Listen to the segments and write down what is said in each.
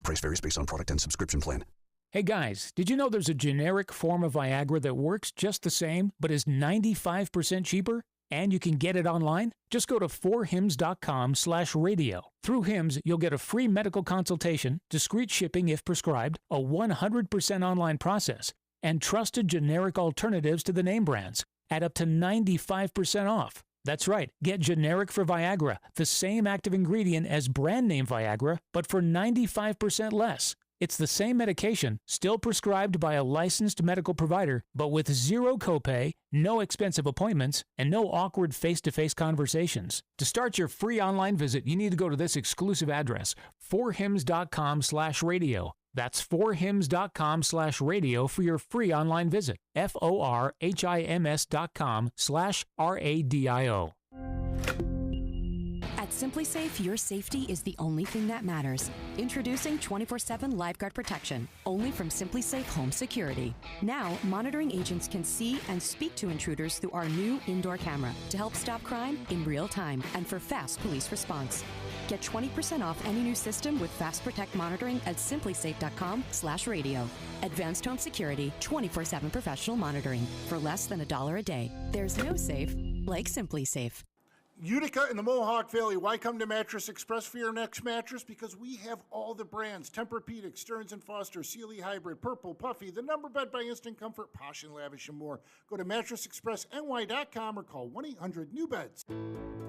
Price varies based on product and subscription plan. Hey guys, did you know there's a generic form of Viagra that works just the same, but is 95% cheaper? And you can get it online? Just go to 4hims.com/radio. Through Hims, you'll get a free medical consultation, discreet shipping if prescribed, a 100% online process, and trusted generic alternatives to the name brands at up to 95% off. That's right, get generic for Viagra, the same active ingredient as brand name Viagra, but for 95% less. It's the same medication, still prescribed by a licensed medical provider, but with zero copay, no expensive appointments, and no awkward face-to-face conversations. To start your free online visit, you need to go to this exclusive address, 4hims.com/radio. That's 4hims.com/radio for your free online visit. FORHIMS.com/RADIO. At Simply Safe, your safety is the only thing that matters. Introducing 24/7 Lifeguard Protection, only from Simply Safe Home Security. Now, monitoring agents can see and speak to intruders through our new indoor camera to help stop crime in real time and for fast police response. Get 20% off any new system with Fast Protect monitoring at simplysafe.com/radio. Advanced home security, 24/7 professional monitoring for less than $1 a day. There's no safe like Simply Safe. Utica and the Mohawk Valley, why come to Mattress Express for your next mattress? Because we have all the brands: Tempur-Pedic, Stearns & Foster, Sealy Hybrid, Purple, Puffy, the Number Bed by Instant Comfort, Posh and Lavish, and more. Go to mattressexpressny.com or call 1-800-NEW-BEDS.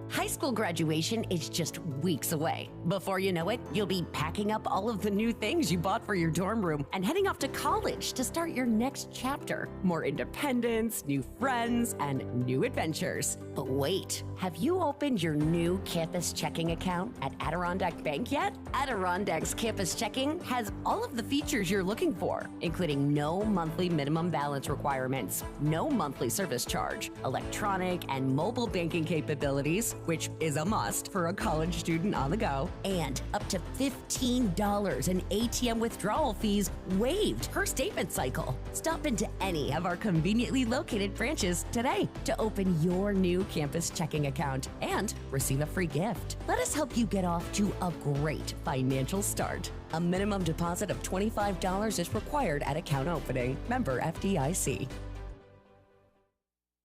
High school graduation is just weeks away. Before you know it, you'll be packing up all of the new things you bought for your dorm room and heading off to college to start your next chapter. More independence, new friends, and new adventures. But wait, have you opened your new campus checking account at Adirondack Bank yet? Adirondack's campus checking has all of the features you're looking for, including no monthly minimum balance requirements, no monthly service charge, electronic and mobile banking capabilities, which is a must for a college student on the go, and up to $15 in ATM withdrawal fees waived per statement cycle. Stop into any of our conveniently located branches today to open your new campus checking account and receive a free gift. Let us help you get off to a great financial start. A minimum deposit of $25 is required at account opening. Member FDIC.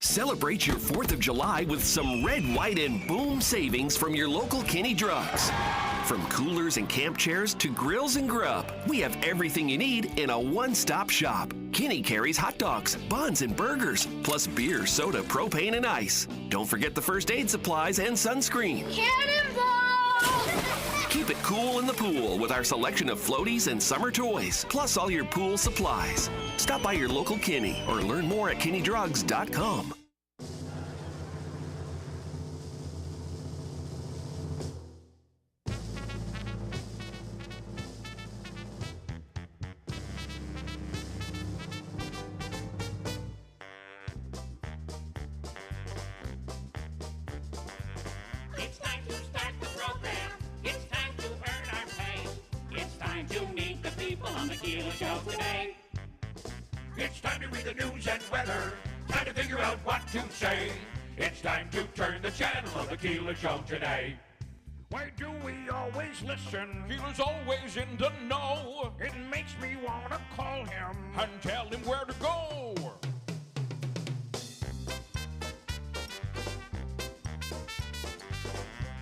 Celebrate your 4th of July with some red, white, and boom savings from your local Kinney Drugs. From coolers and camp chairs to grills and grub, we have everything you need in a one-stop shop. Kinney carries hot dogs, buns, and burgers, plus beer, soda, propane, and ice. Don't forget the first aid supplies and sunscreen. Cannonball! Keep it cool in the pool with our selection of floaties and summer toys, plus all your pool supplies. Stop by your local Kinney or learn more at KinneyDrugs.com. It's time to start the program. It's time to earn our pay. It's time to meet the people on the Keeler Show today. It's time to read the news and weather. Time to figure out what to say. It's time to turn the channel of the Keeler Show today. Why do we always listen? Keeler's always in the know. It makes me want to call him and tell him where to go.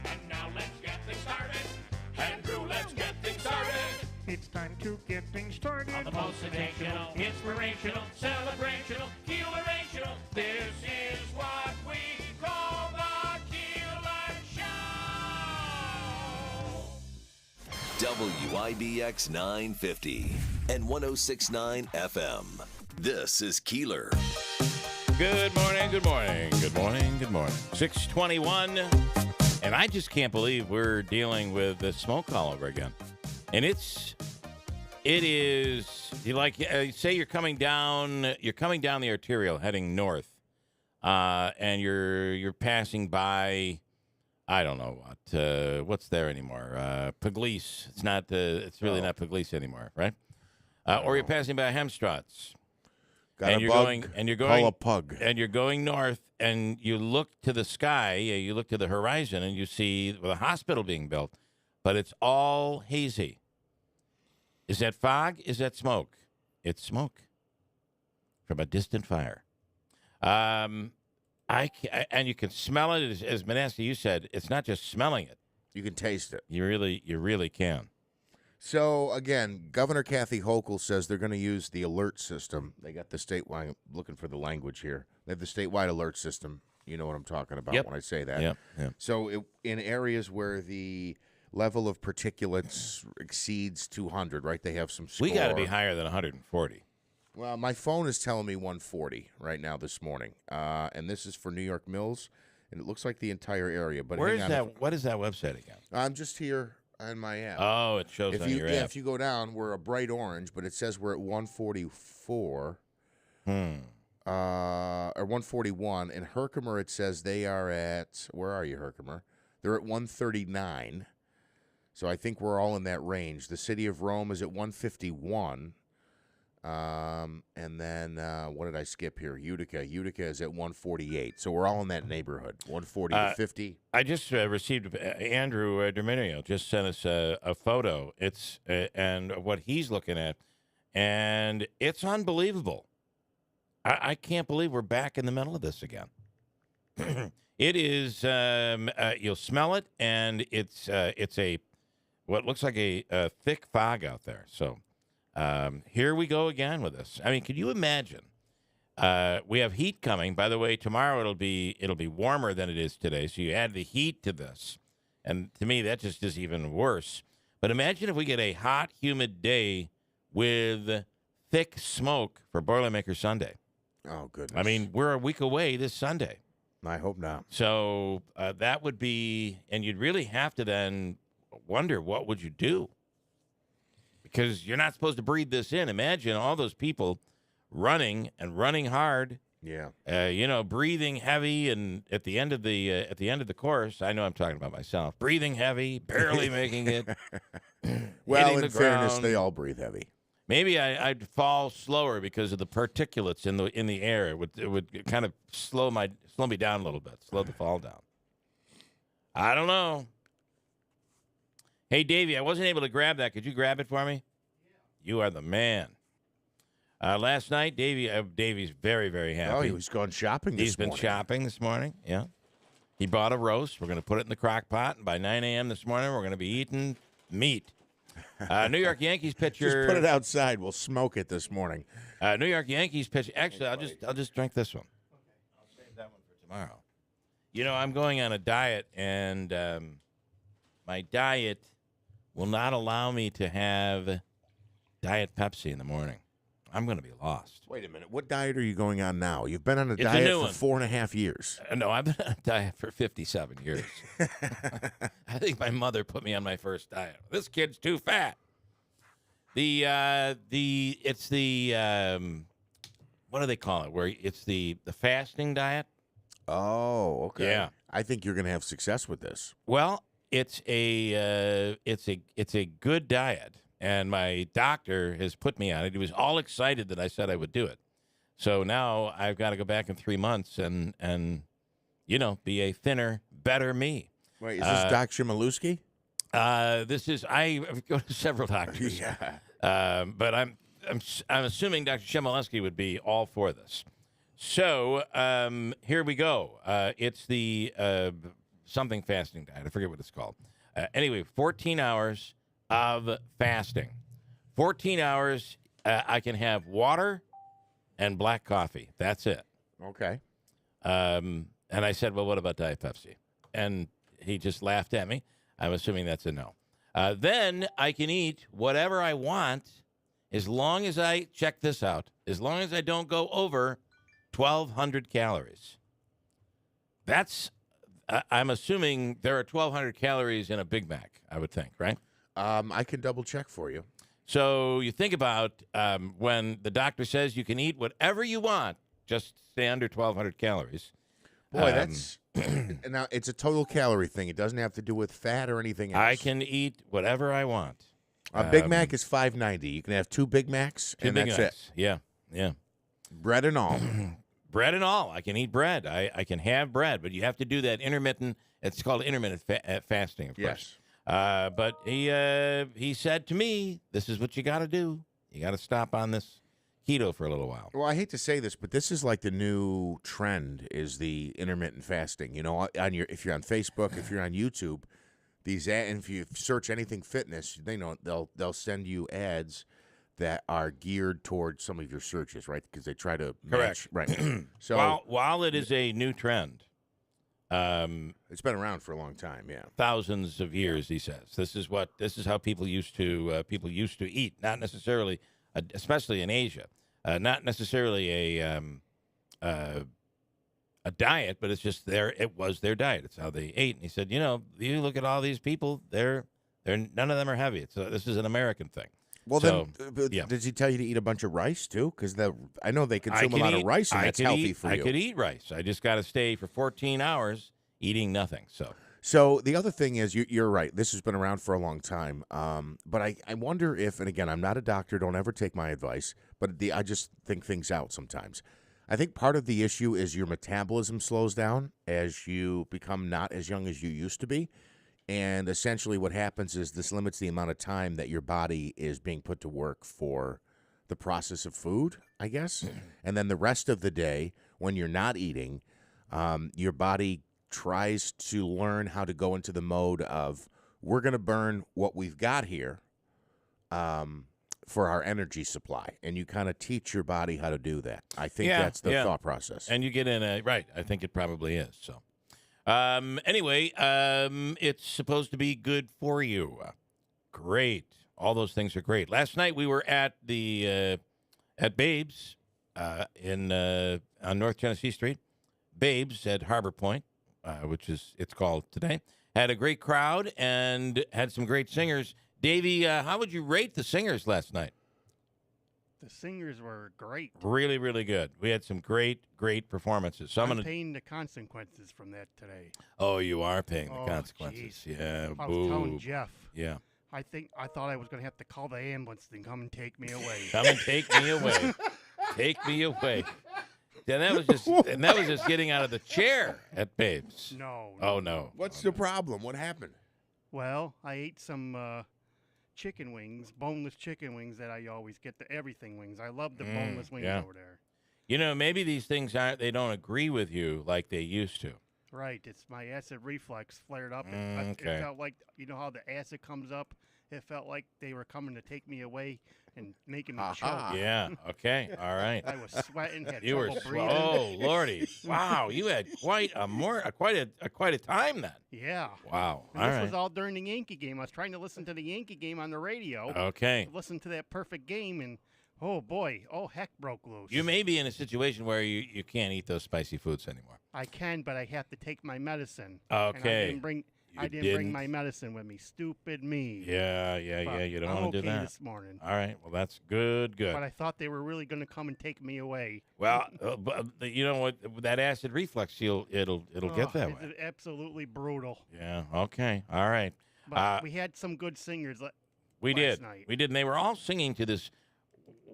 And now let's get things started. Andrew, let's get things started. It's time to get things started. On the most sensational, inspirational, celebrational, Keelerational. This is what we call the Keeler Show. WIBX 950 and 106.9 FM. This is Keeler. Good morning, good morning, good morning, good morning. 6:21, and I just can't believe we're dealing with the smoke all over again. And it is, you like, say you're coming down the arterial heading north, and you're passing by, I don't know what's there anymore. Pugliese. It's really not Pugliese anymore, right? Or you're passing by Hemstratz. And you're going north, and you look to the sky, you look to the horizon, and you see the hospital being built, but it's all hazy. Is that fog? Is that smoke? It's smoke from a distant fire. And you can smell it, as Manasseh, you said. It's not just smelling it. You can taste it. You really can. So, again, Governor Kathy Hochul says they're going to use the alert system. They got the statewide, I'm looking for the language here. They have the statewide alert system. You know what I'm talking about when I say that. Yep. So, in areas where the level of particulates exceeds 200, right, they have some score. We got to be higher than 140. Well, my phone is telling me 140 right now this morning. And this is for New York Mills, and it looks like the entire area. But Where is that? What is that website again? I'm just here on my app. Oh, it shows on your app. If you go down, we're a bright orange, but it says we're at 144. Or 141. In Herkimer, it says they are at, where are you, Herkimer? They're at 139. So I think we're all in that range. The city of Rome is at 151. And then what did I skip here? Utica. Utica is at 148. So we're all in that neighborhood, 140 to 50. I just received Andrew Dominio just sent us a photo. It's and what he's looking at, and it's unbelievable. I can't believe we're back in the middle of this again. It is. You'll smell it, and it's a what looks like a thick fog out there. So. Here we go again with this. I mean, can you imagine? We have heat coming. By the way, tomorrow it'll be warmer than it is today. So you add the heat to this, and to me that just is even worse. But imagine if we get a hot, humid day with thick smoke for Boilermaker Sunday. Oh goodness! I mean, we're a week away this Sunday. I hope not. So that would be, and you'd really have to then wonder what would you do. Because you're not supposed to breathe this in. Imagine all those people running hard. Yeah. Breathing heavy, and at the end of the course, I know I'm talking about myself. Breathing heavy, barely making it. Well, in fairness, they all breathe heavy. Maybe I'd fall slower because of the particulates in the air. It would kind of slow me down a little bit, slow the fall down. I don't know. Hey, Davey, I wasn't able to grab that. Could you grab it for me? Yeah. You are the man. Last night, Davey's very, very happy. Oh, he was going shopping this morning. He's been shopping this morning, yeah. He bought a roast. We're going to put it in the crock pot, and by 9 a.m. this morning, we're going to be eating meat. New York Yankees pitcher. Just put it outside. We'll smoke it this morning. New York Yankees pitcher. Actually, I'll just drink this one. Okay. I'll save that one for tomorrow. You know, I'm going on a diet, and my diet will not allow me to have Diet Pepsi in the morning. I'm going to be lost. Wait a minute. What diet are you going on now? You've been on a diet for 4.5 years. No, I've been on a diet for 57 years. I think my mother put me on my first diet. This kid's too fat. What do they call it? Where it's the fasting diet? Oh, okay. Yeah. I think you're going to have success with this. Well, it's a good diet, and my doctor has put me on it. He was all excited that I said I would do it. So now I've got to go back in 3 months and be a thinner, better me. Wait, is this Doc Shimalewski? I go to several doctors. Yeah. But I'm assuming Dr. Shimalewski would be all for this. So here we go. It's the something fasting diet. I forget what it's called. Anyway, 14 hours of fasting. 14 hours, I can have water and black coffee. That's it. Okay. And I said, well, what about Diet Pepsi? And he just laughed at me. I'm assuming that's a no. Then I can eat whatever I want as long as I, check this out, as long as I don't go over 1,200 calories. I'm assuming there are 1,200 calories in a Big Mac, I would think, right? I can double check for you. So you think about when the doctor says you can eat whatever you want, just stay under 1,200 calories. Boy, that's now it's a total calorie thing. It doesn't have to do with fat or anything else. I can eat whatever I want. A Big Mac is $5.90. You can have 2 Big Macs, and that's it. Yeah. Bread and all. Bread and all. I can eat bread. I can have bread, but you have to do that intermittent. It's called intermittent fasting, of course. But he said to me, "This is what you got to do. You got to stop on this keto for a little while." Well, I hate to say this, but this is like the new trend: is the intermittent fasting. You know, if you're on Facebook, if you're on YouTube, and if you search anything fitness, they know they'll send you ads that are geared towards some of your searches, right? Because they try to Correct. match, right? So while it is a new trend, it's been around for a long time. Yeah, thousands of years. He says this is how people used to eat, not necessarily, especially in Asia, not necessarily a diet, but it's just it was their diet. It's how they ate. And he said, you look at all these people, they're none of them are heavy. This is an American thing. Well, so, then, does he tell you to eat a bunch of rice too? Because I know they consume a lot of rice, and that's healthy for you. I could eat rice. I just got to stay for 14 hours eating nothing. So the other thing is, you're right. This has been around for a long time. But I wonder if, and again, I'm not a doctor. Don't ever take my advice. But I just think things out sometimes. I think part of the issue is your metabolism slows down as you become not as young as you used to be. And essentially what happens is this limits the amount of time that your body is being put to work for the process of food, I guess. And then the rest of the day, when you're not eating, your body tries to learn how to go into the mode of, we're going to burn what we've got here for our energy supply. And you kind of teach your body how to do that. I think that's the thought process. And you get in right. I think it probably is. So. Anyway, it's supposed to be good for you. Great. All those things are great. Last night we were at at Babe's on North Tennessee Street. Babe's at Harbor Point, which is it's called today. Had a great crowd and had some great singers. Davey, how would you rate the singers last night? The singers were great. Really, really good. We had some great performances. So I'm paying the consequences from that today. Oh, you are paying the consequences. Geez. Yeah. I was telling Jeff. Yeah. I thought I was going to have to call the ambulance and come and take me away. Come and take me away. Take me away. Yeah, that was just getting out of the chair at Babe's. No. Oh no. What's the problem? What happened? Well, I ate some chicken wings, boneless chicken wings that I always get, the everything wings. I love the boneless wings over there. Maybe these things they don't agree with you like they used to. Right. It's my acid reflux flared up. Okay. It felt like, how the acid comes up? It felt like they were coming to take me away and making me choke. Yeah. Okay. All right. I was sweating, had you trouble breathing. Oh, Lordy. Wow. You had quite a time then. Yeah. Wow. And this was all during the Yankee game. I was trying to listen to the Yankee game on the radio. Okay. Listen to that perfect game, and oh boy, heck broke loose. You may be in a situation where you can't eat those spicy foods anymore. I can, but I have to take my medicine. Okay. And I didn't bring my medicine with me. Stupid me. Yeah. You don't want to do that this morning. All right. Well, that's good. But I thought they were really going to come and take me away. Well, but you know what? That acid reflux, it'll get that way. It's absolutely brutal. Yeah. Okay. All right. But we had some good singers. We last night. We did. And they were all singing to this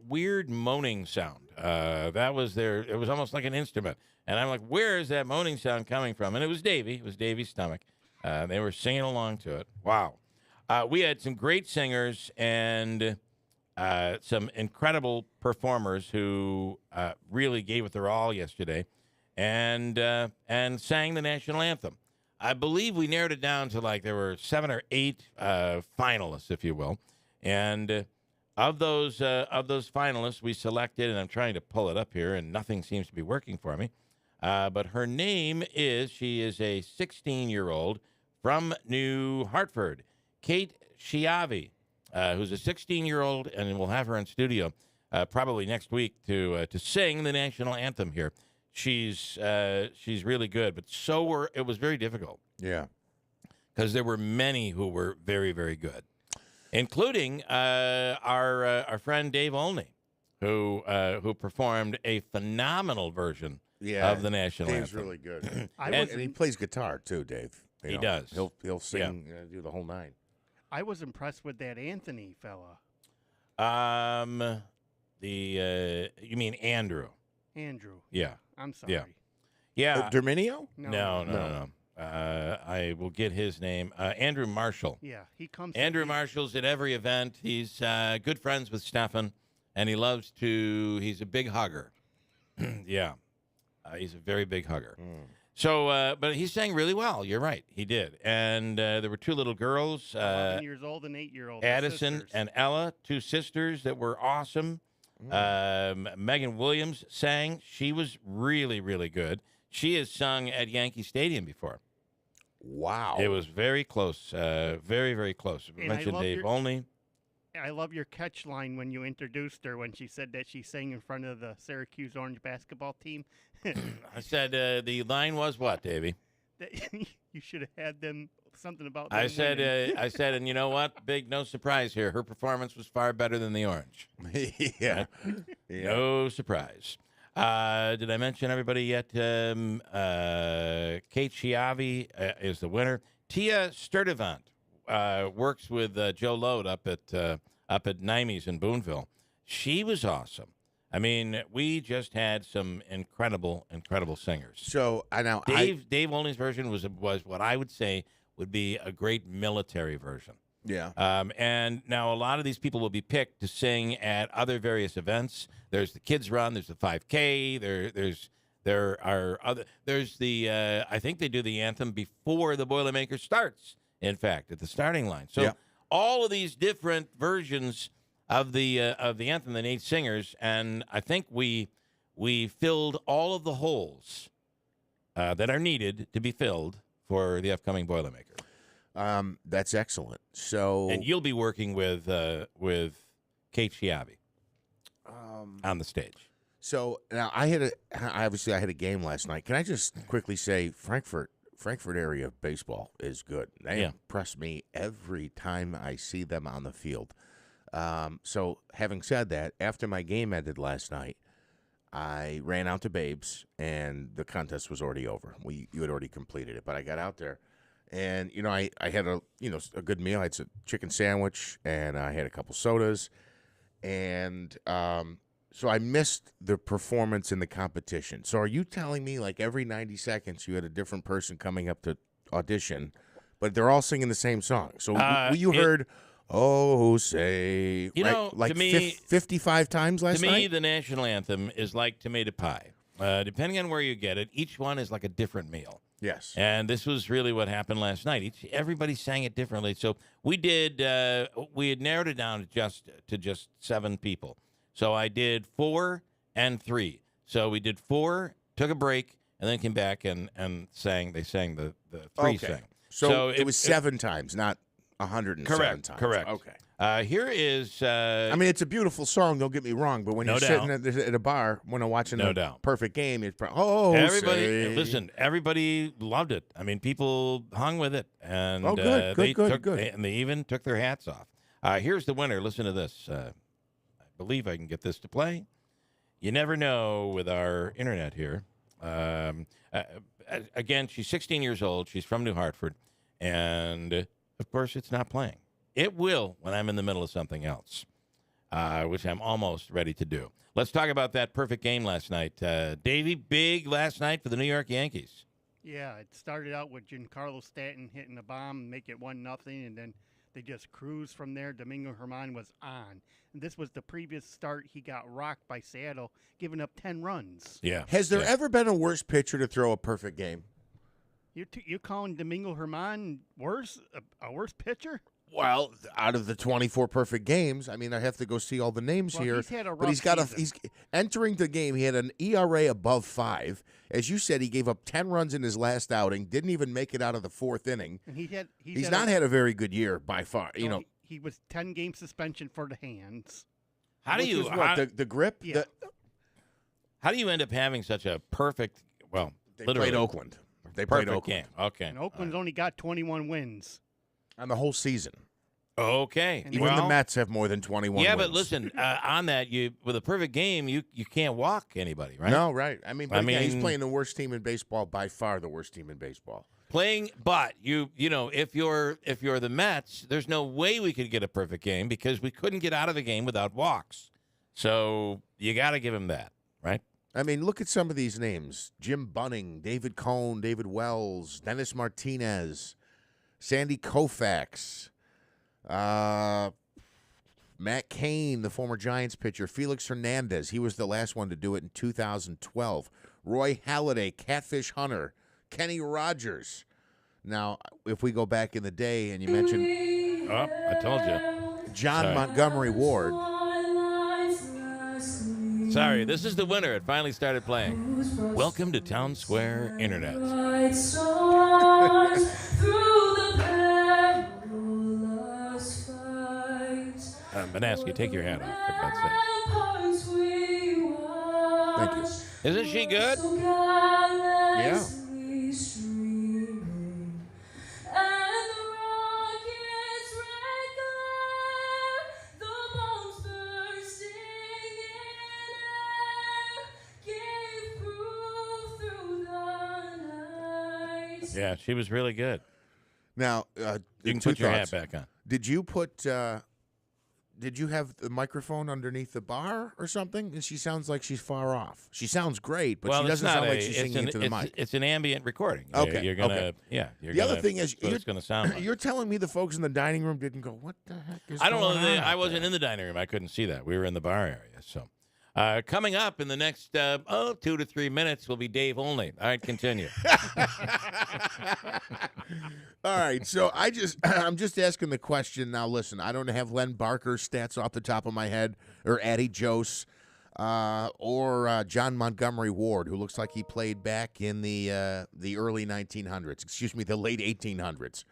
weird moaning sound. That was it was almost like an instrument. And I'm like, where is that moaning sound coming from? And it was Davey. It was Davey's stomach. They were singing along to it. Wow. We had some great singers and some incredible performers who really gave it their all yesterday and sang the national anthem. I believe we narrowed it down to there were 7 or 8 finalists, if you will. And of those finalists, we selected, and I'm trying to pull it up here, and nothing seems to be working for me. But her name she is a 16-year-old from New Hartford, Kate Chiavi, who's a 16-year-old, and we'll have her in studio probably next week to sing the national anthem here. She's really good, but it was very difficult. Yeah, because there were many who were very, very good, including our friend Dave Olney, who performed a phenomenal version of the national anthem. Dave's really good, and he plays guitar too. Dave, he does. He'll sing, do the whole nine. I was impressed with that Anthony fella. You mean Andrew? Andrew. Yeah. I'm sorry. Yeah. Derminio? No. I will get his name. Andrew Marshall. Yeah, he comes. Andrew Marshall's at every event. He's good friends with Stefan, and he loves to. He's a big hugger. Yeah, he's a very big hugger. So, but he sang really well. You're right, he did. And there were two little girls, 11 years old and 8-year-old. Addison sisters. and Ella, two sisters that were awesome. Megan Williams sang. She was really, really good. She has sung at Yankee Stadium before. Wow. It was very close, very, very close. I And mentioned Dave Olney. I love your catch line when you introduced her when she said that she sang in front of the Syracuse Orange basketball team. I said the line was what, Davey? That you should have had them something about. I them said, winning. I said, and you know what? Big no surprise here. Her performance was far better than the Orange. Yeah. No surprise. Did I mention everybody yet? Kate Chiavi is the winner. Tia Sturdivant works with Joe Lode up at Nimes in Boonville. She was awesome. I mean, we just had some incredible, incredible singers. So now Dave Olney's version was what I would say would be a great military version. Yeah. And now a lot of these people will be picked to sing at other various events. There's the kids run. There's the 5K. There's the I think they do the anthem before the Boilermaker starts. In fact, at the starting line. So all of these different versions of the anthem, the 8 singers, and I think we filled all of the holes that are needed to be filled for the upcoming Boilermaker. That's excellent. So, and you'll be working with Kate Chiavi on the stage. So now I had a game last night. Can I just quickly say Frankfurt area baseball is good. They impress me every time I see them on the field. So having said that, after my game ended last night, I ran out to Babe's, and the contest was already over. You had already completed it, but I got out there, and I had a good meal. I had a chicken sandwich, and I had a couple sodas, and so I missed the performance in the competition. So are you telling me like every 90 seconds you had a different person coming up to audition, but they're all singing the same song? So you heard. Oh, say, like to me, 55 times last night? To me, the national anthem is like tomato pie. Depending on where you get it, each one is like a different meal. Yes. And this was really what happened last night. Everybody sang it differently. So we had narrowed it down to just 7 people. So I did 4 and 3. So we did 4, took a break, and then came back and sang. They sang the 3 sang. So it was 7 times, not 107 times. Correct. Okay. Here is. I mean, it's a beautiful song. Don't get me wrong, but when you're sitting at a bar when I'm watching a perfect game, it's everybody loved it. I mean, people hung with it, and good. And they even took their hats off. Here's the winner. Listen to this. I believe I can get this to play. You never know with our internet here. Again, she's 16 years old. She's from New Hartford, and of course, it's not playing. It will when I'm in the middle of something else, which I'm almost ready to do. Let's talk about that perfect game last night. Davey, big last night for the New York Yankees. Yeah, it started out with Giancarlo Stanton hitting a bomb and make it 1-0, and then they just cruised from there. Domingo Germán was on. And this was the previous start. He got rocked by Seattle, giving up 10 runs. Yeah. Has there ever been a worse pitcher to throw a perfect game? You calling Domingo Germán worse? A worse pitcher? Well, out of the 24 perfect games, I mean, I have to go see all the names here. He's had a rough but season. he's entering the game. He had an ERA above 5. As you said, he gave up 10 runs in his last outing. Didn't even make it out of the 4th inning. And he's not had a very good year by far. He was 10-game suspension for the hands. How do you the grip? Yeah. How do you end up having such a perfect? Well, They literally played Oakland. They played perfect Oakland. game. Okay. And Oakland's only got 21 wins. On the whole season. Okay. Even the Mets have more than 21 Yeah, wins. but listen, on that, with a perfect game, you can't walk anybody, right? No, right. I mean, he's playing the worst team in baseball, by far the worst team in baseball. But if you're the Mets, there's no way we could get a perfect game because we couldn't get out of the game without walks. So you got to give him that, right? I mean, look at some of these names: Jim Bunning, David Cohn, David Wells, Dennis Martinez, Sandy Koufax, Matt Cain, the former Giants pitcher, Felix Hernandez. He was the last one to do it in 2012. Roy Halladay, Catfish Hunter, Kenny Rogers. Now, if we go back in the day and you mentioned... Oh, I told you. John Montgomery Ward. Sorry, this is the winner. It finally started playing. Welcome to Town Square Internet. Manaski, take your hat off, for God's sake. Thank you. Isn't she good? Yeah. Yeah, she was really good. Now, you can put your hat back on. Did you have the microphone underneath the bar or something? And she sounds like she's far off. She sounds great, but she doesn't sound like she's singing into the mic. It's an ambient recording. Okay. You're gonna, okay. Yeah. The other thing is, it's going to sound like. You're telling me the folks in the dining room didn't go, what the heck is I don't going know. on I out wasn't there? in the dining room. I couldn't see that. We were in the bar area. So, coming up in the next 2 to 3 minutes will be Dave only. All right, continue. All right, so I'm just asking the question now. Listen, I don't have Len Barker's stats off the top of my head, or Addie Jose, or John Montgomery Ward, who looks like he played back in the early 1900s. Excuse me, the late 1800s.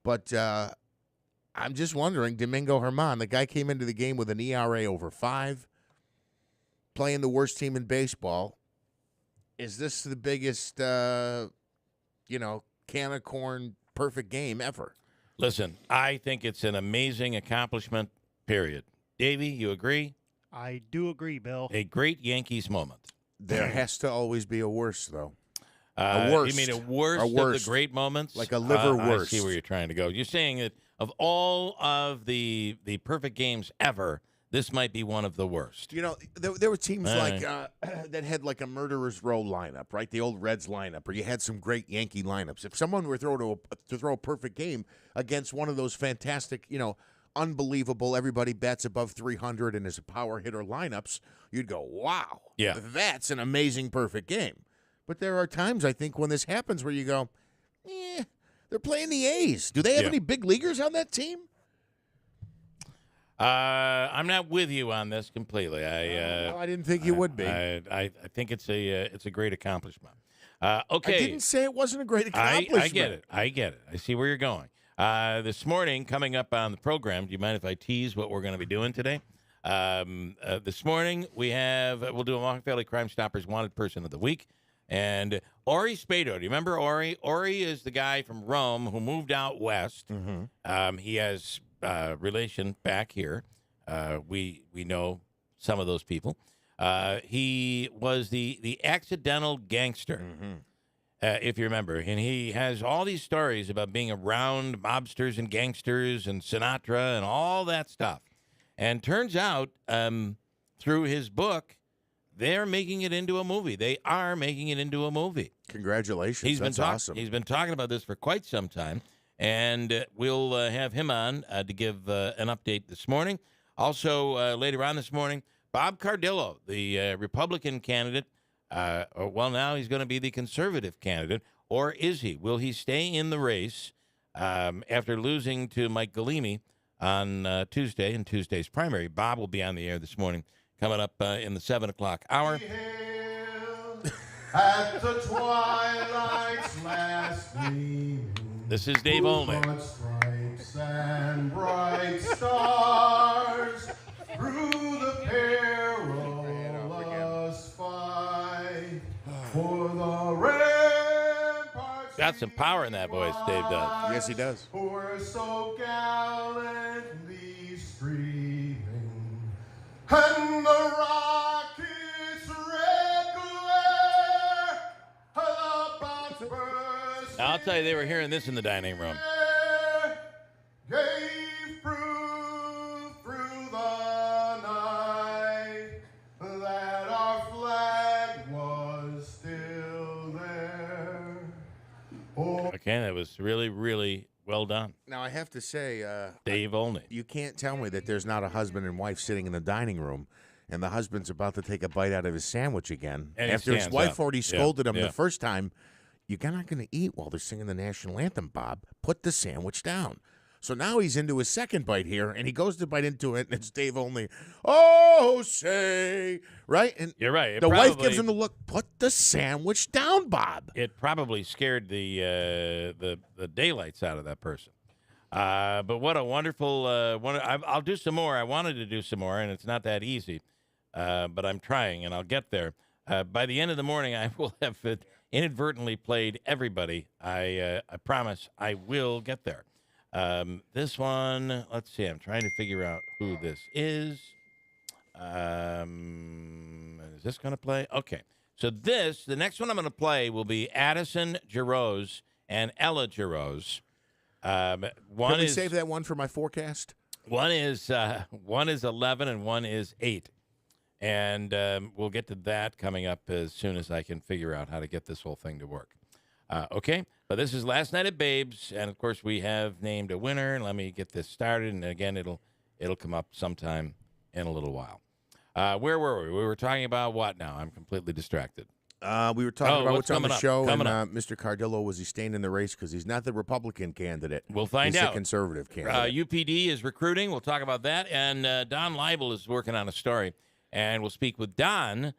But I'm just wondering, Domingo Germán, the guy came into the game with an ERA over 5, playing the worst team in baseball. Is this the biggest, can of corn perfect game ever? Listen, I think it's an amazing accomplishment, period. Davey, you agree? I do agree, Bill. A great Yankees moment. There has to always be a worse, though. A worst. You mean a worst of the great moments? Like a liver worst. I see where you're trying to go. You're saying that of all of the perfect games ever, this might be one of the worst. You know, there were teams like that had like a murderer's row lineup, right? The old Reds lineup, or you had some great Yankee lineups. If someone were to throw a perfect game against one of those fantastic, unbelievable, everybody bats above 300 and is a power hitter lineups, you'd go, wow, yeah, that's an amazing perfect game. But there are times, I think, when this happens where you go, they're playing the A's. Do they have any big leaguers on that team? I'm not with you on this completely. I didn't think you would be. I think it's a great accomplishment. Okay, I didn't say it wasn't a great accomplishment. I get it. I see where you're going. This morning, coming up on the program, do you mind if I tease what we're going to be doing today? This morning, we'll do a Mohawk Valley Crime Stoppers Wanted Person of the Week. And Ori Spado, do you remember Ori? Ori is the guy from Rome who moved out west. Mm-hmm. He has relation back here. We know some of those people. He was the accidental gangster, if you remember. And he has all these stories about being around mobsters and gangsters and Sinatra and all that stuff. And turns out, through his book, they're making it into a movie. They are making it into a movie. Congratulations. That's awesome. He's been talking about this for quite some time. And we'll have him on to give an update this morning. Also, later on this morning, Bob Cardillo, the Republican candidate. Now he's going to be the conservative candidate. Or is he? Will he stay in the race after losing to Mike Galimi on Tuesday, in Tuesday's primary? Bob will be on the air this morning, coming up in the 7 o'clock hour. At the twilight's last gleaming, this is Dave only. Stripes and bright stars through the perilous fight for the ramparts. Got some power in that voice, Dave does. Yes, he does. Who were so gallantly streaming, and the rocket's red glare, the bombs burst. Now, I'll tell you, they were hearing this in the dining room. Gave proof through the night that our flag Okay, that was really, really well done. Now, I have to say, Dave Olney. You can't tell me that there's not a husband and wife sitting in the dining room and the husband's about to take a bite out of his sandwich again. And he after his stands wife up. already scolded him Yeah. the first time. You're not going to eat while they're singing the national anthem, Bob. Put the sandwich down. So now he's into his second bite here, and he goes to bite into it, and it's Dave Olney. Oh, say, right? And You're right. It the wife probably- gives him the look. Put the sandwich down, Bob. It probably scared the daylights out of that person. But what a wonderful I'll do some more. I wanted to do some more, and it's not that easy. But I'm trying, and I'll get there. By the end of the morning, I will have inadvertently played everybody. I promise I will get there. This one, let's see. I'm trying to figure out who this is. Is this going to play? Okay. So the next one I'm going to play will be Addison Giroux and Ella Giroux. Can we save that one for my forecast? One is 11 and one is 8. And we'll get to that coming up as soon as I can figure out how to get this whole thing to work. Okay, but this is Last Night at Babe's, and of course we have named a winner. Let me get this started, and again it'll come up sometime in a little while. Where were we? We were talking about what now? I'm completely distracted. We were talking about what's on the show, and up. Mr. Cardillo, was he staying in the race because he's not the Republican candidate? We'll find he's out. the conservative candidate. UPD is recruiting. We'll talk about that, and Don Leibel is working on a story, and we'll speak with Don.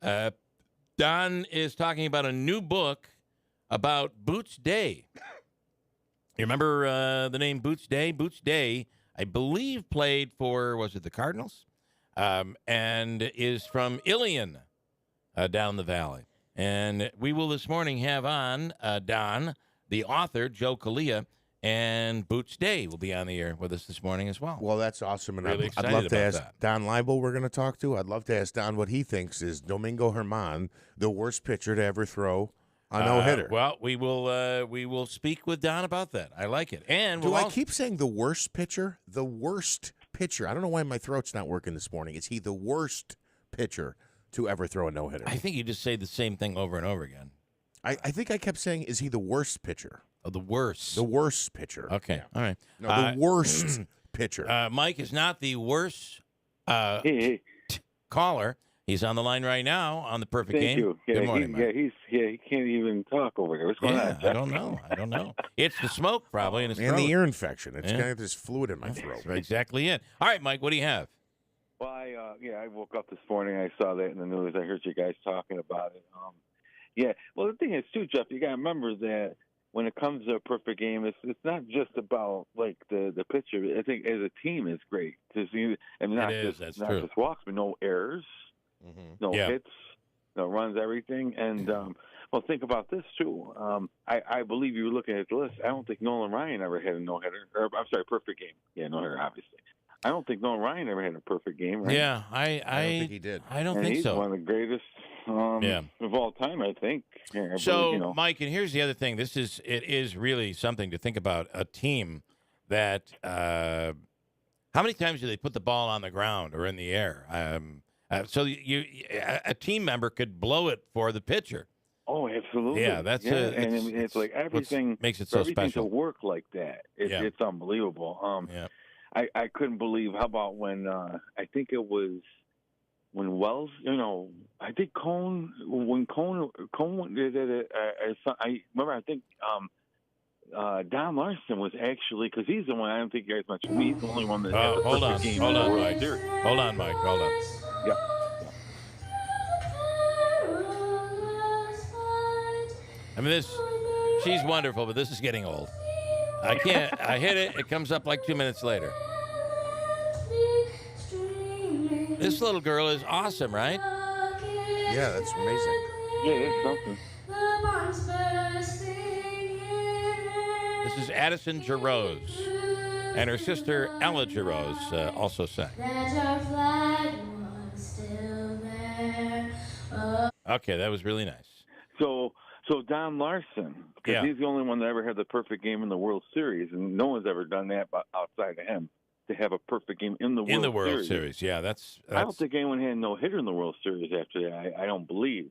Don is talking about a new book about Boots Day. You remember the name Boots Day? Boots Day, I believe, played for, was it the Cardinals? And is from Ilion down the valley. And we will this morning have on Don, the author, Joe Kalia, and Boots Day will be on the air with us this morning as well. Well, that's awesome. And Really I'd excited love to about ask that. Don Leibel we're going to talk to. I'd love to ask Don what he thinks is Domingo Germán, the worst pitcher to ever throw a no-hitter. Well, we will speak with Don about that. I like it. And Do we'll I also- keep saying the worst pitcher? The worst pitcher. I don't know why my throat's not working this morning. Is he the worst pitcher to ever throw a no-hitter? I think you just say the same thing over and over again. I think I kept saying, is he the worst pitcher? Oh, the worst. The worst pitcher. Okay. Yeah. All right. No, the worst pitcher. Mike is not the worst caller. He's on the line right now on the Perfect Thank Game. you. Yeah, Good morning, Mike. he can't even talk over here. What's going on? I don't know. It's the smoke probably in his And throat. the ear infection. It's Yeah. kind of this fluid in my throat. That's exactly it. All right, Mike, what do you have? Well, I woke up this morning. I saw that in the news. I heard you guys talking about it. Well, the thing is, too, Jeff, you got to remember that when it comes to a perfect game, it's not just about like the pitcher. I think as a team, it's great to see, and not It is, just that's not true. just walks, but no errors, no Yeah. hits, no runs, everything. And well, think about this too. I believe you were looking at the list. I don't think Nolan Ryan ever had a no hitter. Or I'm sorry, perfect game. Yeah, no hitter, obviously. I don't think Nolan Ryan ever had a perfect game, right? Yeah, I don't think he did. I don't And think he's so. one of the greatest of all time, I think. Yeah, I So, believe, you know. Mike, and here's the other thing. It is really something to think about. A team that how many times do they put the ball on the ground or in the air? So a team member could blow it for the pitcher. Oh, absolutely. Yeah, that's and it's like everything makes it for so everything special. to work like that. It's unbelievable. Yeah. I couldn't believe. How about when I think it was when Wells, I think when Cone did it. I remember. I think Don Larson was actually, because he's the one. I don't think you guys mentioned. He's the only one that. had the Hold on, perfect game hold in the on, World Mike. Series. Hold on, Mike. Hold on. Yeah. I mean, she's wonderful, but this is getting old. I can't. I hit it. It comes up like 2 minutes later. This little girl is awesome, right? Yeah, that's amazing. Yeah, that's something. This is Addison Giroux, and her sister Ella Giroux also sang. Okay, that was really nice. So Don Larson, because Yeah. he's the only one that ever had the perfect game in the World Series, and no one's ever done that outside of him, to have a perfect game in the World Series. Yeah, that's I don't think anyone had no hitter in the World Series after that. I don't believe.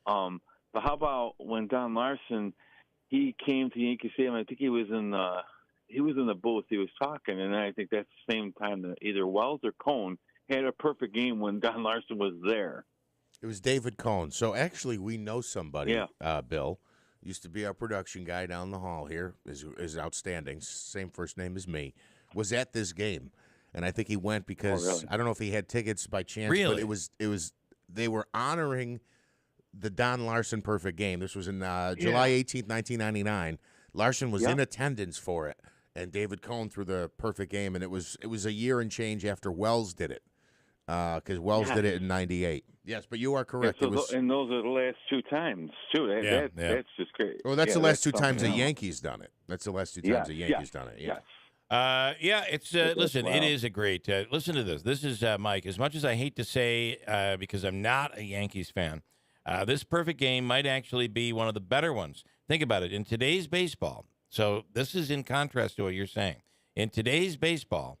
But how about when Don Larson he came to Yankee Stadium. I think he was in the booth. He was talking, and I think that's the same time that either Wells or Cone had a perfect game when Don Larson was there. It was David Cohn. So actually, we know somebody. Bill used to be our production guy down the hall here. Is outstanding. Same first name as me. Was at this game, and I think he went because I don't know if he had tickets by chance. Really? But it was they were honoring the Don Larson perfect game. This was in July 18th, 1999. Larson was in attendance for it, and David Cohn threw the perfect game, and it was a year and change after Wells did it, because Wells did it in '98. Yes, but you are correct. Yeah, and those are the last two times too. That's just great. Well, that's the last two times the Yankees done it. That's the last two times the Yankees done it. Yeah. It's listen. It is a great. Listen to this. This is Mike. As much as I hate to say, because I'm not a Yankees fan, this perfect game might actually be one of the better ones. Think about it. In today's baseball, so this is in contrast to what you're saying. In today's baseball,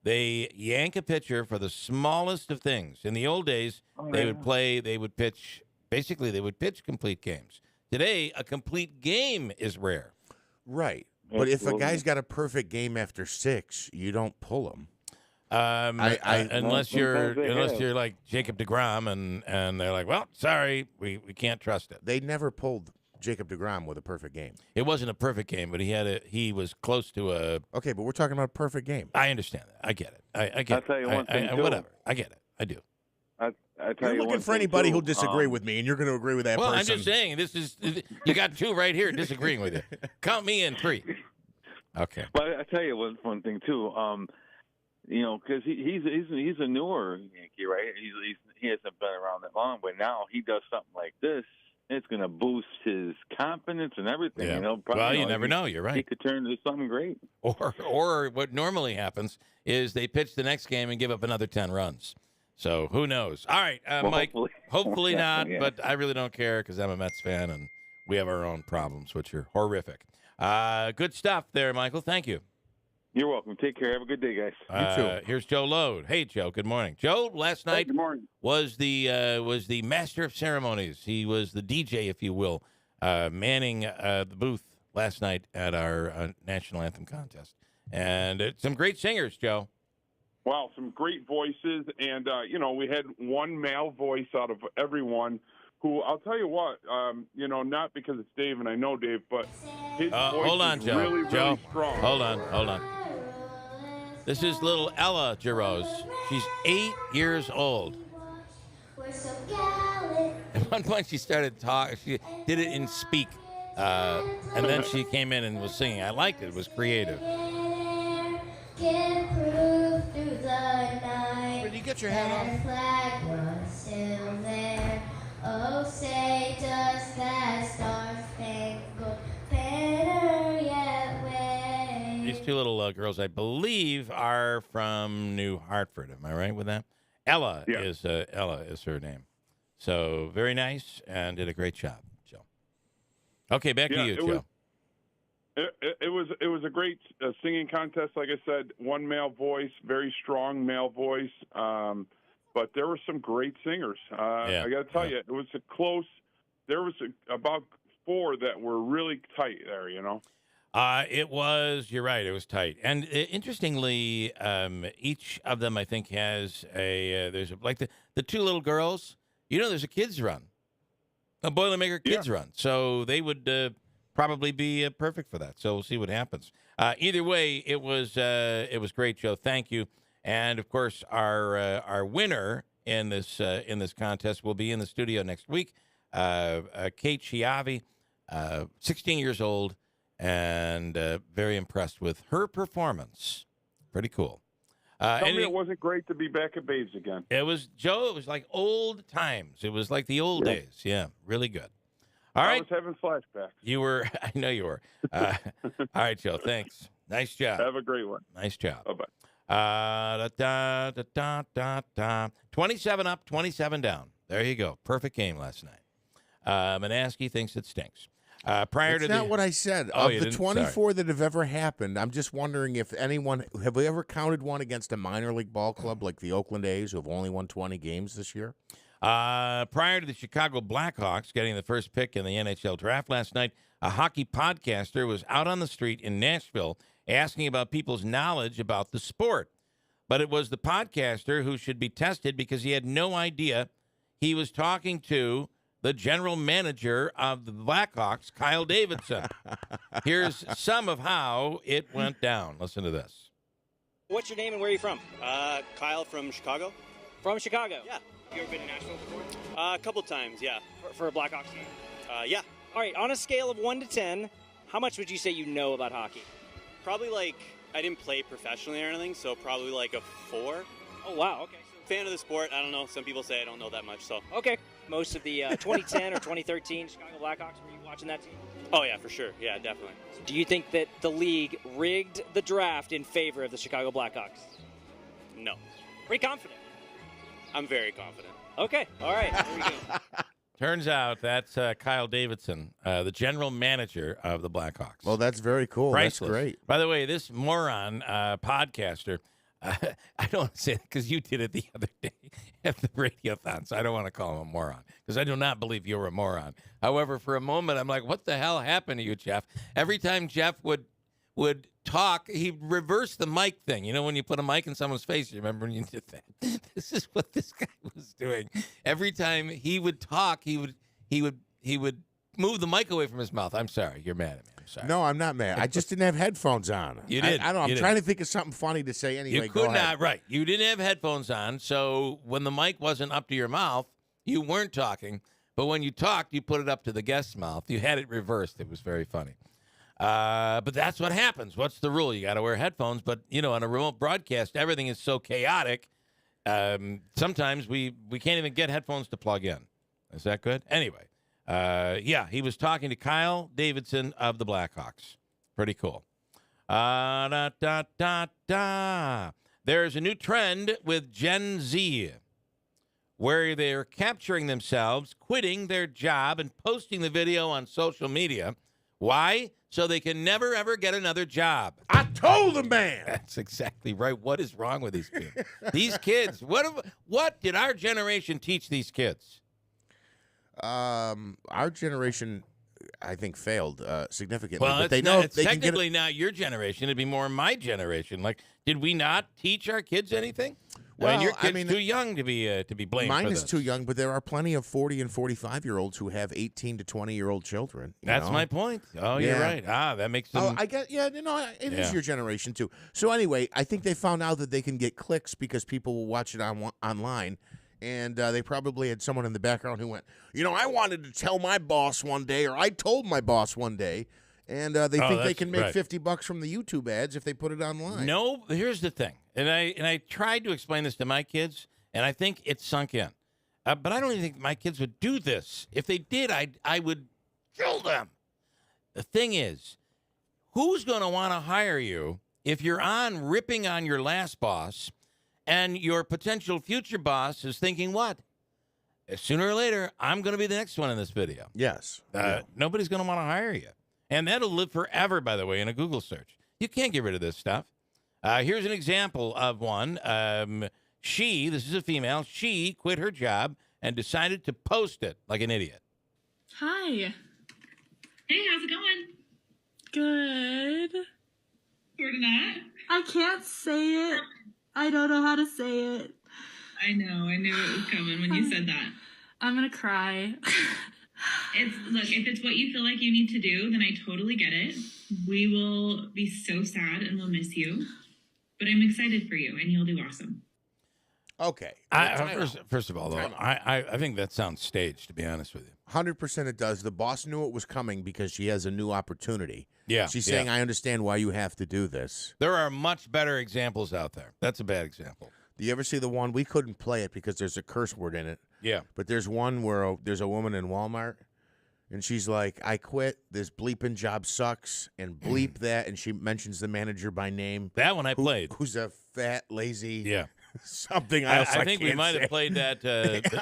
they yank a pitcher for the smallest of things. In the old days, they would pitch. Basically, they would pitch complete games. Today, a complete game is rare. Right. But if a guy's got a perfect game after 6, you don't pull him. Unless you're like Jacob deGrom, and they're like, well, sorry, we can't trust it. They never pulled Jacob deGrom with a perfect game. It wasn't a perfect game, but he was close to a. Okay, but we're talking about a perfect game. I understand that. I get it. I get. I'll tell you one thing too. Whatever. I get it. I do. You're looking for anybody who'll disagree with me, and you're going to agree with that person. Well, I'm just saying, you got 2 right here disagreeing with you. Count me in 3. Okay. But I tell you one thing too. Because he's a newer Yankee, right? He hasn't been around that long, but now he does something like this, it's going to boost his confidence and everything. Yeah. Probably, you never know. You're right. He could turn into something great. Or what normally happens is they pitch the next game and give up another 10 runs. So who knows? All right, Mike. Hopefully not, but I really don't care because I'm a Mets fan and we have our own problems, which are horrific. Good stuff there, Michael. Thank you. You're welcome. Take care. Have a good day, guys. You too. Here's Joe Lode. Hey, Joe. Good morning. Joe, last night good morning. was the master of ceremonies. He was the DJ, if you will, manning the booth last night at our national anthem contest. And some great singers, Joe. Wow, some great voices. And, we had one male voice out of everyone who, I'll tell you what, not because it's Dave, and I know Dave, but his voice hold on, is Joe. really, Joe, really strong. Hold on. This is little Ella Jarosz. She's 8 years old. At one point, she started talking. She did it in speak. And then she came in and was singing. I liked it. It was creative. Where do you get your hat off? Oh, say does that star-spangled banner yet wave? These 2 little girls, I believe, are from New Hartford. Am I right with that? Ella is her name. So very nice and did a great job, Joe. Okay, back to you, Joe. It was a great singing contest. Like I said, one male voice, very strong male voice. But there were some great singers. I got to tell you, it was a close. There was about 4 that were really tight there. It was. You're right. It was tight. And interestingly, each of them, I think, has there's like the 2 little girls. There's a kids run, a Boilermaker kids run. So they would probably be perfect for that. So we'll see what happens. Either way, it was great, Joe. Thank you. And of course, our winner in this contest will be in the studio next week. Kate Chiavi, 16 years old, and very impressed with her performance. Pretty cool. Tell me it wasn't great to be back at Babes again. It was, Joe. It was like old times. It was like the old days. Yeah, really good. All right. I was having flashbacks. You were. I know you were. All right, Joe. Thanks. Nice job. Have a great one. Nice job. Bye-bye. 27 up, 27 down. There you go. Perfect game last night. Manaski thinks it stinks. That's not what I said. Of the 24 that have ever happened, I'm just wondering if anyone have we ever counted one against a minor league ball club like the Oakland A's, who have only won 20 games this year? Prior to the Chicago Blackhawks getting the first pick in the NHL draft last night, a hockey podcaster was out on the street in Nashville asking about people's knowledge about the sport. But it was the podcaster who should be tested because he had no idea he was talking to the general manager of the Blackhawks, Kyle Davidson. Here's some of how it went down. Listen to this. What's your name and where are you from? Kyle from Chicago. From Chicago? Yeah. You ever been to Nashville before? A couple times, yeah. For a Blackhawks game? Yeah. All right, on a scale of 1 to 10, how much would you say you know about hockey? Probably I didn't play professionally or anything, so probably a 4. Oh, wow, okay. So fan of the sport, I don't know. Some people say I don't know that much, so. Okay. Most of the 2010 or 2013 Chicago Blackhawks, were you watching that team? Oh, yeah, for sure. Yeah, definitely. Do you think that the league rigged the draft in favor of the Chicago Blackhawks? No. Pretty confident? I'm very confident. Okay, all right. There we go. Turns out that's Kyle Davidson, the general manager of the Blackhawks. Well, that's very cool. Priceless. That's great. By the way, this moron podcaster, I don't want to say it because you did it the other day at the Radiothon, so I don't want to call him a moron because I do not believe you're a moron. However, for a moment, I'm like, what the hell happened to you, Jeff? Every time Jeff would talk, he reversed the mic thing. You know, when you put a mic in someone's face, you remember when you did that? This is what this guy was doing. Every time he would talk, he would move the mic away from his mouth. I'm sorry. You're mad at me. I'm sorry. No, I'm not mad. I just didn't have headphones on. You did. I don't know. I'm trying to think of something funny to say anyway. You could not, right. You didn't have headphones on, so when the mic wasn't up to your mouth, you weren't talking. But when you talked, you put it up to the guest's mouth. You had it reversed. It was very funny. But that's what happens. What's the rule? You got to wear headphones. But, on a remote broadcast, everything is so chaotic. Sometimes we can't even get headphones to plug in. Is that good? Anyway, he was talking to Kyle Davidson of the Blackhawks. Pretty cool. There's a new trend with Gen Z where they're capturing themselves, quitting their job, and posting the video on social media. Why? So they can never, ever get another job. I told the man. That's exactly right. What is wrong with these kids? These kids, what did our generation teach these kids? Our generation, I think, failed significantly. Well, but it's technically not your generation. It'd be more my generation. Did we not teach our kids anything? Well, your kid's too young to be blamed. Mine for is this. too young, but there are plenty of 40 and 45-year-olds who have 18 to 20-year-old children. That's my point. Oh, you're right. That makes them. Oh, I get. Yeah, it is your generation too. So anyway, I think they found out that they can get clicks because people will watch it online, and they probably had someone in the background who went, I wanted to tell my boss one day, or I told my boss one day. And they think they can make $50 from the YouTube ads if they put it online. No, here's the thing, and I tried to explain this to my kids, and I think it sunk in. But I don't even think my kids would do this. If they did, I would kill them. The thing is, who's going to want to hire you if you're on ripping on your last boss, and your potential future boss is thinking what? Sooner or later, I'm going to be the next one in this video. Yes. Nobody's going to want to hire you. And that'll live forever, by the way, in a Google search. You can't get rid of this stuff. Here's an example of one. This is a female, she quit her job and decided to post it like an idiot. Hi. Hey, how's it going? Good. Sort of not. I can't say it. I don't know how to say it. I know. I knew it was coming when you said that. I'm going to cry. Look, if it's what you feel like you need to do, then I totally get it. We will be so sad and we'll miss you. But I'm excited for you, and you'll do awesome. Okay. First of all, though, I think that sounds staged, to be honest with you. 100% it does. The boss knew it was coming because she has a new opportunity. Yeah. She's saying, I understand why you have to do this. There are much better examples out there. That's a bad example. Do you ever see the one? We couldn't play it because there's a curse word in it. Yeah. But there's one where there's a woman in Walmart, and she's like, I quit. This bleeping job sucks, and bleep that. And she mentions the manager by name. That one I played. Who's a fat, lazy Yeah. something else. I think we might have played that.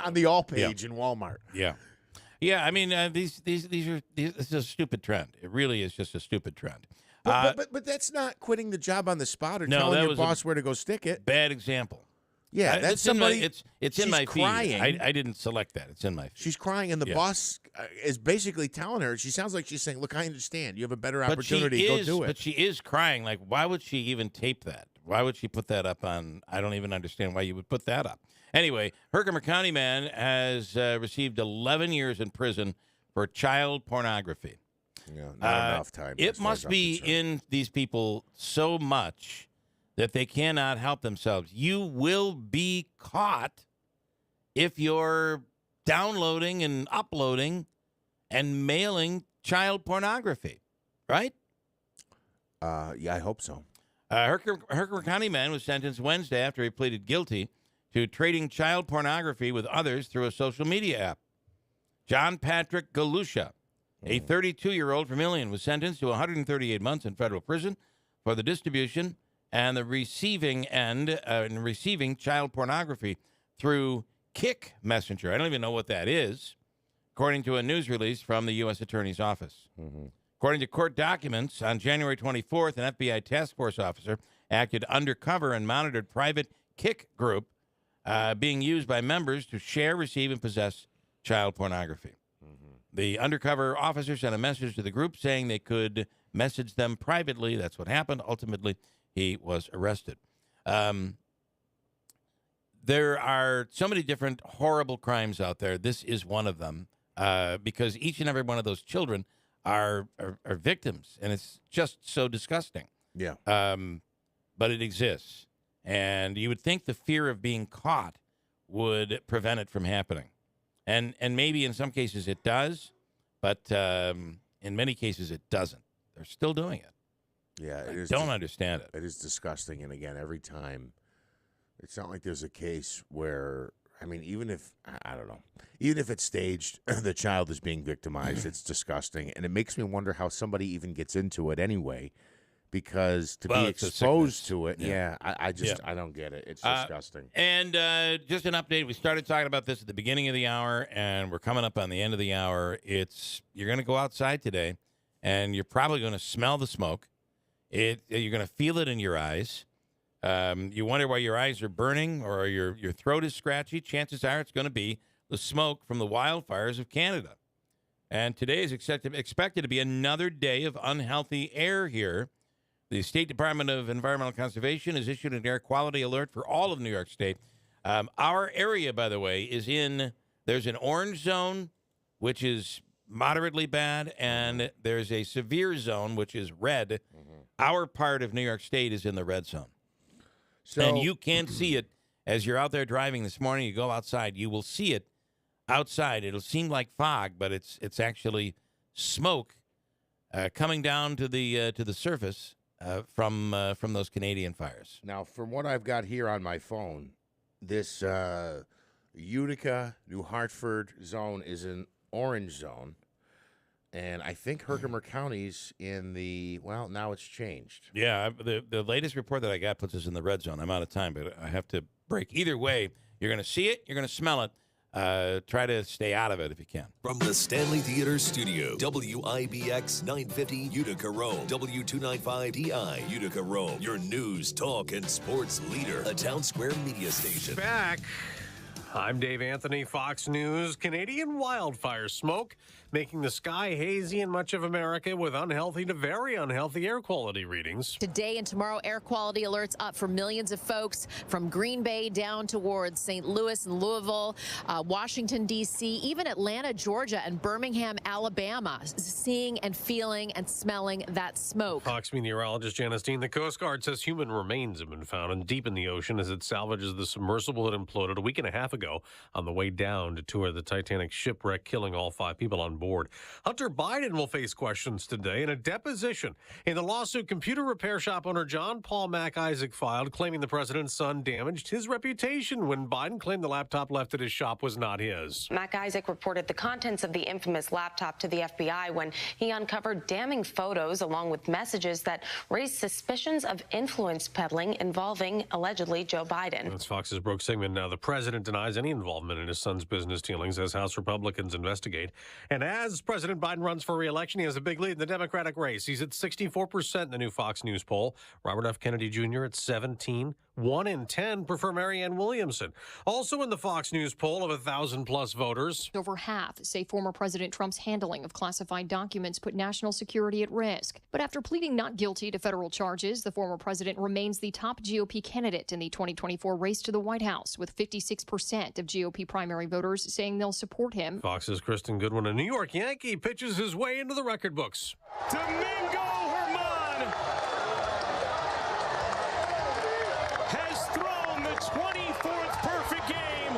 On the all page in Walmart. Yeah. Yeah, I mean, this is a stupid trend. It really is just a stupid trend. But that's not quitting the job on the spot or telling your boss where to go stick it. Bad example. Yeah, that's somebody. It's in my crying. feed. I didn't select that. It's in my feed. She's crying, and the boss is basically telling her. She sounds like she's saying, "Look, I understand. You have a better opportunity. Go do it." But she is crying. Like, why would she even tape that? Why would she put that up on? I don't even understand why you would put that up. Anyway, Herkimer County man has received 11 years in prison for child pornography. Yeah, not enough time. It must be in these people so much that they cannot help themselves. You will be caught if you're downloading and uploading and mailing child pornography, right? Yeah, I hope so. Herkimer County man was sentenced Wednesday after he pleaded guilty to trading child pornography with others through a social media app. John Patrick Galusha, a 32-year-old from Ilion, was sentenced to 138 months in federal prison for the distribution and the receiving child pornography through Kick Messenger. I don't even know what that is, according to a news release from the U.S. Attorney's Office. According to court documents, on January 24th, an FBI task force officer acted undercover and monitored private Kick group being used by members to share, receive, and possess child pornography. The undercover officer sent a message to the group saying they could message them privately. That's what happened. Ultimately, he was arrested. There are so many different horrible crimes out there. This is one of them because each and every one of those children are victims, and it's just so disgusting. Yeah. But it exists, and you would think the fear of being caught would prevent it from happening. And maybe in some cases it does, but in many cases it doesn't. They're still doing it. Yeah, it is. Don't understand it. It is disgusting. And again, every time, it's not like there's a case where, I mean, even if, I don't know, even if it's staged, the child is being victimized, it's disgusting. And it makes me wonder how somebody even gets into it anyway, because to be exposed to it, I don't get it. It's disgusting. And just an update. We started talking about this at the beginning of the hour, and we're coming up on the end of the hour. You're going to go outside today, and you're probably going to smell the smoke. You're going to feel it in your eyes. You wonder why your eyes are burning or your throat is scratchy. Chances are it's going to be the smoke from the wildfires of Canada. And today is expected to be another day of unhealthy air here. The State Department of Environmental Conservation has issued an air quality alert for all of New York State. Our area, by the way, there's an orange zone, which is moderately bad, and there's a severe zone, which is red. Our part of New York State is in the red zone. And you can see it as you're out there driving this morning. You go outside, you will see it outside. It'll seem like fog, but it's actually smoke coming down to the surface from those Canadian fires. Now, from what I've got here on my phone, this Utica, New Hartford zone is an orange zone. And I think Herkimer County's in now it's changed. Yeah, the latest report that I got puts us in the red zone. I'm out of time, but I have to break. Either way, you're going to see it, you're going to smell it. Try to stay out of it if you can. From the Stanley Theater Studio, WIBX 950 Utica Rome, W295DI Utica Rome, your news, talk, and sports leader, a Town Square media station. Back. I'm Dave Anthony, Fox News. Canadian wildfire smoke making the sky hazy in much of America with unhealthy to very unhealthy air quality readings. Today and tomorrow, air quality alerts up for millions of folks from Green Bay down towards St. Louis and Louisville, Washington, D.C., even Atlanta, Georgia, and Birmingham, Alabama, seeing and feeling and smelling that smoke. Fox meteorologist Janice Dean, the Coast Guard says human remains have been found and deep in the ocean as it salvages the submersible that imploded a week and a half ago on the way down to tour the Titanic shipwreck, killing all 5 people on board. Hunter Biden will face questions today in a deposition in the lawsuit computer repair shop owner John Paul Mac Isaac filed, claiming the president's son damaged his reputation when Biden claimed the laptop left at his shop was not his. Mac Isaac reported the contents of the infamous laptop to the FBI when he uncovered damning photos along with messages that raised suspicions of influence peddling involving allegedly Joe Biden. That's Fox's Brooke Sigmund. Now, the president denies any involvement in his son's business dealings as House Republicans investigate. And as President Biden runs for re-election, he has a big lead in the Democratic race. He's at 64% in the new Fox News poll. Robert F. Kennedy Jr. at 17, 1 in 10 prefer Marianne Williamson. Also in the Fox News poll of 1,000-plus voters, over half say former President Trump's handling of classified documents put national security at risk. But after pleading not guilty to federal charges, the former president remains the top GOP candidate in the 2024 race to the White House, with 56% of GOP primary voters saying they'll support him. Fox's Kristen Goodwin, a New York Yankee, pitches his way into the record books. Domingo Germán has thrown the 24th perfect game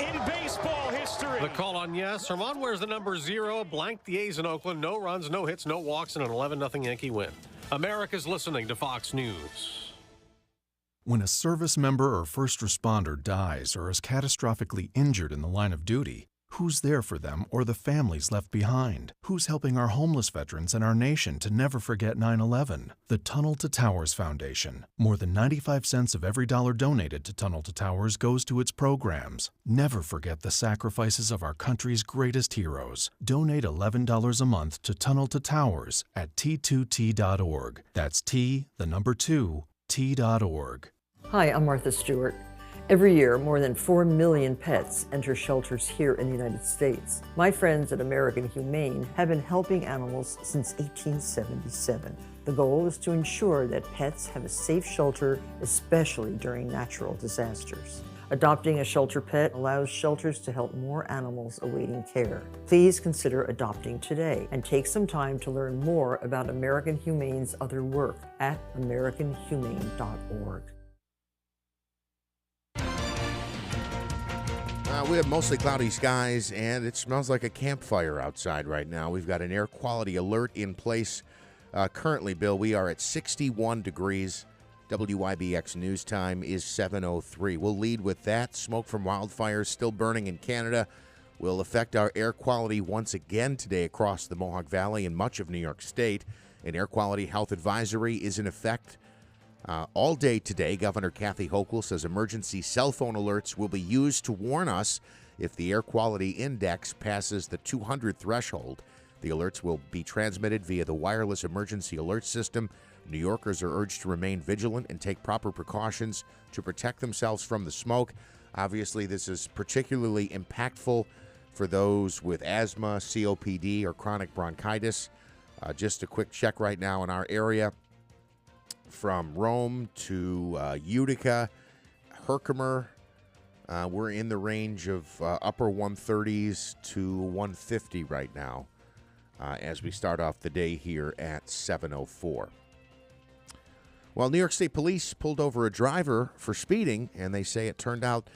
in baseball history. The call on yes. Germán wears the number 0, blanked the A's in Oakland. No runs, no hits, no walks, and an 11-0 Yankee win. America's listening to Fox News. When a service member or first responder dies or is catastrophically injured in the line of duty, who's there for them or the families left behind? Who's helping our homeless veterans and our nation to never forget 9/11? The Tunnel to Towers Foundation. More than 95 cents of every dollar donated to Tunnel to Towers goes to its programs. Never forget the sacrifices of our country's greatest heroes. Donate $11 a month to Tunnel to Towers at T2T.org. That's T, the number 2, T.org. Hi, I'm Martha Stewart. Every year, more than 4 million pets enter shelters here in the United States. My friends at American Humane have been helping animals since 1877. The goal is to ensure that pets have a safe shelter, especially during natural disasters. Adopting a shelter pet allows shelters to help more animals awaiting care. Please consider adopting today and take some time to learn more about American Humane's other work at americanhumane.org. We have mostly cloudy skies, and it smells like a campfire outside right now. We've got an air quality alert in place. Currently, Bill, we are at 61 degrees. WIBX news time is 7:03. We'll lead with that. Smoke from wildfires still burning in Canada will affect our air quality once again today across the Mohawk Valley and much of New York State. An air quality health advisory is in effect all day today. Governor Kathy Hochul says emergency cell phone alerts will be used to warn us if the air quality index passes the 200 threshold. The alerts will be transmitted via the wireless emergency alert system. New Yorkers are urged to remain vigilant and take proper precautions to protect themselves from the smoke. Obviously, this is particularly impactful for those with asthma, COPD, or chronic bronchitis. Just a quick check right now in our area. From Rome to Utica, Herkimer, we're in the range of upper 130s to 150 right now as we start off the day here at 7:04. Well, New York State Police pulled over a driver for speeding, and they say it turned out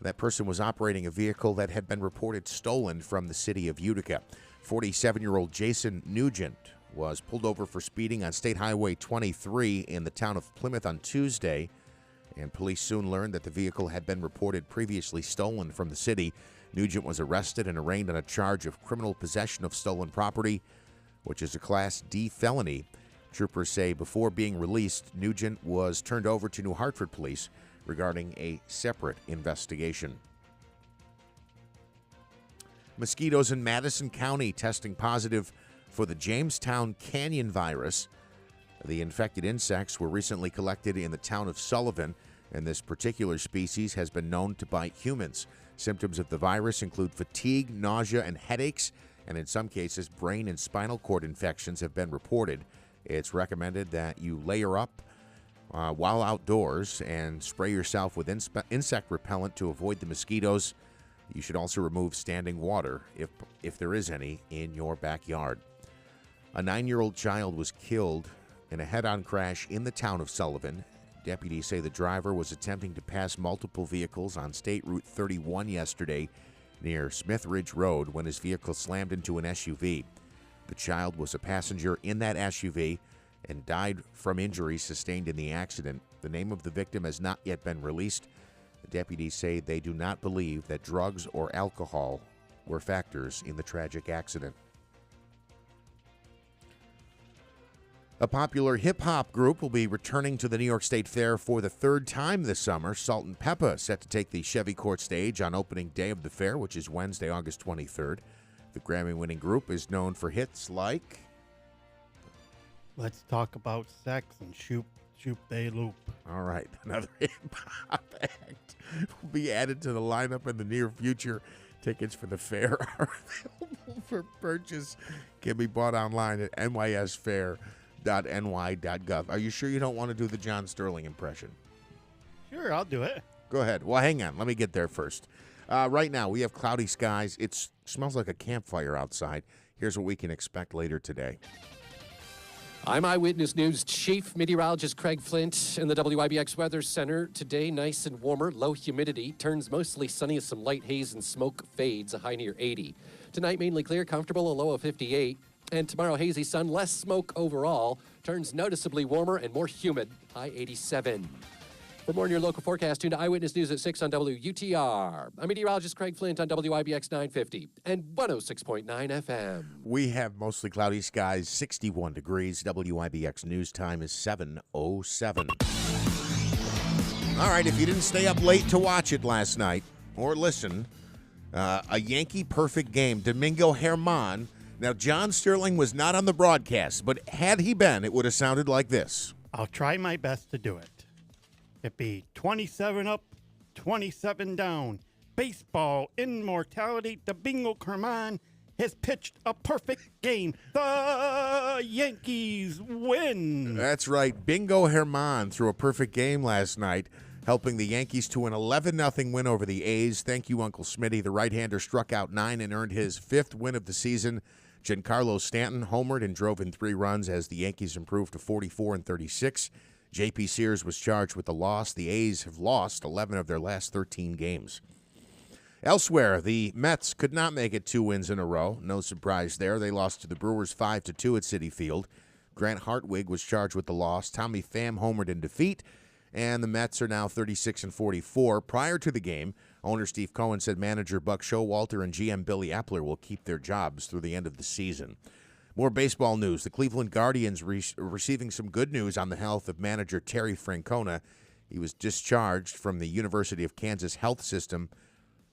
that person was operating a vehicle that had been reported stolen from the city of Utica. 47-year-old Jason Nugent was pulled over for speeding on State Highway 23 in the town of Plymouth on Tuesday, and police soon learned that the vehicle had been reported previously stolen from the city. Nugent was arrested and arraigned on a charge of criminal possession of stolen property, which is a Class D felony. Troopers say before being released, Nugent was turned over to New Hartford Police regarding a separate investigation. Mosquitoes in Madison County testing positive for the Jamestown Canyon virus. The infected insects were recently collected in the town of Sullivan, and this particular species has been known to bite humans. Symptoms of the virus include fatigue, nausea, and headaches, and in some cases, brain and spinal cord infections have been reported. It's recommended that you layer up while outdoors and spray yourself with insect repellent to avoid the mosquitoes. You should also remove standing water, if there is any, in your backyard. A 9-year-old child was killed in a head-on crash in the town of Sullivan. Deputies say the driver was attempting to pass multiple vehicles on State Route 31 yesterday near Smith Ridge Road when his vehicle slammed into an SUV. The child was a passenger in that SUV and died from injuries sustained in the accident. The name of the victim has not yet been released. The deputies say they do not believe that drugs or alcohol were factors in the tragic accident. A popular hip-hop group will be returning to the New York State Fair for the third time this summer. Salt and Peppa set to take the Chevy Court stage on opening day of the fair, which is Wednesday, August 23rd. The Grammy-winning group is known for hits like Let's Talk About Sex and Shoot Shoop they loop. All right, another hip-hop act will be added to the lineup in the near future. Tickets for the fair are available for purchase. Can be bought online at nysfair.ny.gov. Are you sure you don't want to do the John Sterling impression? Sure, I'll do it. Go ahead. Well, hang on. Let me get there first. Right now, we have cloudy skies. It smells like a campfire outside. Here's what we can expect later today. I'm Eyewitness News Chief Meteorologist Craig Flint in the WIBX Weather Center. Today, nice and warmer, low humidity, turns mostly sunny as some light haze and smoke fades, a high near 80. Tonight, mainly clear, comfortable, a low of 58. And tomorrow, hazy sun, less smoke overall, turns noticeably warmer and more humid, high 87. For more on your local forecast, tune to Eyewitness News at 6 on WUTR. I'm meteorologist Craig Flint on WIBX 950 and 106.9 FM. We have mostly cloudy skies, 61 degrees. WIBX news time is 7:07. All right, if you didn't stay up late to watch it last night or listen, a Yankee perfect game. Domingo Germán. Now, John Sterling was not on the broadcast, but had he been, it would have sounded like this. I'll try my best to do it. It be 27 up, 27 down. Baseball immortality. Domingo Germán has pitched a perfect game. The Yankees win. That's right. Bingo Germán threw a perfect game last night, helping the Yankees to an 11-0 win over the A's. Thank you, Uncle Smitty. The right-hander struck out 9 and earned his 5th win of the season. Giancarlo Stanton homered and drove in 3 runs as the Yankees improved to 44-36. J.P. Sears was charged with the loss. The A's have lost 11 of their last 13 games. Elsewhere, the Mets could not make it 2 wins in a row. No surprise there. They lost to the Brewers 5-2 at Citi Field. Grant Hartwig was charged with the loss. Tommy Pham homered in defeat. And the Mets are now 36-44. Prior to the game, owner Steve Cohen said manager Buck Showalter and GM Billy Epler will keep their jobs through the end of the season. More baseball news. The Cleveland Guardians receiving some good news on the health of manager Terry Francona. He was discharged from the University of Kansas health system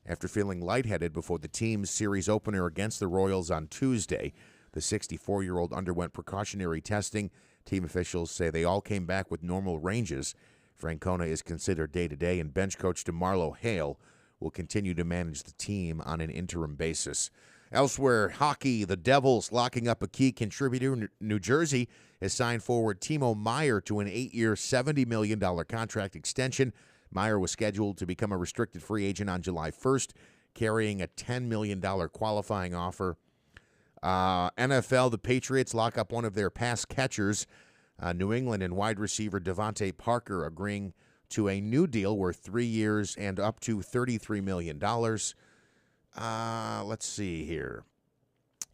after feeling lightheaded before the team's series opener against the Royals on Tuesday. The 64-year-old underwent precautionary testing. Team officials say they all came back with normal ranges. Francona is considered day-to-day, and bench coach DeMarlo Hale will continue to manage the team on an interim basis. Elsewhere, hockey, the Devils locking up a key contributor. New Jersey has signed forward Timo Meier to an 8-year, $70 million contract extension. Meier was scheduled to become a restricted free agent on July 1st, carrying a $10 million qualifying offer. NFL, the Patriots lock up one of their pass catchers. New England and wide receiver Devontae Parker agreeing to a new deal worth 3 years and up to $33 million. Let's see here.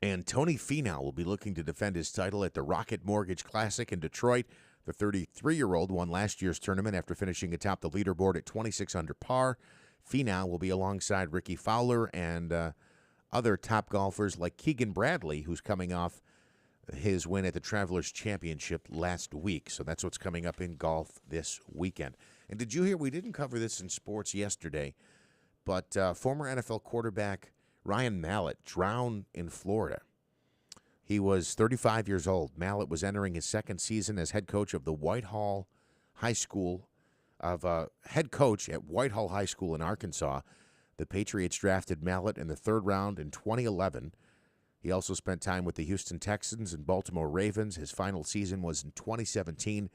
And Tony Finau will be looking to defend his title at the Rocket Mortgage Classic in Detroit. The 33-year-old won last year's tournament after finishing atop the leaderboard at 26 under par. Finau will be alongside Ricky Fowler and other top golfers like Keegan Bradley, who's coming off his win at the Travelers Championship last week. So that's what's coming up in golf this weekend. And did you hear, we didn't cover this in sports yesterday, but former NFL quarterback Ryan Mallett drowned in Florida. He was 35 years old. Mallett was entering his 2nd season as head coach of the Whitehall High School, head coach at Whitehall High School in Arkansas. The Patriots drafted Mallett in the 3rd round in 2011. He also spent time with the Houston Texans and Baltimore Ravens. His final season was in 2017.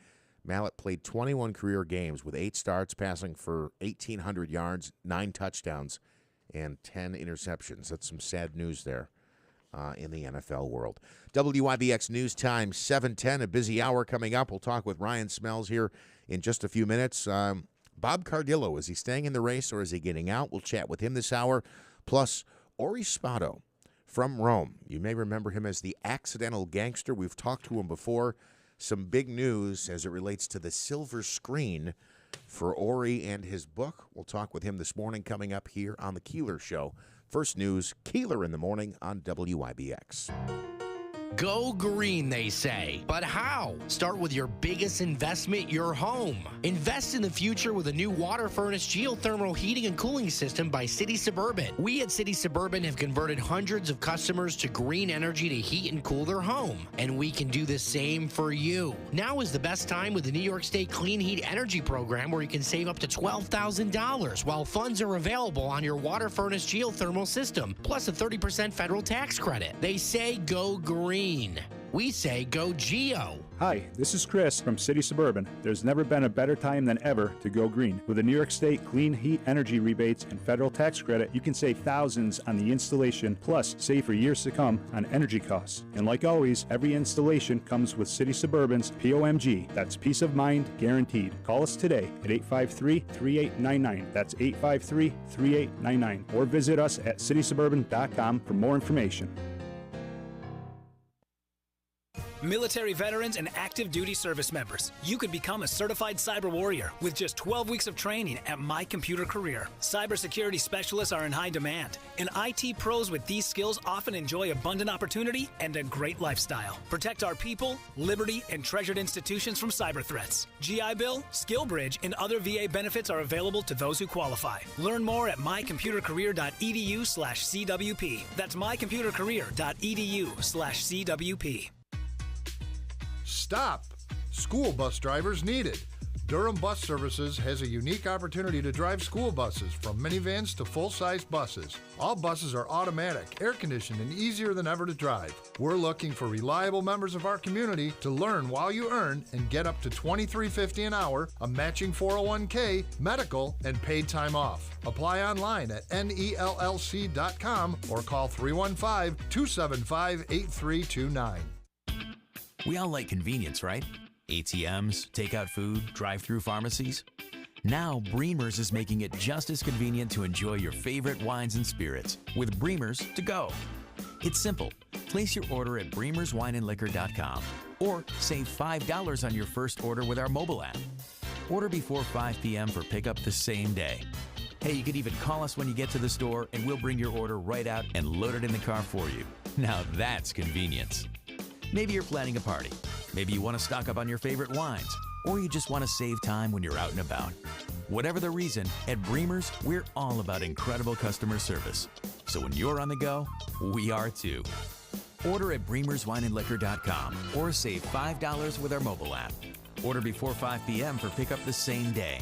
Mallett played 21 career games with 8 starts, passing for 1,800 yards, 9 touchdowns, and 10 interceptions. That's some sad news there in the NFL world. WIBX News Time, 7:10, a busy hour coming up. We'll talk with Ryan Smells here in just a few minutes. Bob Cardillo, is he staying in the race or is he getting out? We'll chat with him this hour. Plus, Ori Spotto from Rome. You may remember him as the accidental gangster. We've talked to him before. Some big news as it relates to the silver screen for Ori and his book. We'll talk with him this morning coming up here on the Keeler Show. First news, Keeler in the morning on WIBX. Go green, they say. But how? Start with your biggest investment, your home. Invest in the future with a new water furnace geothermal heating and cooling system by City Suburban. We at City Suburban have converted hundreds of customers to green energy to heat and cool their home. And we can do the same for you. Now is the best time with the New York State Clean Heat Energy Program, where you can save up to $12,000 while funds are available on your water furnace geothermal system, plus a 30% federal tax credit. They say go green. We say go Geo. Hi, this is Chris from City Suburban. There's never been a better time than ever to go green. With the New York State Clean Heat Energy rebates and federal tax credit, you can save thousands on the installation, plus save for years to come on energy costs. And like always, every installation comes with City Suburban's POMG. That's peace of mind guaranteed. Call us today at 853-3899. That's 853-3899. Or visit us at citysuburban.com for more information. Military veterans and active duty service members, you could become a certified cyber warrior with just 12 weeks of training at My Computer Career. Cybersecurity specialists are in high demand, and IT pros with these skills often enjoy abundant opportunity and a great lifestyle. Protect our people, liberty, and treasured institutions from cyber threats. GI Bill, SkillBridge, and other VA benefits are available to those who qualify. Learn more at mycomputercareer.edu/CWP. That's mycomputercareer.edu/CWP. Stop! School bus drivers needed. Durham Bus Services has a unique opportunity to drive school buses, from minivans to full-size buses. All buses are automatic, air-conditioned, and easier than ever to drive. We're looking for reliable members of our community to learn while you earn and get up to $23.50 an hour, a matching 401k, medical, and paid time off. Apply online at nellc.com or call 315-275-8329. We all like convenience, right? ATMs, takeout food, drive-through pharmacies. Now, Bremer's is making it just as convenient to enjoy your favorite wines and spirits with Bremer's to go. It's simple. Place your order at bremerswineandliquor.com or save $5 on your first order with our mobile app. Order before 5 p.m. for pickup the same day. Hey, you could even call us when you get to the store and we'll bring your order right out and load it in the car for you. Now that's convenience. Maybe you're planning a party. Maybe you want to stock up on your favorite wines, or you just want to save time when you're out and about. Whatever the reason, at Bremer's, we're all about incredible customer service. So when you're on the go, we are too. Order at bremerswineandliquor.com or save $5 with our mobile app. Order before 5 p.m. for pickup the same day.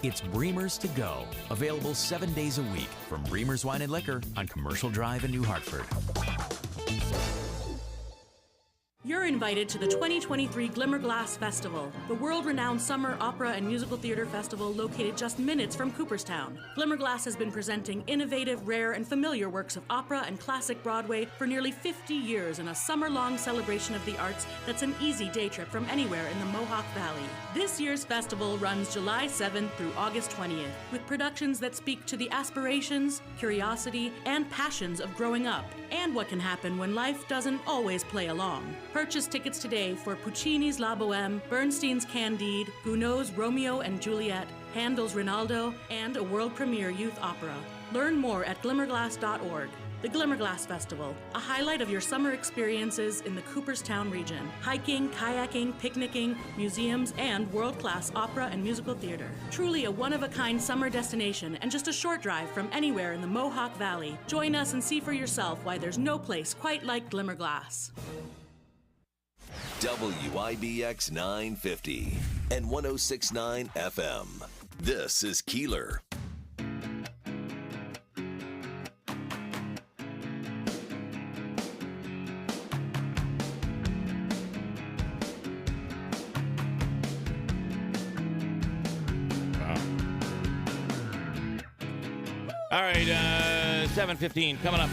It's Bremer's to go, available 7 days a week from Bremer's Wine and Liquor on Commercial Drive in New Hartford. You're invited to the 2023 Glimmerglass Festival, the world-renowned summer opera and musical theater festival located just minutes from Cooperstown. Glimmerglass has been presenting innovative, rare, and familiar works of opera and classic Broadway for nearly 50 years in a summer-long celebration of the arts that's an easy day trip from anywhere in the Mohawk Valley. This year's festival runs July 7th through August 20th, with productions that speak to the aspirations, curiosity, and passions of growing up, and what can happen when life doesn't always play along. Purchase tickets today for Puccini's La Boheme, Bernstein's Candide, Gounod's Romeo and Juliet, Handel's Rinaldo, and a world premiere youth opera. Learn more at glimmerglass.org. The Glimmerglass Festival, a highlight of your summer experiences in the Cooperstown region. Hiking, kayaking, picnicking, museums, and world-class opera and musical theater. Truly a one-of-a-kind summer destination and just a short drive from anywhere in the Mohawk Valley. Join us and see for yourself why there's no place quite like Glimmerglass. WIBX 950 and 106.9 FM. This is Keeler. All right, 7:15 coming up.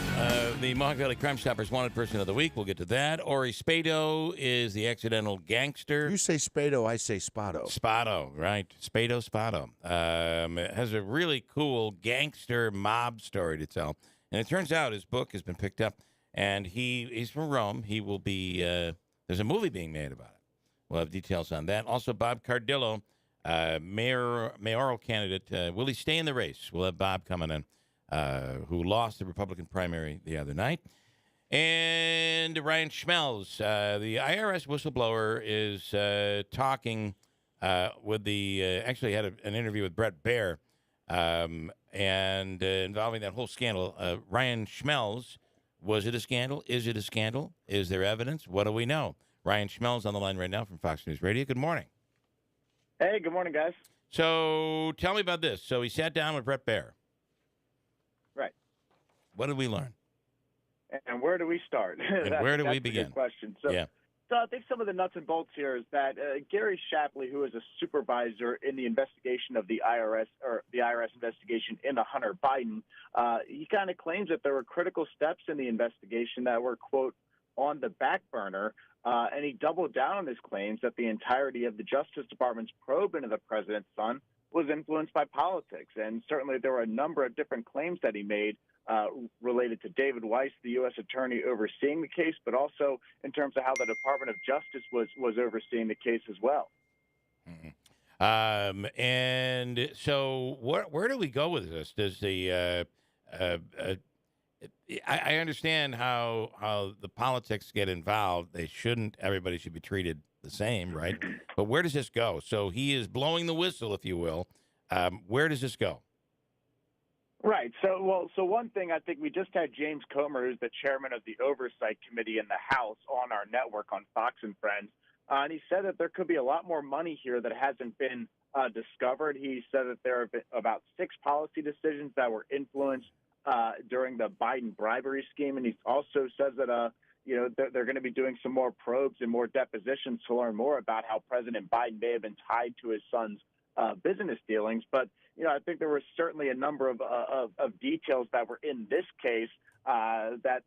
The Mohawk Valley Crime Stoppers Wanted Person of the Week. We'll get to that. Ori Spado is the accidental gangster. You say Spado, I say Spado. Spado, right? Spado. Has a really cool gangster mob story to tell. And it turns out his book has been picked up, and he's from Rome. He will be, there's a movie being made about it. We'll have details on that. Also, Bob Cardillo, mayoral candidate. Will he stay in the race? We'll have Bob coming in, who lost the Republican primary the other night. And Ryan Schmelz, the IRS whistleblower, is talking with the actually had an interview with Brett Baer, and involving that whole scandal. Ryan Schmelz, was it a scandal? Is it a scandal? Is there evidence? What do we know? Ryan Schmelz on the line right now from Fox News Radio. Good morning. Hey, good morning, guys. So tell me about this. So he sat down with Brett Baer. Right. What did we learn? And where do we start? And where do we begin? Good question. So I think some of the nuts and bolts here is that Gary Shapley, who is a supervisor in the investigation of the IRS, or the IRS investigation into Hunter Biden, he kind of claims that there were critical steps in the investigation that were, quote, on the back burner. And he doubled down on his claims that the entirety of the Justice Department's probe into the president's son was influenced by politics. And certainly there were a number of different claims that he made related to David Weiss, the U.S. attorney overseeing the case, but also in terms of how the Department of Justice was overseeing the case as well. Mm-hmm. And so where do we go with this? Does the I understand how the politics get involved. Everybody should be treated the same, right? But where does this go? So he is blowing the whistle, if you will. Where does this go? Right. So one thing, I think we just had James Comer, who's the chairman of the Oversight Committee in the House, on our network on Fox and Friends. And he said that there could be a lot more money here that hasn't been discovered. He said that there have been about 6 policy decisions that were influenced during the Biden bribery scheme. And he also says that, they're going to be doing some more probes and more depositions to learn more about how President Biden may have been tied to his son's business dealings. But, I think there was certainly a number of details that were in this case that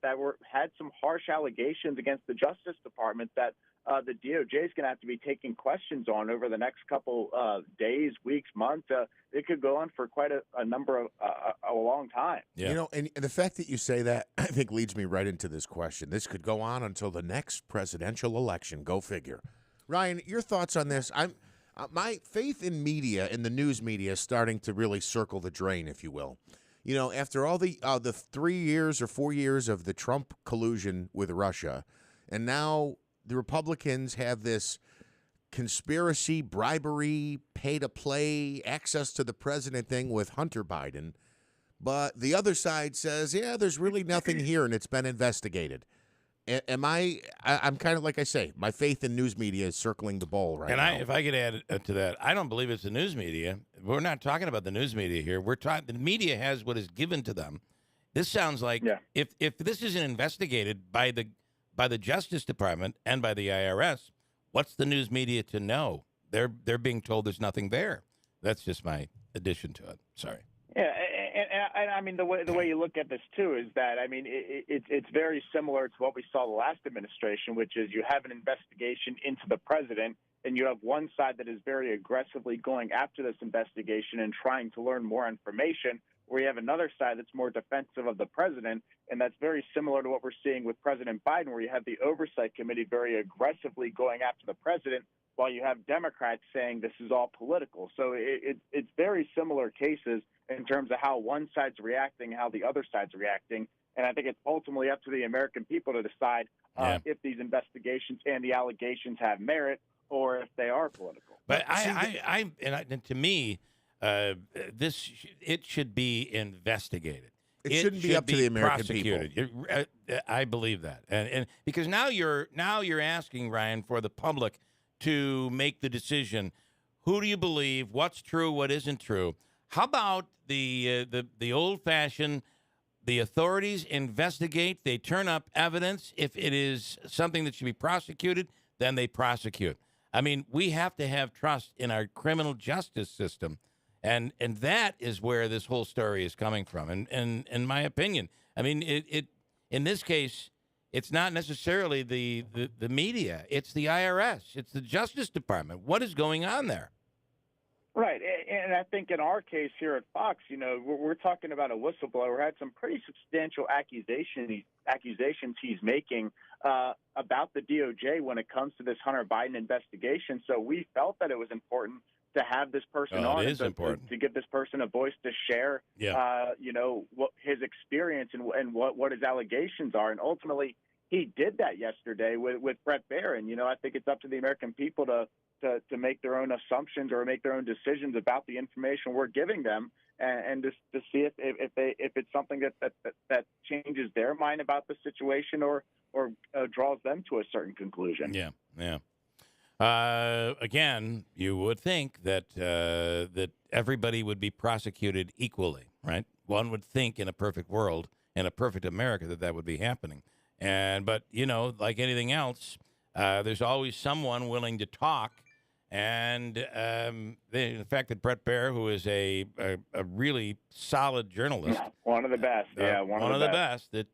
had some harsh allegations against the Justice Department that the DOJ is going to have to be taking questions on over the next couple days, weeks, months. It could go on for quite a number of a long time. Yeah. And the fact that you say that, I think, leads me right into this question. This could go on until the next presidential election. Go figure. Ryan, your thoughts on this? My faith in media, in the news media, is starting to really circle the drain, if you will. After all the 3 years or 4 years of the Trump collusion with Russia, and now the Republicans have this conspiracy, bribery, pay-to-play, access to the president thing with Hunter Biden. But the other side says, yeah, there's really nothing here, and it's been investigated. I'm kind of like I say, my faith in news media is circling the ball right now. If I could add to that, I don't believe it's the news media. We're not talking about the news media here. We're talking. The media has what is given to them. This sounds like if this isn't investigated by the Justice Department and by the IRS, what's the news media to know? They're being told there's nothing there. That's just my addition to it. Sorry. Yeah, and I mean the way you look at this too is that it's very similar to what we saw the last administration, which is you have an investigation into the president, and you have one side that is very aggressively going after this investigation and trying to learn more information, where you have another side that's more defensive of the president, and that's very similar to what we're seeing with President Biden, where you have the Oversight Committee very aggressively going after the president, while you have Democrats saying this is all political. So it's very similar cases in terms of how one side's reacting, how the other side's reacting. And I think it's ultimately up to the American people to decide if these investigations and the allegations have merit or if they are political. But to me, it should be investigated. It shouldn't be up to the American people. I believe that, and because now you're asking, Ryan, for the public to make the decision. Who do you believe? What's true? What isn't true? How about the old-fashioned? The authorities investigate. They turn up evidence. If it is something that should be prosecuted, then they prosecute. I mean, we have to have trust in our criminal justice system, and that is where this whole story is coming from. And in my opinion, I mean, it in this case, it's not necessarily the media. It's the IRS. It's the Justice Department. What is going on there? Right, and I think in our case here at Fox, we're talking about a whistleblower who had some pretty substantial accusations he's making about the DOJ when it comes to this Hunter Biden investigation. So we felt that it was important have this person Oh, on it and is important. to give this person a voice to share, what his experience and what his allegations are. And ultimately, he did that yesterday with Brett Barron. I think it's up to the American people to make their own assumptions or make their own decisions about the information we're giving them, and to see if it's something that changes their mind about the situation or draws them to a certain conclusion. Yeah. Again, you would think that that everybody would be prosecuted equally, right? One would think in a perfect world, in a perfect America, that would be happening. But like anything else, there's always someone willing to talk. And the fact that Brett Baer, who is a really solid journalist, one of the best, one of the best, that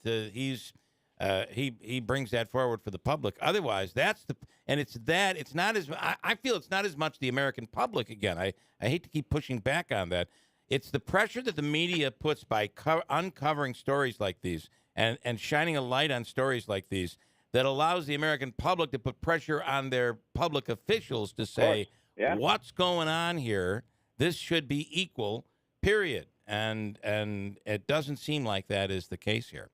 he brings that forward for the public. Otherwise, it's not as I feel it's not as much the American public. Again, I hate to keep pushing back on that. It's the pressure that the media puts by uncovering stories like these and shining a light on stories like these that allows the American public to put pressure on their public officials to say, what's going on here? This should be equal, period. And it doesn't seem like that is the case here.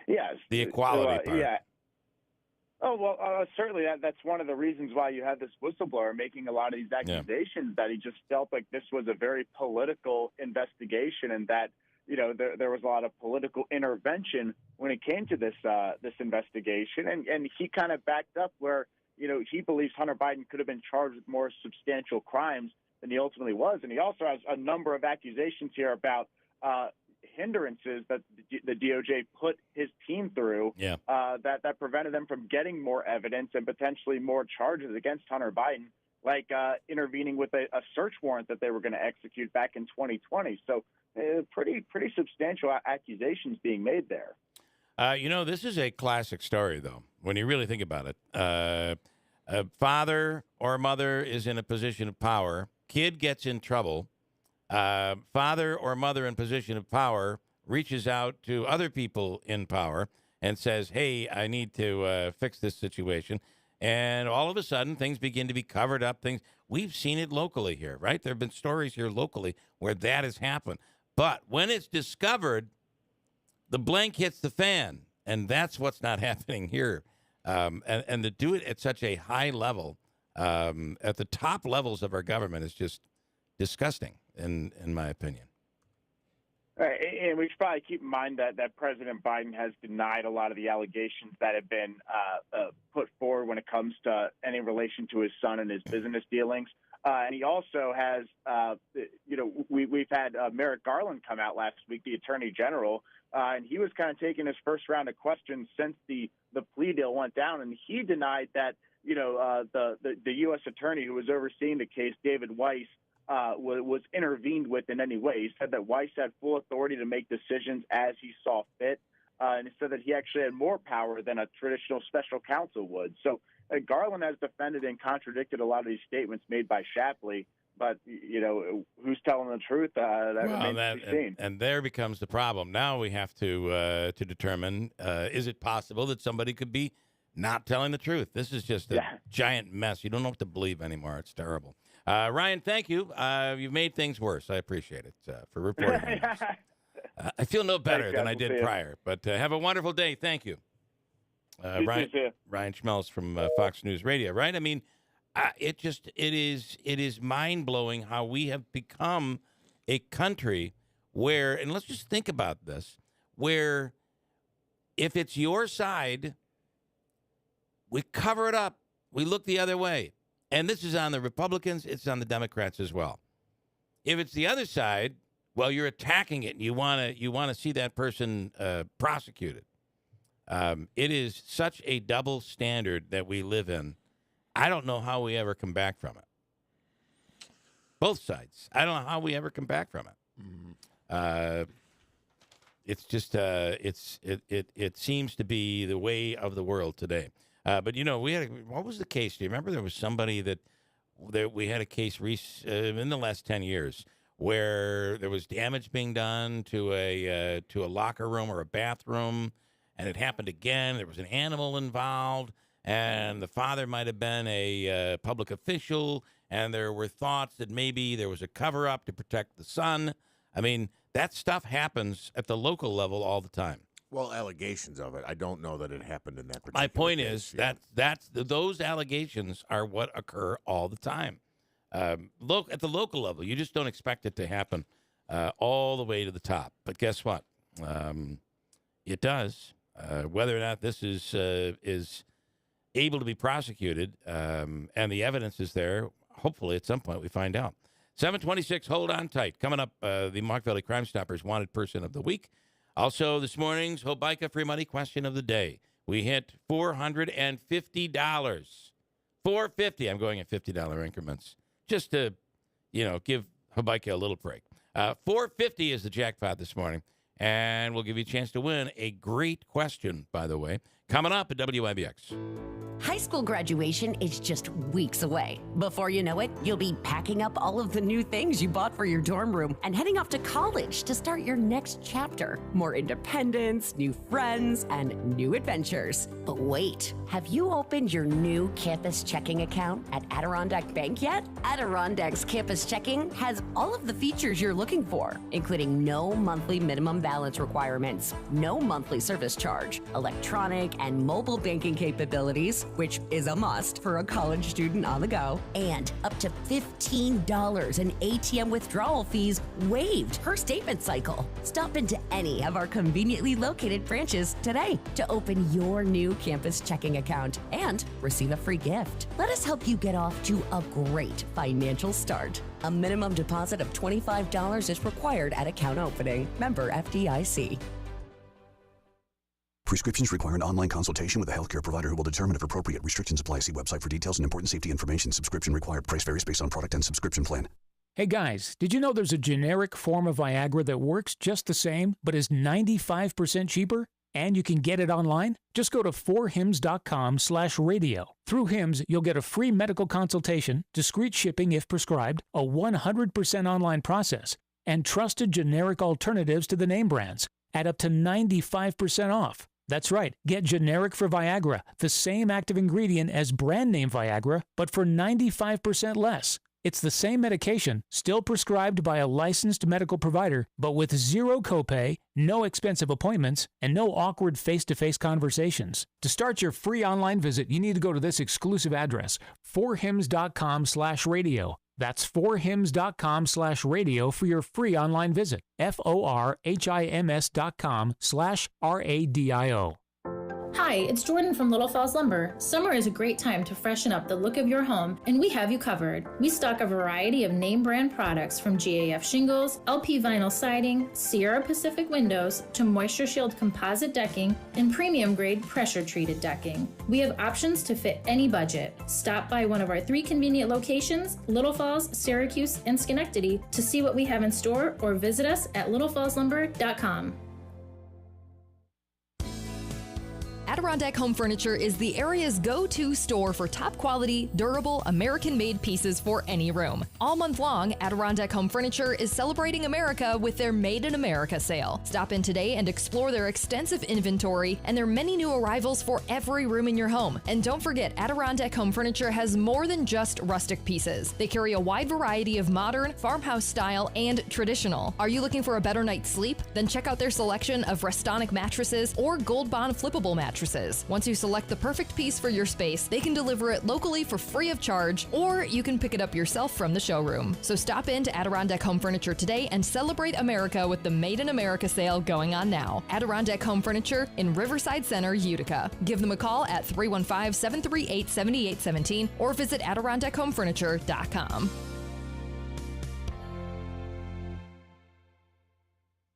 Yes. The equality part. Yeah. Oh, well, certainly that's one of the reasons why you had this whistleblower making a lot of these accusations, that he just felt like this was a very political investigation and that, there was a lot of political intervention when it came to this investigation. And he kind of backed up where, he believes Hunter Biden could have been charged with more substantial crimes than he ultimately was. And he also has a number of accusations here about hindrances that the DOJ put his team through that prevented them from getting more evidence and potentially more charges against Hunter Biden, like intervening with a search warrant that they were going to execute back in 2020. So pretty substantial accusations being made there. This is a classic story, though, when you really think about it. A father or mother is in a position of power. Kid gets in trouble. Father or mother in position of power reaches out to other people in power and says, hey, I need to fix this situation. And all of a sudden, things begin to be covered up. We've seen it locally here, right? There have been stories here locally where that has happened. But when it's discovered, the blank hits the fan, and that's what's not happening here. And to do it at such a high level, at the top levels of our government, is just disgusting, in my opinion. Right, and we should probably keep in mind that President Biden has denied a lot of the allegations that have been put forward when it comes to any relation to his son and his business dealings. And he also has, we've had Merrick Garland come out last week, the Attorney General, and he was kind of taking his first round of questions since the plea deal went down, and he denied that, the U.S. Attorney who was overseeing the case, David Weiss, was intervened with in any way. He said that Weiss had full authority to make decisions as he saw fit, and he said that he actually had more power than a traditional special counsel would. So Garland has defended and contradicted a lot of these statements made by Shapley, but, who's telling the truth? That remains to be seen. And there becomes the problem. Now we have to determine, is it possible that somebody could be not telling the truth? This is just a giant mess. You don't know what to believe anymore. It's terrible. Ryan, thank you. You've made things worse. I appreciate it for reporting. I feel no better than I did prior. But have a wonderful day. Thank you. Ryan Schmelz from Fox News Radio. Right? I mean, it is mind blowing how we have become a country where, and let's just think about this, where if it's your side, we cover it up. We look the other way. And this is on the Republicans. It's on the Democrats as well. If it's the other side, well, you're attacking it, and you want to see that person prosecuted. It is such a double standard that we live in. I don't know how we ever come back from it. Both sides. I don't know how we ever come back from it. It's just it seems to be the way of the world today. But what was the case? Do you remember there was somebody that we had a case in the last 10 years where there was damage being done to a locker room or a bathroom, and it happened again. There was an animal involved, and the father might have been a public official, and there were thoughts that maybe there was a cover-up to protect the son. I mean, that stuff happens at the local level all the time. Well, allegations of it. I don't know that it happened in that particular My point case. is that those allegations are what occur all the time. At the local level, you just don't expect it to happen all the way to the top. But guess what? It does. Whether or not this is able to be prosecuted and the evidence is there, hopefully at some point we find out. 726, hold on tight. Coming up, the Mohawk Valley Crime Stoppers Wanted Person of the Week. Also, this morning's Hobica Free Money Question of the Day. We hit $450. $450. I'm going at $50 increments just to, give Hobica a little break. $450 is the jackpot this morning, and we'll give you a chance to win a great question, by the way, coming up at WIBX. High school graduation is just weeks away. Before you know it, you'll be packing up all of the new things you bought for your dorm room and heading off to college to start your next chapter. More independence, new friends, and new adventures. But wait, have you opened your new campus checking account at Adirondack Bank yet? Adirondack's campus checking has all of the features you're looking for, including no monthly minimum balance requirements, no monthly service charge, electronic and mobile banking capabilities, which is a must for a college student on the go, and up to $15 in ATM withdrawal fees waived per statement cycle. Stop into any of our conveniently located branches today to open your new campus checking account and receive a free gift. Let us help you get off to a great financial start. A minimum deposit of $25 is required at account opening. Member FDIC. Prescriptions require an online consultation with a healthcare provider who will determine if appropriate. Restrictions apply. See website for details and important safety information. Subscription required. Price varies based on product and subscription plan. Hey guys, did you know there's a generic form of Viagra that works just the same, but is 95% cheaper? And you can get it online? Just go to 4hims.com/radio. Through Hims, you'll get a free medical consultation, discreet shipping if prescribed, a 100% online process, and trusted generic alternatives to the name brands at up to 95% off. That's right, get generic for Viagra, the same active ingredient as brand name Viagra, but for 95% less. It's the same medication, still prescribed by a licensed medical provider, but with zero copay, no expensive appointments, and no awkward face-to-face conversations. To start your free online visit, you need to go to this exclusive address, 4hims.com/radio. That's 4hims.com/radio for your free online visit. FORHIMS.com/RADIO. Hi, it's Jordan from Little Falls Lumber. Summer is a great time to freshen up the look of your home, and we have you covered. We stock a variety of name brand products from GAF shingles, LP vinyl siding, Sierra Pacific windows, to Moisture Shield composite decking, and premium grade pressure treated decking. We have options to fit any budget. Stop by one of our 3 convenient locations, Little Falls, Syracuse, and Schenectady, to see what we have in store, or visit us at littlefallslumber.com. Adirondack Home Furniture is the area's go-to store for top-quality, durable, American-made pieces for any room. All month long, Adirondack Home Furniture is celebrating America with their Made in America sale. Stop in today and explore their extensive inventory and their many new arrivals for every room in your home. And don't forget, Adirondack Home Furniture has more than just rustic pieces. They carry a wide variety of modern, farmhouse style, and traditional. Are you looking for a better night's sleep? Then check out their selection of Restonic mattresses or Gold Bond flippable mattresses. Once you select the perfect piece for your space, they can deliver it locally for free of charge, or you can pick it up yourself from the showroom. So stop in to Adirondack Home Furniture today and celebrate America with the Made in America sale going on now. Adirondack Home Furniture in Riverside Center, Utica. Give them a call at 315-738-7817 or visit AdirondackHomeFurniture.com.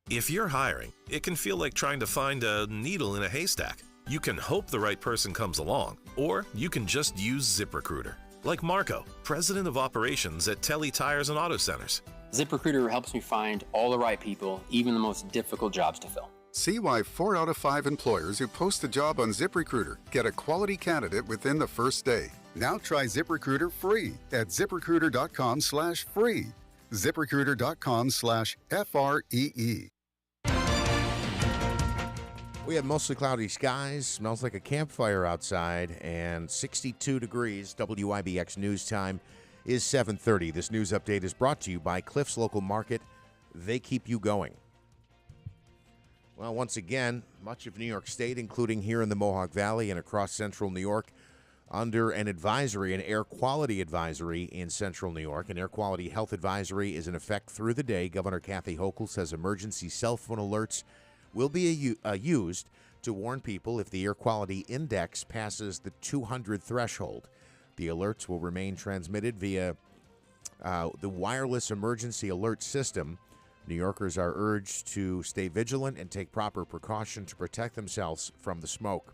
If you're hiring, it can feel like trying to find a needle in a haystack. You can hope the right person comes along, or you can just use ZipRecruiter. Like Marco, president of operations at Telly Tires and Auto Centers. ZipRecruiter helps me find all the right people, even the most difficult jobs to fill. See why 4 out of 5 employers who post a job on ZipRecruiter get a quality candidate within the first day. Now try ZipRecruiter free at ZipRecruiter.com/free. ZipRecruiter.com/FREE. We have mostly cloudy skies, smells like a campfire outside, and 62 degrees. WIBX News Time. is 7:30. This news update is brought to you by Cliff's Local Market. They keep you going. Well, once again, much of New York State, including here in the Mohawk Valley and across central New York, under an advisory, an air quality advisory in central New York. An air quality health advisory is in effect through the day. Governor Kathy Hochul says emergency cell phone alerts will be used to warn people if the air quality index passes the 200 threshold. The alerts will remain transmitted via the wireless emergency alert system. New Yorkers are urged to stay vigilant and take proper precaution to protect themselves from the smoke.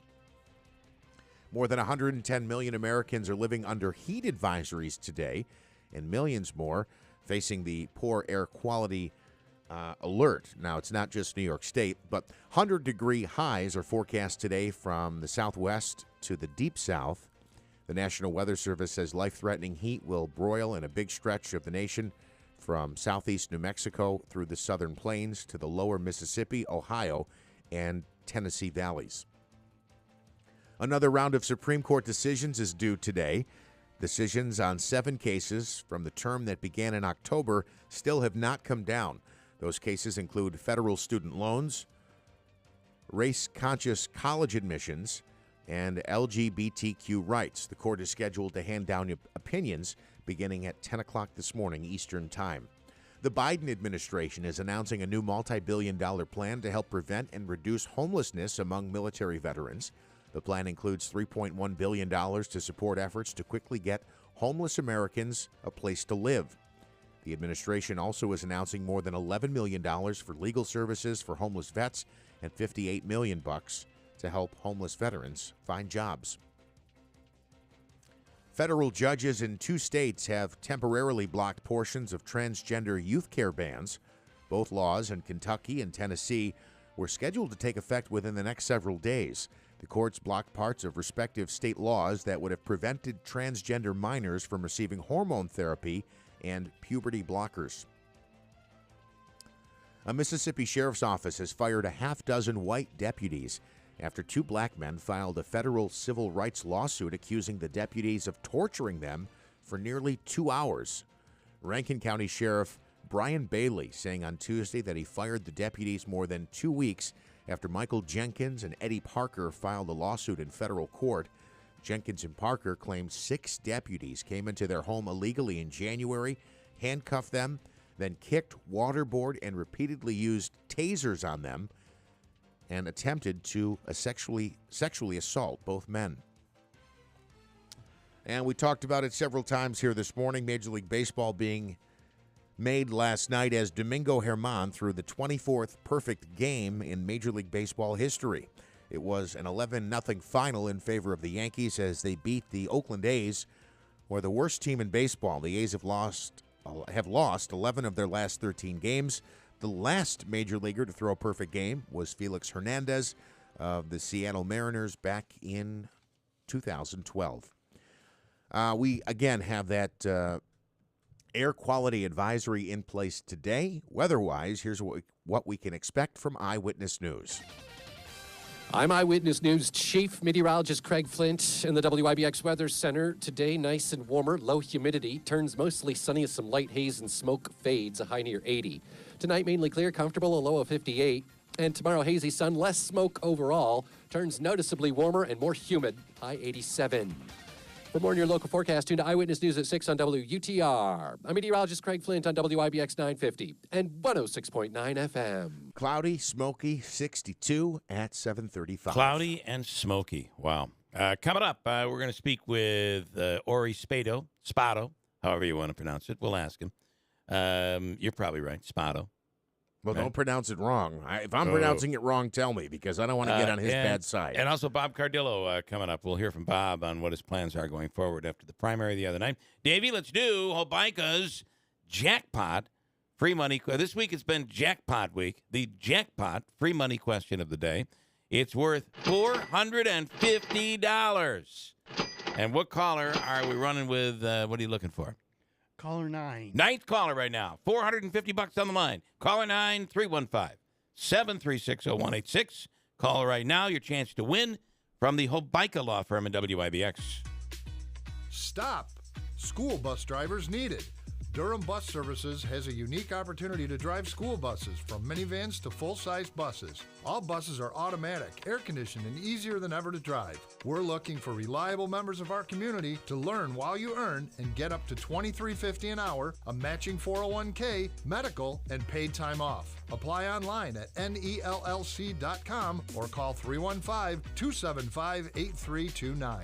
More than 110 million Americans are living under heat advisories today, and millions more facing the poor air quality alert. Now, it's not just New York State, but 100-degree highs are forecast today from the southwest to the deep south. The National Weather Service says life-threatening heat will broil in a big stretch of the nation from southeast New Mexico through the southern plains to the lower Mississippi, Ohio, and Tennessee valleys. Another round of Supreme Court decisions is due today. Decisions on 7 cases from the term that began in October still have not come down. Those cases include federal student loans, race-conscious college admissions, and LGBTQ rights. The court is scheduled to hand down opinions beginning at 10 o'clock this morning Eastern Time. The Biden administration is announcing a new multi-billion-dollar plan to help prevent and reduce homelessness among military veterans. The plan includes $3.1 billion to support efforts to quickly get homeless Americans a place to live. The administration also is announcing more than $11 million for legal services for homeless vets and $58 million to help homeless veterans find jobs. Federal judges in 2 states have temporarily blocked portions of transgender youth care bans. Both laws in Kentucky and Tennessee were scheduled to take effect within the next several days. The courts blocked parts of respective state laws that would have prevented transgender minors from receiving hormone therapy and puberty blockers. A Mississippi sheriff's office has fired a half-dozen white deputies after 2 black men filed a federal civil rights lawsuit accusing the deputies of torturing them for nearly 2 hours. Rankin County Sheriff Brian Bailey saying on Tuesday that he fired the deputies more than 2 weeks after Michael Jenkins and Eddie Parker filed a lawsuit in federal court. Jenkins and Parker claimed 6 deputies came into their home illegally in January, handcuffed them, then kicked, waterboarded, and repeatedly used tasers on them and attempted to sexually assault both men. And we talked about it several times here this morning. Major League Baseball being made last night as Domingo Germán threw the 24th perfect game in Major League Baseball history. It was an 11-0 final in favor of the Yankees as they beat the Oakland A's, who are the worst team in baseball. The A's have lost 11 of their last 13 games. The last major leaguer to throw a perfect game was Felix Hernandez of the Seattle Mariners back in 2012. We, again, have that air quality advisory in place today. Weather-wise, here's what we can expect from Eyewitness News. I'm Eyewitness News Chief Meteorologist Craig Flint in the WIBX Weather Center. Today, nice and warmer, low humidity, turns mostly sunny as some light haze and smoke fades, a high near 80. Tonight, mainly clear, comfortable, a low of 58. And tomorrow, hazy sun, less smoke overall, turns noticeably warmer and more humid, high 87. For more on your local forecast, tune to Eyewitness News at 6 on WUTR. I'm meteorologist Craig Flint on WIBX 950 and 106.9 FM. Cloudy, smoky, 62 at 7:35. Cloudy and smoky. Wow. Coming up, we're going to speak with Ori Spato, however you want to pronounce it. We'll ask him. You're probably right, Spato. Well, right? Don't pronounce it wrong. If I'm pronouncing it wrong, tell me, because I don't want to get on his bad side. And also Bob Cardillo coming up. We'll hear from Bob on what his plans are going forward after the primary the other night. Davey, let's do Hobica's Jackpot Free Money. This week it's been Jackpot Week. The Jackpot Free Money question of the day. It's worth $450. And what caller are we running with? What are you looking for? Caller 9. Ninth caller right now. $450 on the line. Caller 9, 315-736-0186. Call right now. Your chance to win from the Hobica Law Firm in WIBX. Stop. School bus drivers needed. Durham Bus Services has a unique opportunity to drive school buses, from minivans to full-size buses. All buses are automatic, air-conditioned, and easier than ever to drive. We're looking for reliable members of our community to learn while you earn and get up to $23.50 an hour, a matching 401k, medical, and paid time off. Apply online at nellc.com or call 315-275-8329.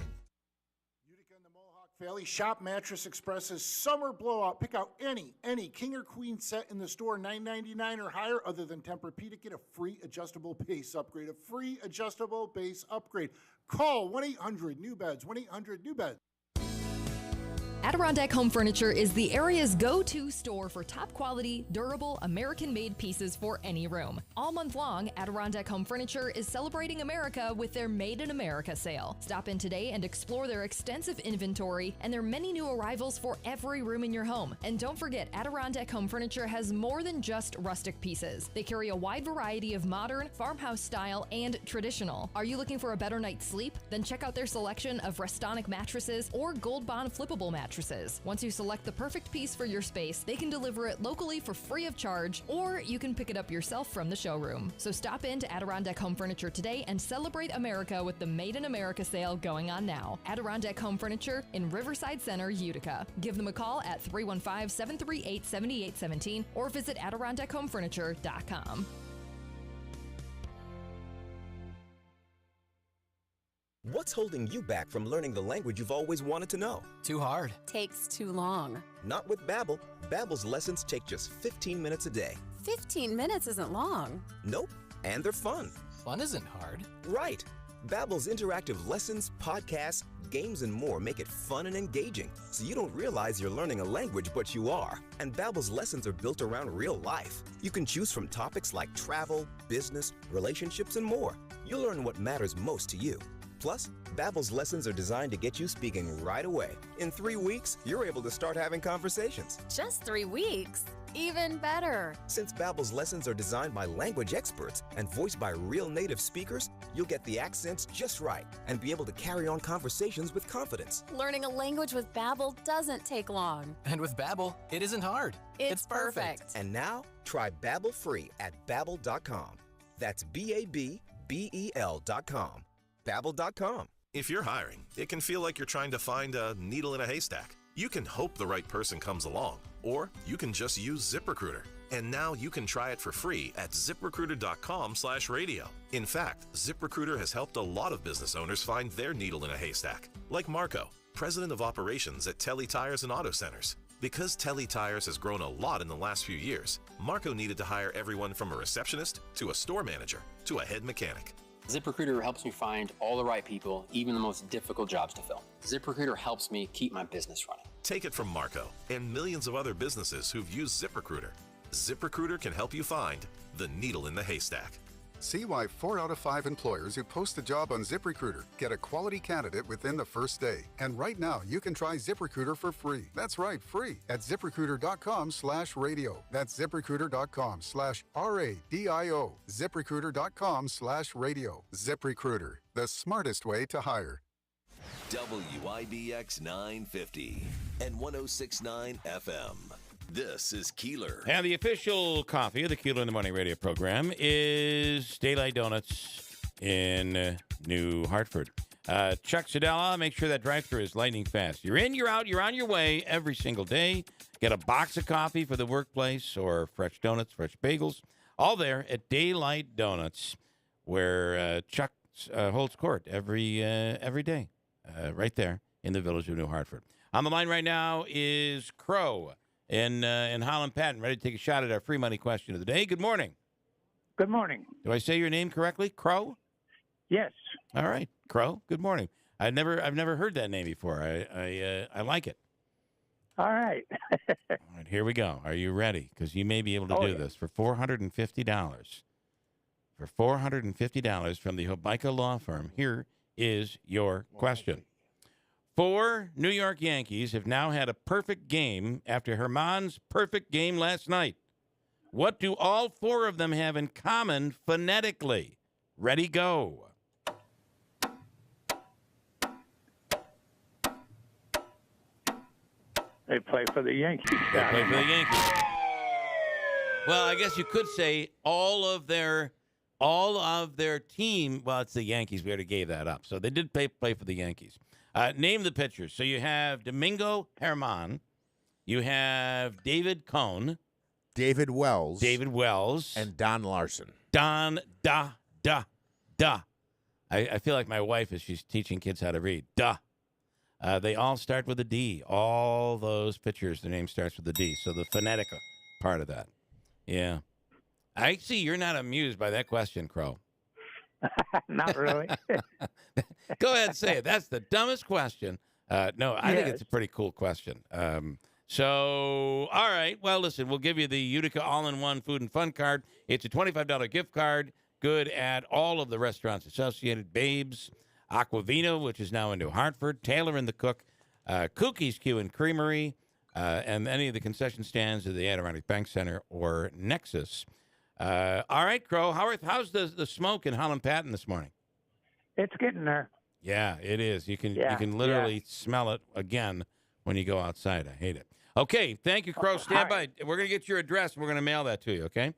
Valley Shop Mattress Express's Summer Blowout. Pick out any king or queen set in the store, $9.99 or higher, other than Tempur-Pedic. Get a free adjustable base upgrade. Call 1-800-NEW-BEDS, 1-800-NEW-BEDS. Adirondack Home Furniture is the area's go-to store for top-quality, durable, American-made pieces for any room. All month long, Adirondack Home Furniture is celebrating America with their Made in America sale. Stop in today and explore their extensive inventory and their many new arrivals for every room in your home. And don't forget, Adirondack Home Furniture has more than just rustic pieces. They carry a wide variety of modern, farmhouse style, and traditional. Are you looking for a better night's sleep? Then check out their selection of Restonic mattresses or Gold Bond flippable mattresses. Once you select the perfect piece for your space, they can deliver it locally for free of charge, or you can pick it up yourself from the showroom. So stop in to Adirondack Home Furniture today and celebrate America with the Made in America sale going on now. Adirondack Home Furniture in Riverside Center, Utica. Give them a call at 315-738-7817 or visit AdirondackHomeFurniture.com. What's holding you back from learning the language you've always wanted to know? Too hard. Takes too long. Not with Babbel. Babbel's lessons take just 15 minutes a day. 15 minutes isn't long. Nope. And they're fun. Fun isn't hard. Right. Babbel's interactive lessons, podcasts, games, and more make it fun and engaging, so you don't realize you're learning a language, but you are. And Babbel's lessons are built around real life. You can choose from topics like travel, business, relationships, and more. You'll learn what matters most to you. Plus, Babbel's lessons are designed to get you speaking right away. In 3 weeks, you're able to start having conversations. Just 3 weeks? Even better. Since Babbel's lessons are designed by language experts and voiced by real native speakers, you'll get the accents just right and be able to carry on conversations with confidence. Learning a language with Babbel doesn't take long. And with Babbel, it isn't hard. It's perfect. And now, try Babbel free at Babbel.com. That's Babbel.com. Babbel.com. If you're hiring, it can feel like you're trying to find a needle in a haystack. You can hope the right person comes along, or you can just use ZipRecruiter. And now you can try it for free at ZipRecruiter.com/radio. In fact, ZipRecruiter has helped a lot of business owners find their needle in a haystack, like Marco, president of operations at Telly Tires and Auto Centers. Because Telly Tires has grown a lot in the last few years, Marco needed to hire everyone from a receptionist to a store manager to a head mechanic. ZipRecruiter helps me find all the right people, even the most difficult jobs to fill. ZipRecruiter helps me keep my business running. Take it from Marco and millions of other businesses who've used ZipRecruiter. ZipRecruiter can help you find the needle in the haystack. See why 4 out of 5 employers who post a job on ZipRecruiter get a quality candidate within the first day. And right now, you can try ZipRecruiter for free. That's right, free at ZipRecruiter.com/radio. That's ZipRecruiter.com/RADIO. ZipRecruiter.com/radio. ZipRecruiter, the smartest way to hire. WIBX 950 and 106.9 FM. This is Keeler. And the official coffee of the Keeler in the Morning radio program is Daylight Donuts in New Hartford. Chuck Sedella, make sure that drive-thru is lightning fast. You're in, you're out, you're on your way every single day. Get a box of coffee for the workplace or fresh donuts, fresh bagels. All there at Daylight Donuts, where Chuck holds court every day, right there in the village of New Hartford. On the line right now is Crow in Holland Patton, ready to take a shot at our free money question of the day. Good morning. Good morning. Do I say your name correctly? Crow? Yes. All right, Crow. Good morning. I've never heard that name before. I like it. All right. All right, here we go. Are you ready? Because you may be able to do this for $450. For $450 from the Hobica Law Firm, here is your question. 4 New York Yankees have now had a perfect game after Herman's perfect game last night. What do all 4 of them have in common phonetically? Ready, go. They play for the Yankees. They play for the Yankees. Well, I guess you could say all of their team. Well, it's the Yankees. We already gave that up. So they did play for the Yankees. Name the pitchers. So you have Domingo Germán. You have David Cone. David Wells. And Don Larson. I feel like my wife as she's teaching kids how to read. They all start with a D. All those pitchers, their name starts with a D. So the phonetic part of that. Yeah. I see you're not amused by that question, Crow. Not really. Go ahead and say it. That's the dumbest question. No, I think it's a pretty cool question. So, all right. Well, listen, we'll give you the Utica All-in-One Food and Fun card. It's a $25 gift card, good at all of the restaurants associated. Babes, Aquavina, which is now in New Hartford, Taylor and the Cook, Cookie's Q and Creamery, and any of the concession stands at the Adirondack Bank Center or Nexus. All right, Crow, how's the smoke in Holland Patton this morning? It's getting there. Yeah, it is. You can literally smell it again when you go outside. I hate it. Okay, thank you, Crow. Stand by. We're going to get your address. We're going to mail that to you, okay?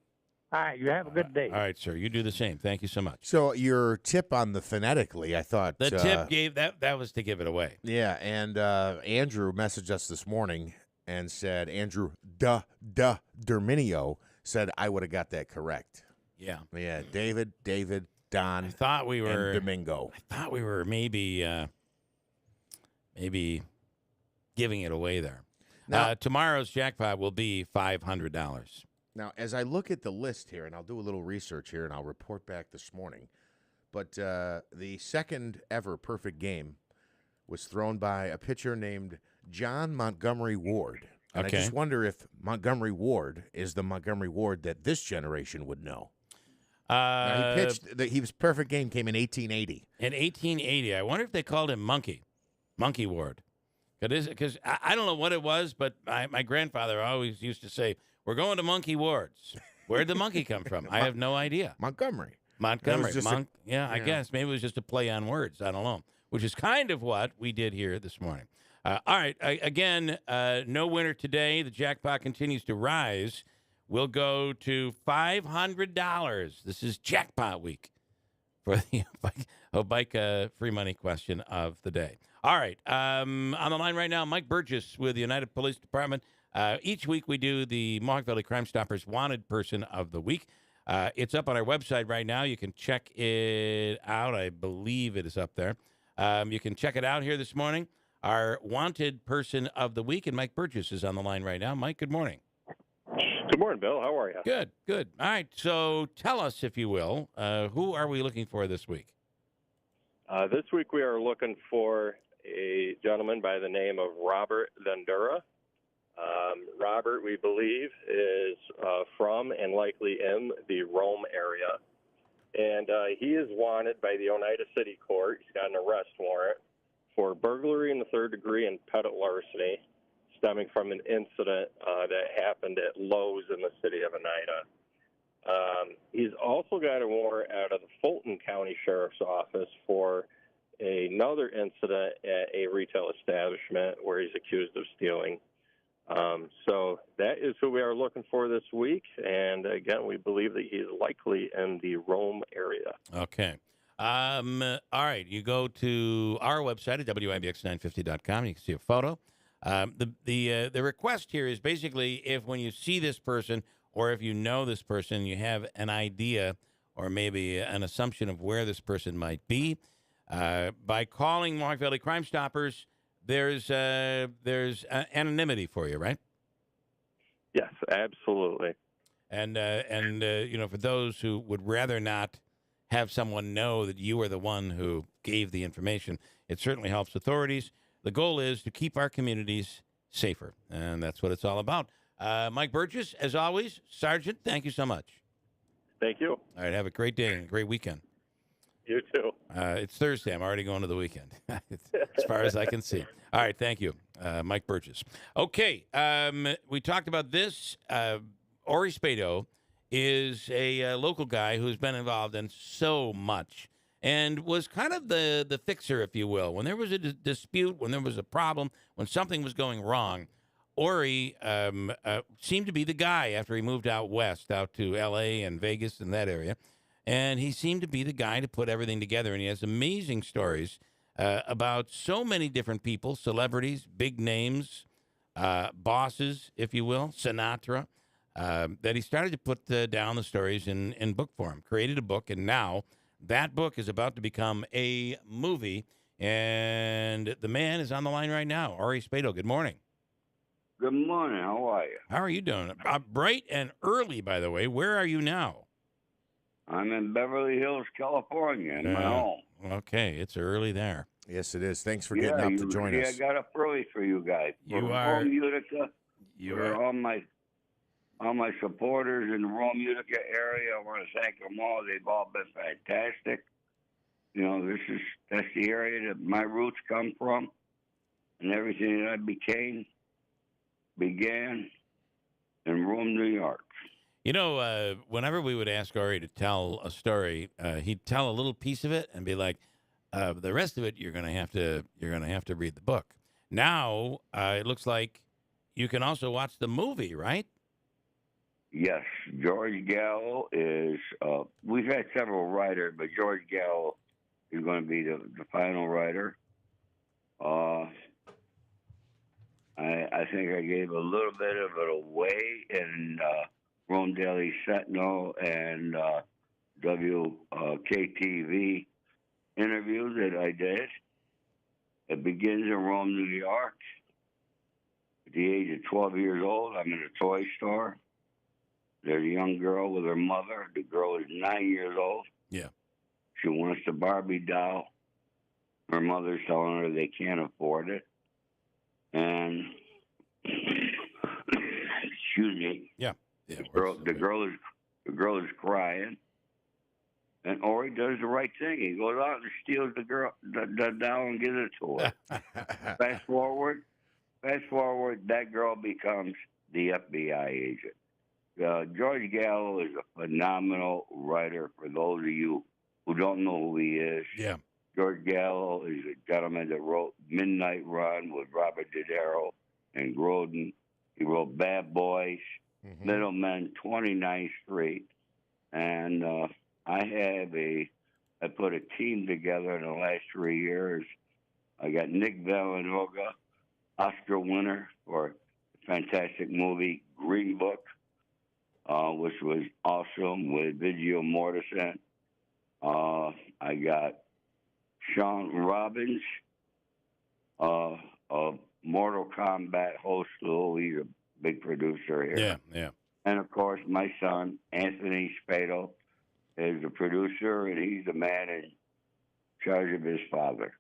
All right, you have a good day. All right, sir. You do the same. Thank you so much. So your tip on the phonetically, I thought. The tip gave that was to give it away. Yeah, and Andrew messaged us this morning and said, Andrew Derminio said I would have got that correct. Yeah. Yeah, David, Don. I thought we were and Domingo. I thought we were maybe giving it away there. Now, tomorrow's jackpot will be $500. Now, as I look at the list here, and I'll do a little research here, and I'll report back this morning, but the second ever perfect game was thrown by a pitcher named John Montgomery Ward. And Okay. I just wonder if Montgomery Ward is the Montgomery Ward that this generation would know. Now, he pitched. His perfect game came in 1880. In 1880, I wonder if they called him Monkey Ward. Because I don't know what it was, but my grandfather always used to say, "We're going to Monkey Ward's." Where'd the monkey come from? I have no idea. Montgomery. I guess. Maybe it was just a play on words. I don't know. Which is kind of what we did here this morning. All right. Again, no winner today. The jackpot continues to rise. We'll go to $500. This is jackpot week for the bike free money question of the day. All right. On the line right now, Mike Burgess with the United Police Department. Each week we do the Mohawk Valley Crime Stoppers Wanted Person of the Week. It's up on our website right now. You can check it out. I believe it is up there. You can check it out here this morning. Our Wanted Person of the Week, and Mike Burgess is on the line right now. Mike, good morning. Good morning, Bill. How are you? Good. All right. So tell us, if you will, who are we looking for this week? This week we are looking for a gentleman by the name of Robert Vendura. Robert, we believe, is from and likely in the Rome area. And he is wanted by the Oneida City Court. He's got an arrest warrant for burglary in the third degree and petty larceny stemming from an incident that happened at Lowe's in the city of Oneida. He's also got a warrant out of the Fulton County Sheriff's Office for another incident at a retail establishment where he's accused of stealing. So that is who we are looking for this week. And again, we believe that he's likely in the Rome area. Okay. All right. You go to our website at WIBX950.com. You can see a photo. The request here is basically if when you see this person or if you know this person, you have an idea or maybe an assumption of where this person might be, by calling Mohawk Valley Crime Stoppers, there's anonymity for you, right? Yes, absolutely. And for those who would rather not have someone know that you are the one who gave the information, it certainly helps authorities. The goal is to keep our communities safer, and that's what it's all about. Mike Burgess, as always, Sergeant, thank you so much. Thank you. All right, have a great day and a great weekend. You too. It's Thursday. I'm already going to the weekend, as far as I can see. All right, thank you, Mike Burgess. Okay, we talked about this. Ori Spado is a local guy who's been involved in so much and was kind of the fixer, if you will. When there was a dispute, when there was a problem, when something was going wrong, Ori seemed to be the guy after he moved out west, out to L.A. and Vegas and that area. And he seemed to be the guy to put everything together. And he has amazing stories about so many different people, celebrities, big names, bosses, if you will, Sinatra, that he started to put down the stories in book form, created a book, and now that book is about to become a movie. And the man is on the line right now. Ori Spado, good morning. Good morning. How are you? How are you doing? Bright and early, by the way. Where are you now? I'm in Beverly Hills, California, in my home. Okay, it's early there. Yes, it is. Thanks for getting up to join us. I got up early for you guys. You are Rome, Utica. You for are all my supporters in the Rome, Utica area. I want to thank them all. They've all been fantastic. You know, that's the area that my roots come from, and everything that I began in Rome, New York. You know, whenever we would ask Ori to tell a story, he'd tell a little piece of it and be like, "The rest of it, you're gonna have to read the book." Now it looks like you can also watch the movie, right? Yes, George Gallo is. We've had several writers, but George Gallo is going to be the final writer. I think I gave a little bit of it away in Rome Daily Sentinel and WKTV interview that I did. It begins in Rome, New York. At the age of 12 years old, I'm in a toy store. There's a young girl with her mother. The girl is 9 years old. Yeah. She wants the Barbie doll. Her mother's telling her they can't afford it. And, excuse me. Yeah. The girl is crying. And Ori does the right thing. He goes out and steals the doll and gives it to her. Fast forward, that girl becomes the FBI agent. George Gallo is a phenomenal writer. For those of you who don't know who he is, yeah, George Gallo is a gentleman that wrote Midnight Run with Robert De Niro and Grodin. He wrote Bad Boys, Middlemen, 29th Street, and I put a team together in the last 3 years. I got Nick Vallanoga, Oscar winner for a fantastic movie, Green Book, which was awesome with Viggo Mortensen. I got Sean Robbins of Mortal Kombat host. He's a big producer here. Yeah, yeah. And, of course, my son, Anthony Spado, is the producer, and he's the man in charge of his father.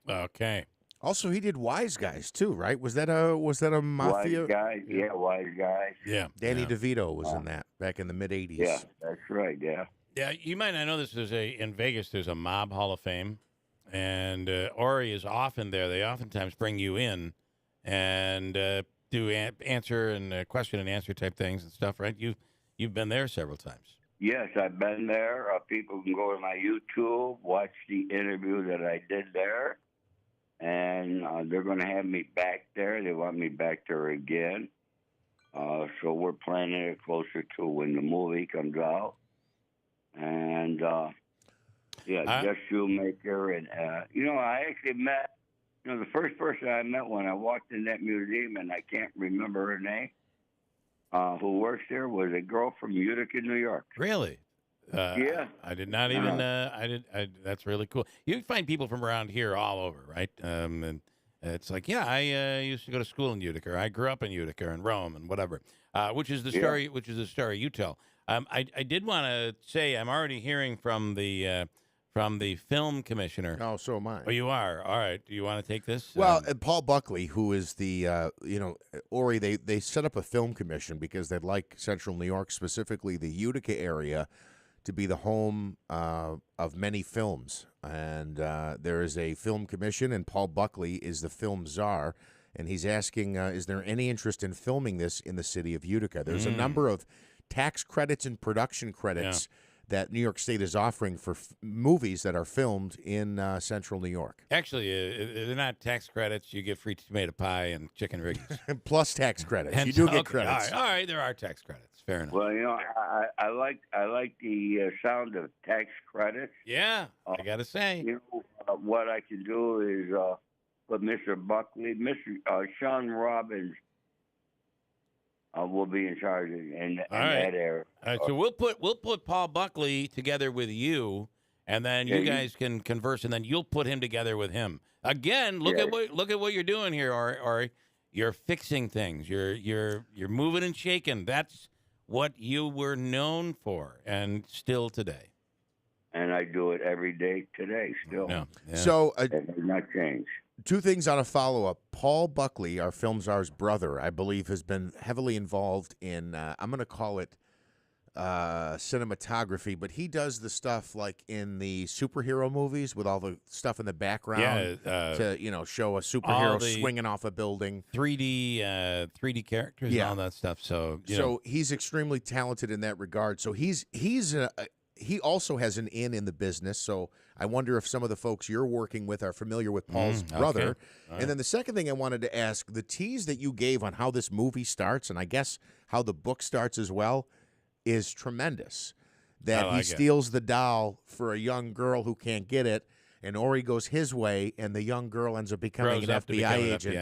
Okay. Also, he did Wise Guys too, right? Was that a mafia? Wise Guys, yeah, Wise Guys. Yeah. Danny DeVito was in that back in the mid '80s. Yeah, that's right. Yeah. Yeah, you might not know this. In Vegas, there's a mob Hall of Fame, and Ori is often there. They oftentimes bring you in and do answer and question and answer type things and stuff, right? You've been there several times. Yes, I've been there. People can go to my YouTube, watch the interview that I did there, and they're going to have me back there. They want me back there again. So we're planning it closer to when the movie comes out. And, Jeff Shoemaker. And, I actually met, the first person I met when I walked in that museum, and I can't remember her name, who works there, was a girl from Utica, New York. Really? Yeah. I did not even, that's really cool. You find people from around here all over, right? And it's like, I used to go to school in Utica. Or I grew up in Utica and Rome and whatever, which is the story, you tell. I did want to say I'm already hearing from the film commissioner. Oh, so am I. Oh, you are? All right. Do you want to take this? Well, Paul Buckley, who is the, Ori, they set up a film commission because they'd like Central New York, specifically the Utica area, to be the home of many films. And there is a film commission, and Paul Buckley is the film czar. And he's asking, is there any interest in filming this in the city of Utica? There's a number of tax credits and production credits that New York State is offering for movies that are filmed in central New York. Actually, they're not tax credits. You get free tomato pie and chicken riggies. Plus tax credits. And You do okay, get credits. All right, there are tax credits. Fair enough. Well, I like the sound of tax credits. Yeah, I got to say. What I can do is put Mr. Buckley, Sean Robbins will be in charge in that area. All right, so we'll put Paul Buckley together with you, and then you guys can converse, and then you'll put him together with him. Again, look at what you're doing here, Ari. You're fixing things. You're moving and shaking. That's what you were known for, and still today. And I do it every day today still. No. Yeah. So it has not changed. Two things on a follow-up. Paul Buckley, our film czar's brother, I believe, has been heavily involved in, I'm going to call it cinematography, but he does the stuff like in the superhero movies with all the stuff in the background to, show a superhero swinging off a building. 3D characters and all that stuff. So, he's extremely talented in that regard. So he also has an in the business, so I wonder if some of the folks you're working with are familiar with Paul's brother. Okay. Right. And then the second thing I wanted to ask, the tease that you gave on how this movie starts, and I guess how the book starts as well, is tremendous. That he steals the doll for a young girl who can't get it, and Ori goes his way, and the young girl ends up becoming an FBI agent.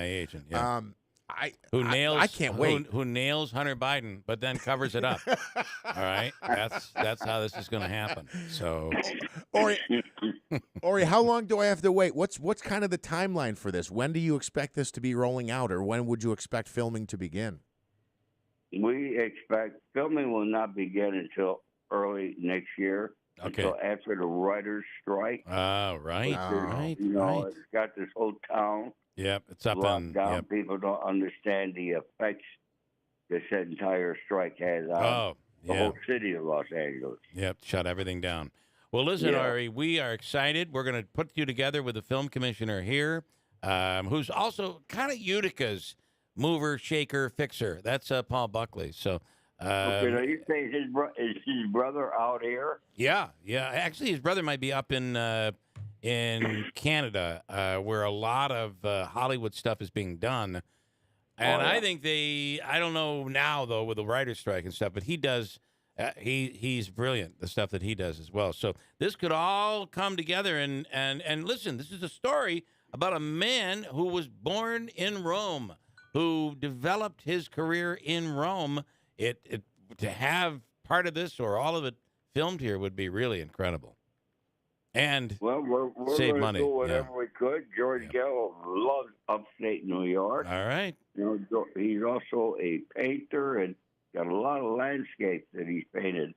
Yeah. I can't wait. Who nails Hunter Biden, but then covers it up. All right, that's how this is going to happen. So, Ori, how long do I have to wait? What's kind of the timeline for this? When do you expect this to be rolling out, or when would you expect filming to begin? We expect filming will not begin until early next year. Okay. Until after the writers' strike. Right. It's got this whole town. Yep, it's up locked on. down. Yep. People don't understand the effects this entire strike has on the whole city of Los Angeles. Yep, shut everything down. Well, listen, Ari, we are excited. We're going to put you together with the film commissioner here, who's also kind of Utica's mover, shaker, fixer. That's Paul Buckley. So. Okay, now you say is his brother out here? Yeah. Actually, his brother might be up in Canada, where a lot of Hollywood stuff is being done. And I think I don't know now, though, with the writer's strike and stuff, but he does, he's brilliant, the stuff that he does as well. So this could all come together. And listen, this is a story about a man who was born in Rome, who developed his career in Rome. To have part of this or all of it filmed here would be really incredible. And we're save going money. to do whatever we could. George Gallo loves upstate New York. All right. He's also a painter and got a lot of landscapes that he's painted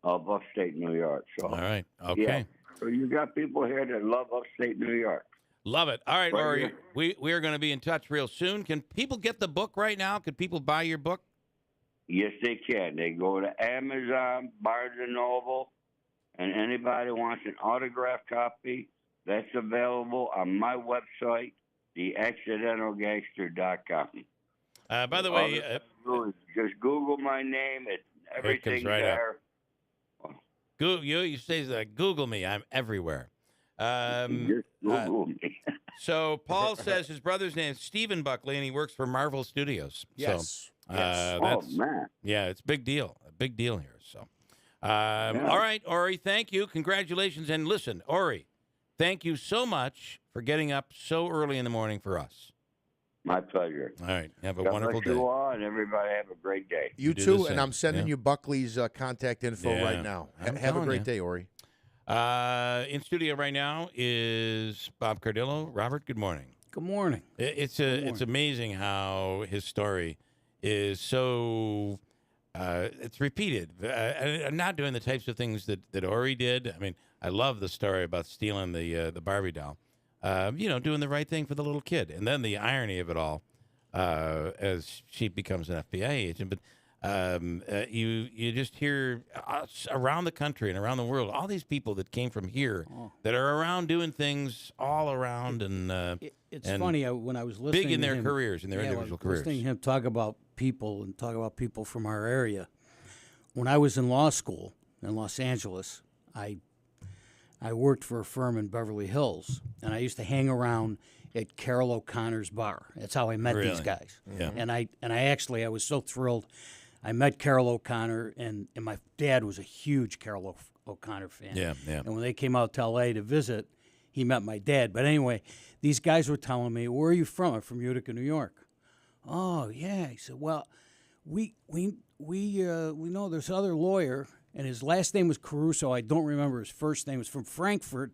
of upstate New York. So, all right. Okay. Yeah. So you got people here that love upstate New York. Love it. All right, Ori, we are going to be in touch real soon. Can people get the book right now? Could people buy your book? Yes, they can. They go to Amazon, Barnes & Noble, and anybody wants an autographed copy, that's available on my website, theaccidentalgangster.com. By the way... just Google my name. Everything's right there. You say that, Google me. I'm everywhere. Just Google me. So Paul says his brother's name is Stephen Buckley, and he works for Marvel Studios. Yes. So, man. Yeah, it's a big deal. A big deal here. So, all right, Ori, thank you. Congratulations. And listen, Ori, thank you so much for getting up so early in the morning for us. My pleasure. All right. Have a God wonderful bless day. you all, and everybody have a great day. You do too, the and same. I'm sending you Buckley's contact info right now. I'm Have a telling great you. day, Ori. In studio right now is Bob Cardillo. Robert, good morning. Good morning. It's amazing how his story is so it's repeated. I'm not doing the types of things that Ori did. I mean, I love the story about stealing the Barbie doll. Doing the right thing for the little kid, and then the irony of it all as she becomes an FBI agent. But you just hear around the country and around the world all these people that came from here that are around doing things all around, and it's funny when I was listening big in to their him, careers, in their individual careers. Listening to him talk about people from our area. When I was in law school, in Los Angeles, I worked for a firm in Beverly Hills, and I used to hang around at Carol O'Connor's bar. That's how I met these guys. Yeah. And I was so thrilled. I met Carol O'Connor, and my dad was a huge Carol O'Connor fan. Yeah. And when they came out to L.A. to visit, he met my dad. But anyway, these guys were telling me, "Where are you from?" I'm from Utica, New York. Oh yeah. He said, "Well, we know this other lawyer, and his last name was Caruso. I don't remember his first name. He was from Frankfurt,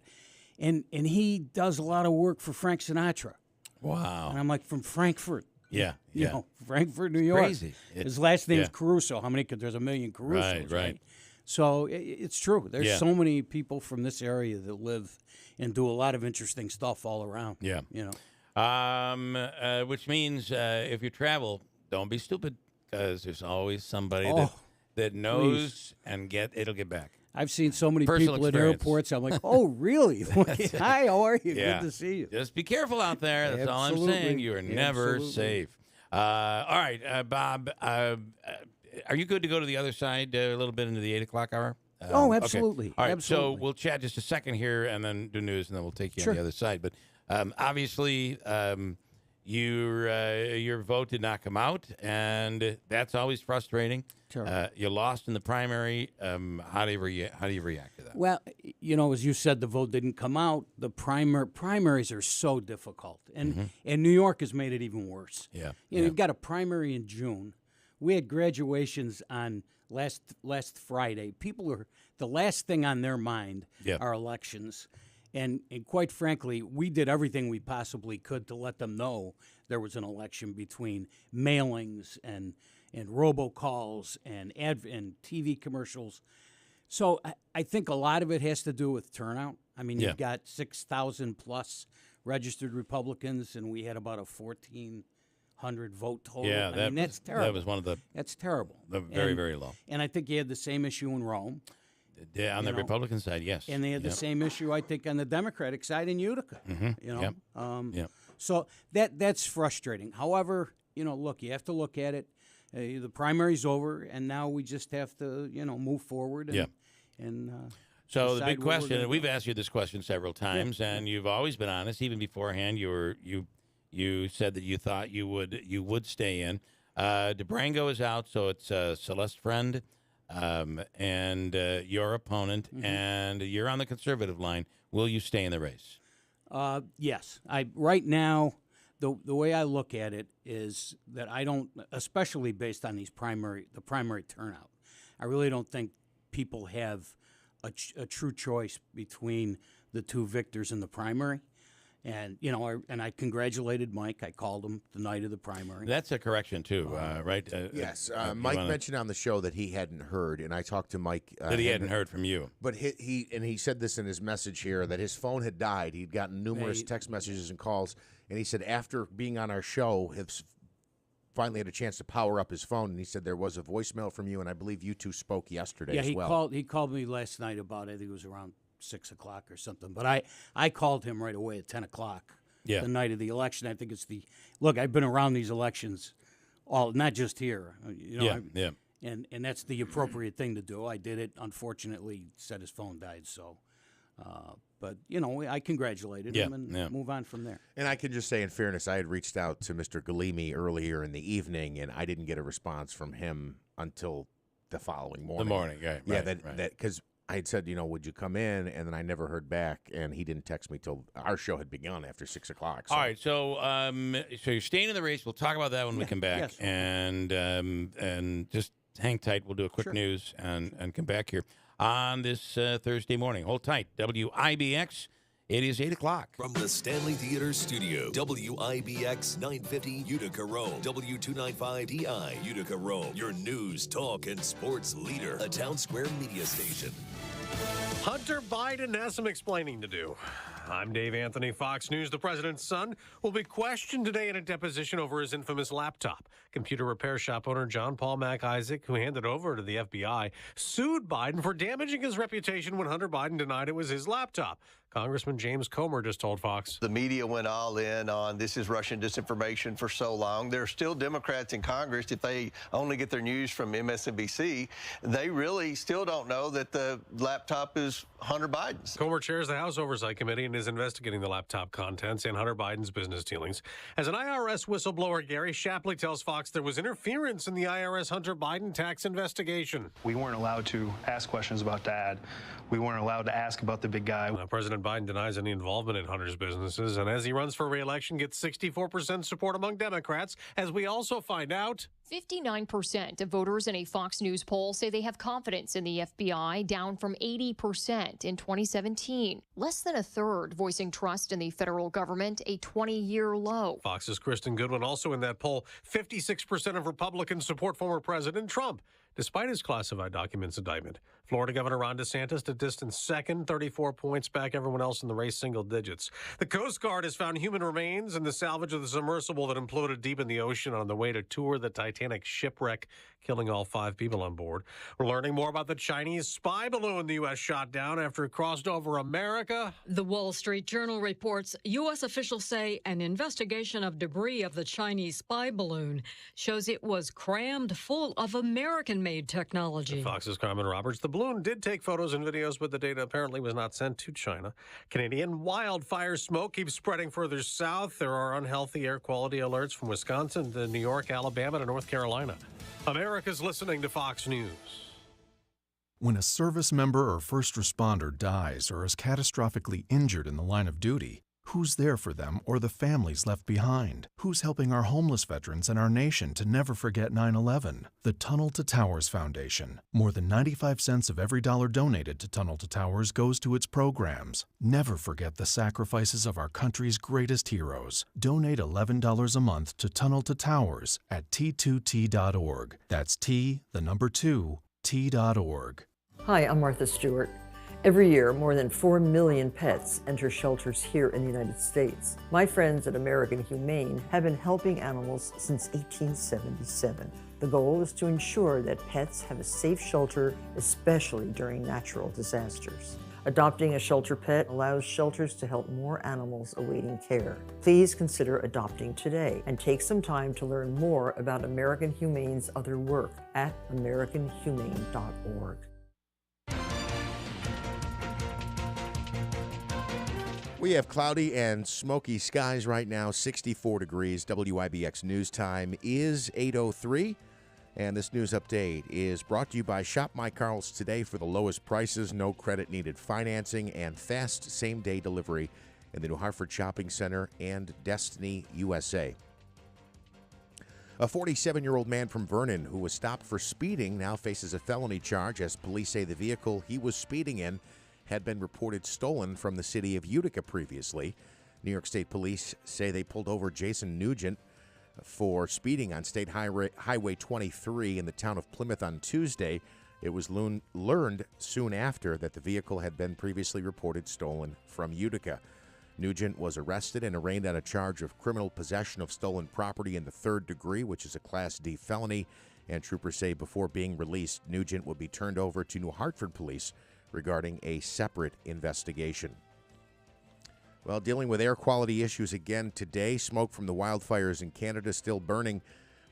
and he does a lot of work for Frank Sinatra." Wow. And I'm like, "From Frankfurt?" Yeah. You know, Frankfurt, New York. Crazy. His last name's Caruso. How many? There's a million Carusos, Right. So it's true. There's Yeah. so many people from this area that live and do a lot of interesting stuff all around. Yeah. You know. Which means if you travel, don't be stupid, because there's always somebody Oh, that knows and it'll get back. I've seen so many Personal people experience. at airports. I'm like, oh, really? Hi, how are you? Yeah. Good to see you. Just be careful out there. That's all I'm Absolutely. saying. You are never Absolutely. safe. All right, Bob, are you good to go to the other side a little bit into the 8 o'clock hour? Oh, Okay. absolutely. All right, Absolutely. so we'll chat just a second here and then do news, and then we'll take you Sure. on the other side. But obviously, your vote did not come out, and that's always frustrating. Sure. You lost in the primary. How do you react to that? Well, you know, as you said, the vote didn't come out. The primaries are so difficult, and New York has made it even worse. Yeah. You know, you've got a primary in June. We had graduations on last Friday. People are the last thing on their mind are elections, and quite frankly, we did everything we possibly could to let them know there was an election between mailings and robocalls and TV commercials. So I think a lot of it has to do with turnout. I mean, you've got 6,000 plus registered Republicans, and we had about a 1,400 vote total. Yeah, I mean, that's terrible. That was one of the. That's terrible. Very, very low. And I think you had the same issue in Rome. Yeah, on the Republican side, yes. And they had the same issue, I think, on the Democratic side in Utica. You know, so that's frustrating. However, you know, look, you have to look at it. The primary's over, and now we just have to, you know, move forward. And so the decide big what we're question, gonna and we've do. asked you this question several times, and you've always been honest. Even beforehand, you said that you thought you would stay in. DeBrango is out, so it's Celeste Friend and your opponent, and you're on the conservative line. Will you stay in the race? Yes. Right now, the way I look at it is that I don't, especially based on the primary turnout, I really don't think people have a true choice between the two victors in the primary. And, you know, I congratulated Mike. I called him the night of the primary. That's a correction, too, right? Yes. Mike mentioned on the show that he hadn't heard, and I talked to Mike. That he hadn't heard from you. But he said this in his message here, that his phone had died. He'd gotten numerous text messages and calls, and he said after being on our show, has finally had a chance to power up his phone, and he said there was a voicemail from you, and I believe you two spoke yesterday as well. He called me last night about it. I think it was around 6 o'clock or something. But I called him right away at 10 o'clock the night of the election. I think it's look, I've been around these elections not just here. You know, and that's the appropriate thing to do. I did it. Unfortunately, said his phone died, so. But, you know, I congratulated him and move on from there. And I can just say, in fairness, I had reached out to Mr. Galimi earlier in the evening, and I didn't get a response from him until the following morning. The morning, right. Yeah, that because I had said, you know, would you come in? And then I never heard back, and he didn't text me till our show had begun after 6 o'clock. So. All right, so you're staying in the race. We'll talk about that when we come back, and just hang tight. We'll do a quick news and come back here on this Thursday morning. Hold tight, WIBX. It is 8 o'clock. From the Stanley Theater Studio, WIBX 950 Utica Rome, W295DI Utica Rome, your news, talk, and sports leader, a Town Square media station. Hunter Biden has some explaining to do. I'm Dave Anthony, Fox News. The president's son will be questioned today in a deposition over his infamous laptop. Computer repair shop owner John Paul Mac Isaac, who handed over to the FBI, sued Biden for damaging his reputation when Hunter Biden denied it was his laptop. Congressman James Comer just told Fox. The media went all in on this is Russian disinformation for so long. There are still Democrats in Congress, if they only get their news from MSNBC, they really still don't know that the laptop is Hunter Biden's. Comer chairs the House Oversight Committee and is investigating the laptop contents and Hunter Biden's business dealings. As an IRS whistleblower, Gary Shapley tells Fox there was interference in the IRS Hunter Biden tax investigation. We weren't allowed to ask questions about Dad. We weren't allowed to ask about the big guy. President Biden denies any involvement in Hunter's businesses, and as he runs for re-election, gets 64% support among Democrats, as we also find out 59% of voters in a Fox News poll say they have confidence in the FBI, down from 80% in 2017. Less than a third voicing trust in the federal government, a 20-year low. Fox's Kristen Goodwin also in that poll. 56% of Republicans support former President Trump, despite his classified documents indictment. Florida Governor Ron DeSantis a distant second, 34 points back. Everyone else in the race, single digits. The Coast Guard has found human remains in the salvage of the submersible that imploded deep in the ocean on the way to tour the Titanic shipwreck, killing all 5 people on board. We're learning more about the Chinese spy balloon the U.S. shot down after it crossed over America. The Wall Street Journal reports U.S. officials say an investigation of debris of the Chinese spy balloon shows it was crammed full of American-made technology. Fox's Carmen Roberts. The balloon did take photos and videos, but the data apparently was not sent to China. Canadian wildfire smoke keeps spreading further south. There are unhealthy air quality alerts from Wisconsin to New York, Alabama, to North Carolina. America's listening to Fox News. When a service member or first responder dies or is catastrophically injured in the line of duty, who's there for them or the families left behind? Who's helping our homeless veterans and our nation to never forget 9/11? The Tunnel to Towers Foundation. More than 95 cents of every dollar donated to Tunnel to Towers goes to its programs. Never forget the sacrifices of our country's greatest heroes. Donate $11 a month to Tunnel to Towers at T2T.org. That's T, the number 2, T.org. Hi, I'm Martha Stewart. Every year, more than 4 million pets enter shelters here in the United States. My friends at American Humane have been helping animals since 1877. The goal is to ensure that pets have a safe shelter, especially during natural disasters. Adopting a shelter pet allows shelters to help more animals awaiting care. Please consider adopting today and take some time to learn more about American Humane's other work at americanhumane.org. We have cloudy and smoky skies right now, 64 degrees. WIBX News Time is 8:03. And this news update is brought to you by Shop My Carl's today for the lowest prices, no credit needed financing, and fast same-day delivery in the New Hartford Shopping Center and Destiny, USA. A 47-year-old man from Vernon who was stopped for speeding now faces a felony charge as police say the vehicle he was speeding in had been reported stolen from the city of Utica previously. New York State Police say they pulled over Jason Nugent for speeding on State Highway 23 in the town of Plymouth on Tuesday. It was learned soon after that the vehicle had been previously reported stolen from Utica. Nugent was arrested and arraigned on a charge of criminal possession of stolen property in the 3rd degree, which is a Class D felony. And troopers say before being released, Nugent will be turned over to New Hartford Police regarding a separate investigation. Well, dealing with air quality issues again today, smoke from the wildfires in Canada still burning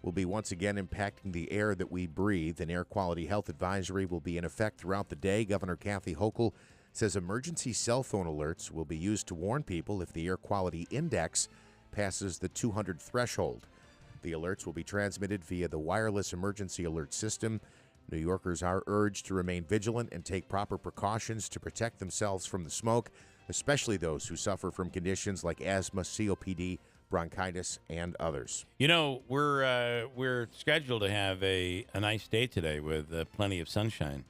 will be once again impacting the air that we breathe. An air quality health advisory will be in effect throughout the day. Governor Kathy Hochul says emergency cell phone alerts will be used to warn people if the air quality index passes the 200 threshold. The alerts will be transmitted via the wireless emergency alert system. New Yorkers are urged to remain vigilant and take proper precautions to protect themselves from the smoke, especially those who suffer from conditions like asthma, COPD, bronchitis, and others. You know, we're scheduled to have a nice day today with plenty of sunshine,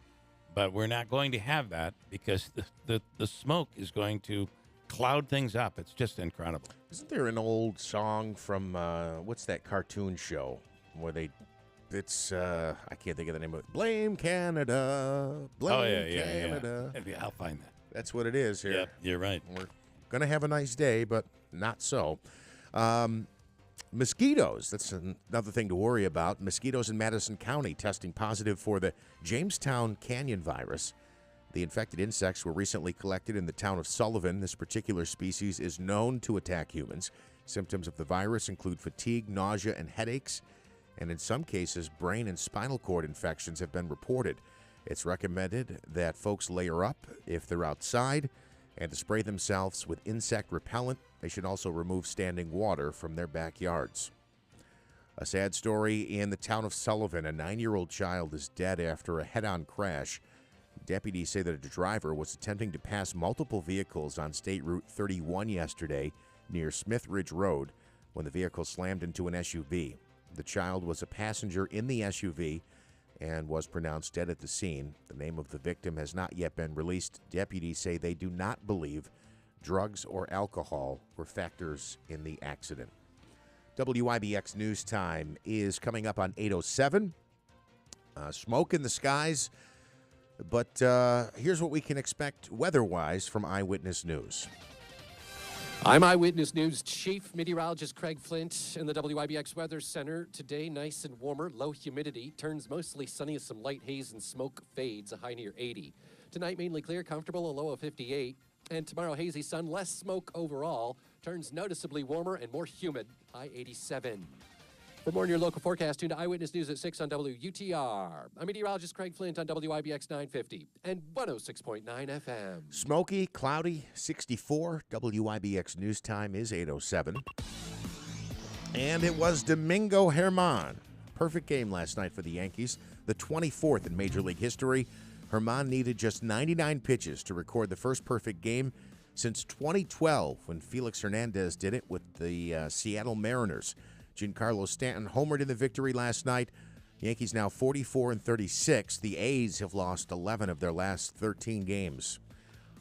but we're not going to have that because the smoke is going to cloud things up. It's just incredible. Isn't there an old song from, what's that cartoon show where it's, I can't think of the name of it. Blame Canada. Blame Canada. Yeah, I'll find that. That's what it is here. Yep, you're right. We're going to have a nice day, but not so. Mosquitoes, that's another thing to worry about. Mosquitoes in Madison County testing positive for the Jamestown Canyon virus. The infected insects were recently collected in the town of Sullivan. This particular species is known to attack humans. Symptoms of the virus include fatigue, nausea, and headaches, and in some cases, brain and spinal cord infections have been reported. It's recommended that folks layer up if they're outside and to spray themselves with insect repellent. They should also remove standing water from their backyards. A sad story in the town of Sullivan. A 9-year-old child is dead after a head-on crash. Deputies say that a driver was attempting to pass multiple vehicles on State Route 31 yesterday near Smith Ridge Road when the vehicle slammed into an SUV. The child was a passenger in the SUV and was pronounced dead at the scene. The name of the victim has not yet been released. Deputies say they do not believe drugs or alcohol were factors in the accident. WIBX News Time is coming up on 8:07. Smoke in the skies, but here's what we can expect weather-wise from Eyewitness News. I'm Eyewitness News Chief Meteorologist Craig Flint in the WIBX Weather Center. Today, nice and warmer, low humidity, turns mostly sunny as some light haze and smoke fades, a high near 80. Tonight, mainly clear, comfortable, a low of 58. And tomorrow, hazy sun, less smoke overall, turns noticeably warmer and more humid, high 87. For more on your local forecast, tune to Eyewitness News at 6 on WUTR. I'm meteorologist Craig Flint on WIBX 950 and 106.9 FM. Smoky, cloudy, 64. WIBX News Time is 8:07. And it was Domingo Germán. Perfect game last night for the Yankees, the 24th in Major League history. Germán needed just 99 pitches to record the first perfect game since 2012 when Felix Hernandez did it with the Seattle Mariners. Giancarlo Stanton homered in the victory last night. Yankees now 44-36. The A's have lost 11 of their last 13 games.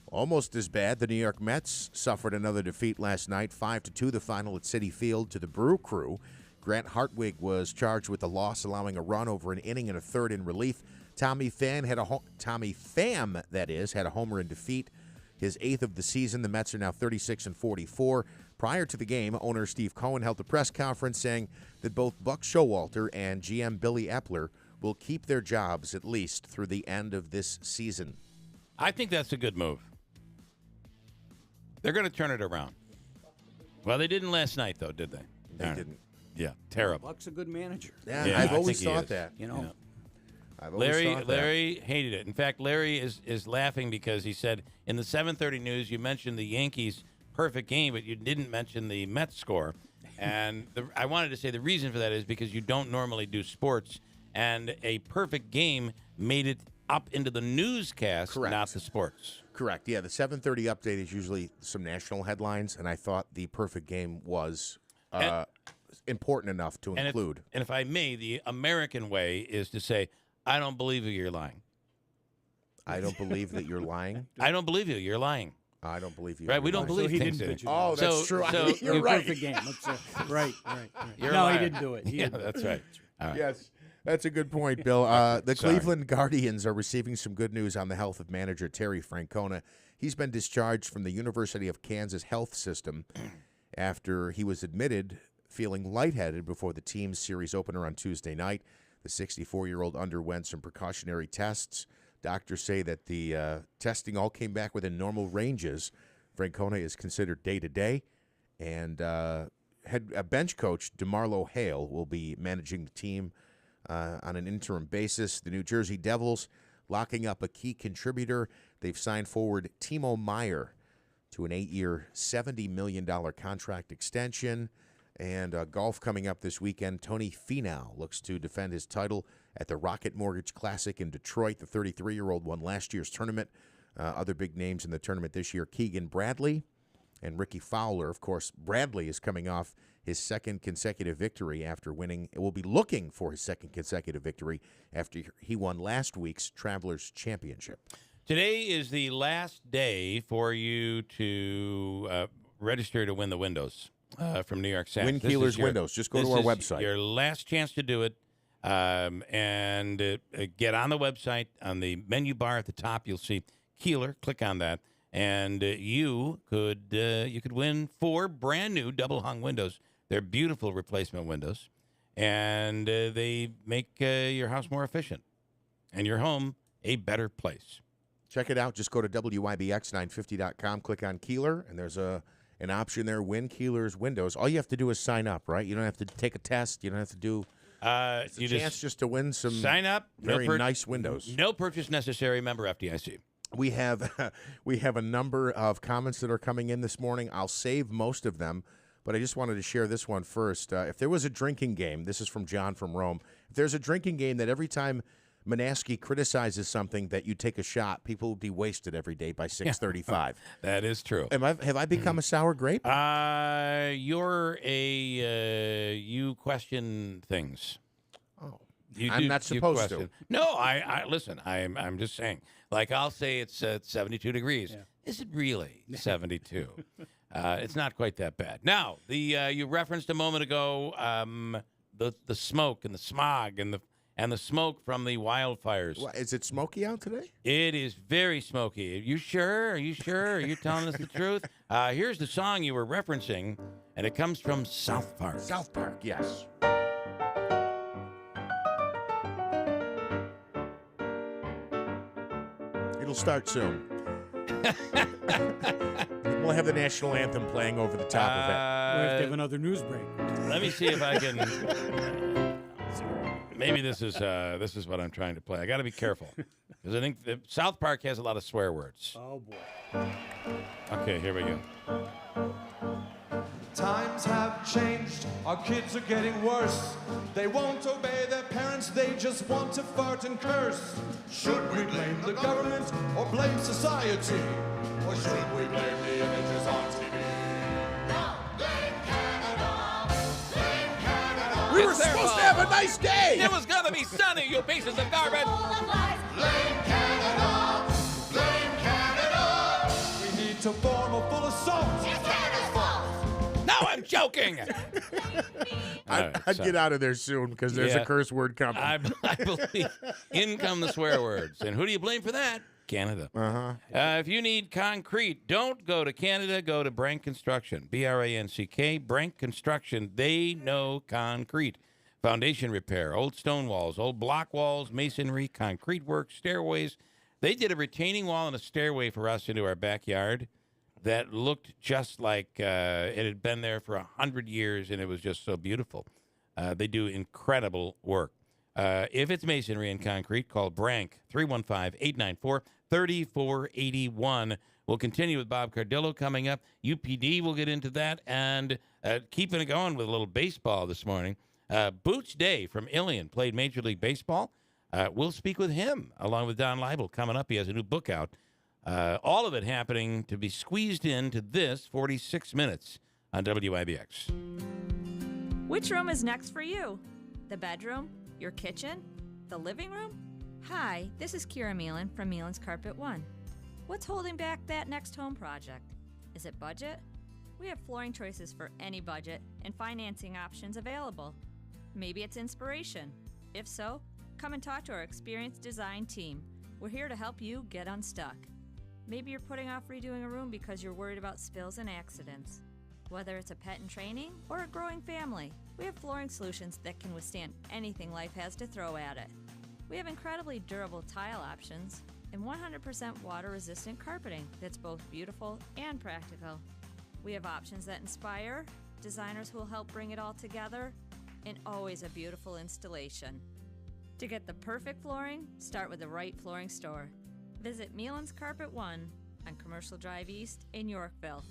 Almost as bad, the New York Mets suffered another defeat last night, 5-2 the final at Citi Field to the Brew Crew. Grant Hartwig was charged with the loss, allowing a run over an inning and a third in relief. Tommy Pham had a homer in defeat, his 8th of the season. The Mets are now 36-44. Prior to the game, owner Steve Cohen held a press conference saying that both Buck Showalter and GM Billy Epler will keep their jobs at least through the end of this season. I think that's a good move. They're going to turn it around. Well, they didn't last night, though, did they? They didn't. Yeah, terrible. Buck's a good manager. Yeah, I've always thought that. You know, I've always thought that. Larry hated it. In fact, Larry is laughing because he said in the 7:30 news you mentioned the Yankees' perfect game, but you didn't mention the Mets score. And I wanted to say the reason for that is because you don't normally do sports, and a perfect game made it up into the newscast, not the sports. Correct. Yeah, the 7:30 update is usually some national headlines, and I thought the perfect game was important enough to include. And if I may, the American way is to say, I don't believe you, you're lying. I don't believe that you're lying? I don't believe you, you're lying. I don't believe you. Right, we don't believe he things. didn't pitch it. Oh, that's true. So you're right. Perfect game. Right. You're No, lying. he didn't do it. He didn't. That's right. All right. Yes, that's a good point, Bill. The Cleveland Guardians are receiving some good news on the health of manager Terry Francona. He's been discharged from the University of Kansas health system after he was admitted feeling lightheaded before the team's series opener on Tuesday night. The 64-year-old underwent some precautionary tests. Doctors say that the testing all came back within normal ranges. Francona is considered day-to-day, and bench coach DeMarlo Hale will be managing the team on an interim basis. The New Jersey Devils locking up a key contributor. They've signed forward Timo Meier to an 8-year, $70 million contract extension. And golf coming up this weekend. Tony Finau looks to defend his title at the Rocket Mortgage Classic in Detroit. The 33-year-old won last year's tournament. Other big names in the tournament this year, Keegan Bradley and Ricky Fowler. Of course, Bradley is coming off his second consecutive victory after winning. It will be looking for his second consecutive victory after he won last week's Travelers Championship. Today is the last day for you to register to win the windows from New York Sats. Win Keeler's windows. Just go to our website. Your last chance to do it. And get on the website. On the menu bar at the top, you'll see Keeler. Click on that. And you could win 4 brand new double hung windows. They're beautiful replacement windows, and they make your house more efficient and your home a better place. Check it out. Just go to WIBX950.com, click on Keeler, and there's an option there, Win Keeler's Windows. All you have to do is sign up, right? You don't have to take a test. You don't have to do it's a chance just to win some sign up. very nice windows. No purchase necessary. Member FDIC. We have a number of comments that are coming in this morning. I'll save most of them, but I just wanted to share this one first. If there was a drinking game, this is from John from Rome. If there's a drinking game that every time Manaski criticizes something that you take a shot, people will be wasted every day by 6:35. That is true. Have I become a sour grape? You're you question things. Oh, I'm not supposed to. No, I listen. I'm just saying. Like I'll say it's 72 degrees. Yeah. Is it really 72? It's not quite that bad. Now you referenced a moment ago the smoke and the smog and the smoke from the wildfires. What, is it smoky out today? It is very smoky. You sure? Are you sure? Are you telling us the truth? Here's the song you were referencing, and it comes from South Park. South Park, yes. It'll start soon. We'll have the national anthem playing over the top of it. We'll have to have another news break. Let me see if I can... Maybe this is what I'm trying to play. I got to be careful because I think South Park has a lot of swear words. Oh boy. Okay, here we go. Times have changed. Our kids are getting worse. They won't obey their parents. They just want to fart and curse. Should we blame the government or blame society? Or should we blame the images on TV? We were supposed to have a nice day. It was going to be sunny, you pieces of garbage. Blame Canada. Blame Canada. We need to form a full assault. It's Canada's fault. No, I'm joking. I'd get out of there soon because there's a curse word coming. I believe in come the swear words. And who do you blame for that? Canada. If you need concrete, don't go to Canada. Go to Brank Construction. BRANCK. Brank Construction. They know concrete. Foundation repair, old stone walls, old block walls, masonry, concrete work, stairways. They did a retaining wall and a stairway for us into our backyard that looked just like it had been there for 100 years, and it was just so beautiful. They do incredible work. If it's masonry and concrete, call Brank, 315-894-3481. We'll continue with Bob Cardillo coming up. UPD will get into that. And keeping it going with a little baseball this morning. Boots Day from Ilion played Major League Baseball. We'll speak with him along with Don Leibel coming up. He has a new book out. All of it happening to be squeezed into this 46 minutes on WIBX. Which room is next for you? The bedroom? Your kitchen? The living room? Hi, this is Kira Meelan from Meelan's Carpet One. What's holding back that next home project? Is it budget? We have flooring choices for any budget and financing options available. Maybe it's inspiration. If so, come and talk to our experienced design team. We're here to help you get unstuck. Maybe you're putting off redoing a room because you're worried about spills and accidents. Whether it's a pet in training or a growing family, we have flooring solutions that can withstand anything life has to throw at it. We have incredibly durable tile options and 100% water-resistant carpeting that's both beautiful and practical. We have options that inspire, designers who will help bring it all together, and always a beautiful installation. To get the perfect flooring, start with the right flooring store. Visit Meelan's Carpet One on Commercial Drive East in Yorkville.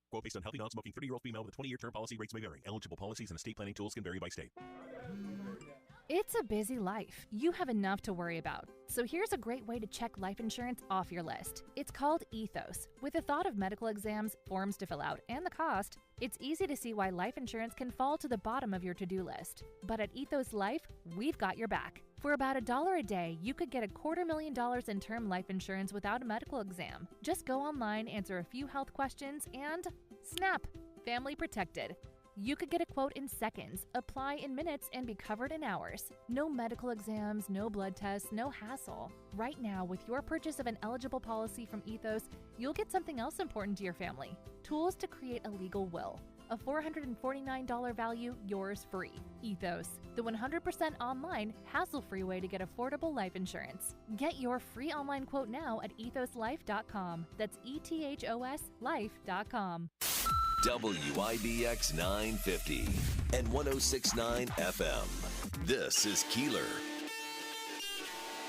Quote based on healthy, non-smoking 30-year-old female with a 20-year term policy. Rates may vary. Eligible policies and estate planning tools can vary by state. It's a busy life. You have enough to worry about. So here's a great way to check life insurance off your list. It's called Ethos. With the thought of medical exams, forms to fill out, and the cost, it's easy to see why life insurance can fall to the bottom of your to-do list. But at Ethos Life, we've got your back. For about $1 a day, you could get $250,000 in term life insurance without a medical exam. Just go online, answer a few health questions, and snap! Family protected. You could get a quote in seconds, apply in minutes, and be covered in hours. No medical exams, no blood tests, no hassle. Right now, with your purchase of an eligible policy from Ethos, you'll get something else important to your family. Tools to create a legal will. A $449 value, yours free. Ethos, the 100% online, hassle-free way to get affordable life insurance. Get your free online quote now at ethoslife.com. That's ETHOS life.com. WIBX 950 and 106.9 FM. This is Keeler.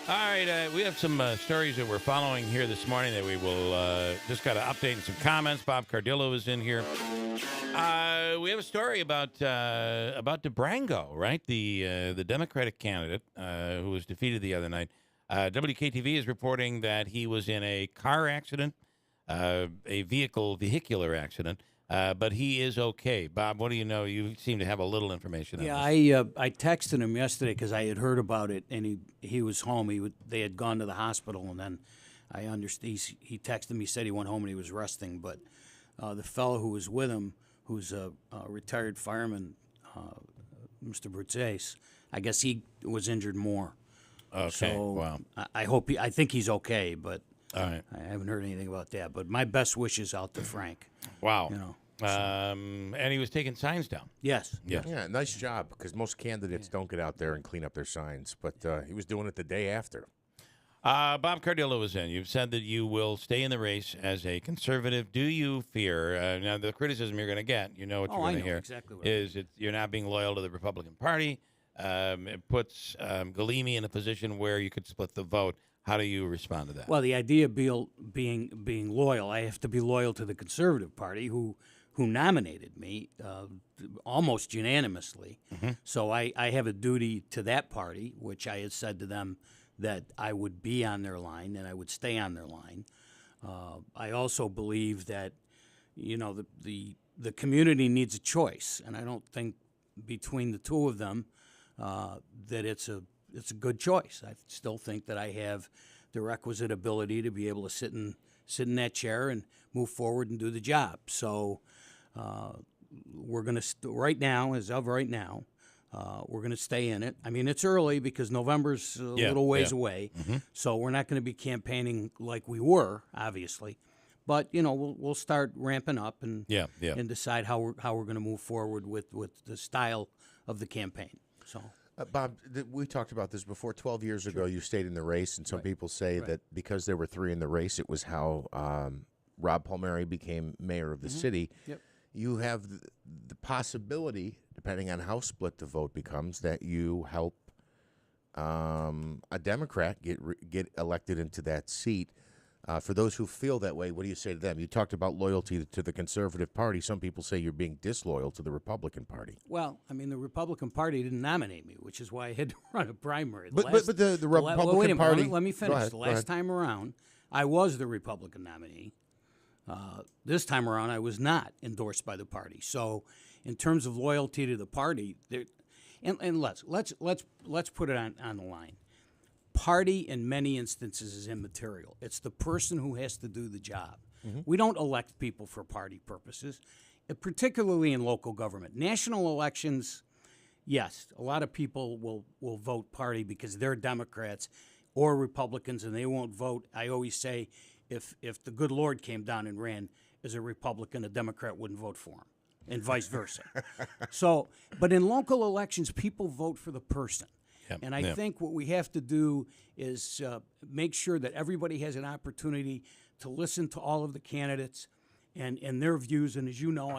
All right, we have some stories that we're following here this morning that we will just got to update and some comments. Bob Cardillo is in here. We have a story about DeBrango, right? The Democratic candidate who was defeated the other night. WKTV is reporting that he was in a car accident, a vehicular accident. But he is okay. Bob, what do you know? You seem to have a little information on this. Yeah, I texted him yesterday because I had heard about it, and he was home. They had gone to the hospital, and then I understand he texted me, said he went home and he was resting. But the fellow who was with him, who's a retired fireman, Mr. Brutzes, I guess he was injured more. Okay, so wow. I think he's okay, but all right. I haven't heard anything about that. But my best wishes out to Frank. Wow. You know. And he was taking signs down. Yes. Yes. Yeah, nice job, because most candidates don't get out there and clean up their signs, but he was doing it the day after. Bob Cardillo is in. You've said that you will stay in the race as a conservative. Do you fear, now the criticism you're going to get, you know what you're going to hear, exactly what is you're not being loyal to the Republican Party. It puts Galimi in a position where you could split the vote. How do you respond to that? Well, the idea of being loyal, I have to be loyal to the Conservative Party, who nominated me almost unanimously. Mm-hmm. So I have a duty to that party, which I had said to them that I would be on their line and I would stay on their line. I also believe that, you know, the community needs a choice, and I don't think between the two of them that it's a good choice. I still think that I have the requisite ability to be able to sit in that chair and move forward and do the job. So we're going to right now, as of right now, we're going to stay in it. I mean, it's early because November's a little ways away, so we're not going to be campaigning like we were, obviously. But you know, we'll start ramping up and and decide how we're going to move forward with the style of the campaign. So. Bob, we talked about this before. 12 years ago, you stayed in the race, and some people say that because there were three in the race, it was how Rob Palmieri became mayor of the city. Yep. You have the possibility, depending on how split the vote becomes, that you help a Democrat get elected into that seat. For those who feel that way, what do you say to them? You talked about loyalty to the Conservative Party. Some people say you're being disloyal to the Republican Party. Well, I mean, the Republican Party didn't nominate me, which is why I had to run a primary. But the Republican wait a minute, Party... Let me finish. The last time around, I was the Republican nominee. This time around, I was not endorsed by the party. So, in terms of loyalty to the party, and let's put it on the line. Party, in many instances, is immaterial. It's the person who has to do the job. We don't elect people for party purposes, particularly in local government. National elections, yes, a lot of people will vote party because they're Democrats or Republicans, and they won't vote. I always say, if the good Lord came down and ran as a Republican, a Democrat wouldn't vote for him, and vice versa. So, but in local elections, people vote for the person. And I think what we have to do is make sure that everybody has an opportunity to listen to all of the candidates and their views. And as you know,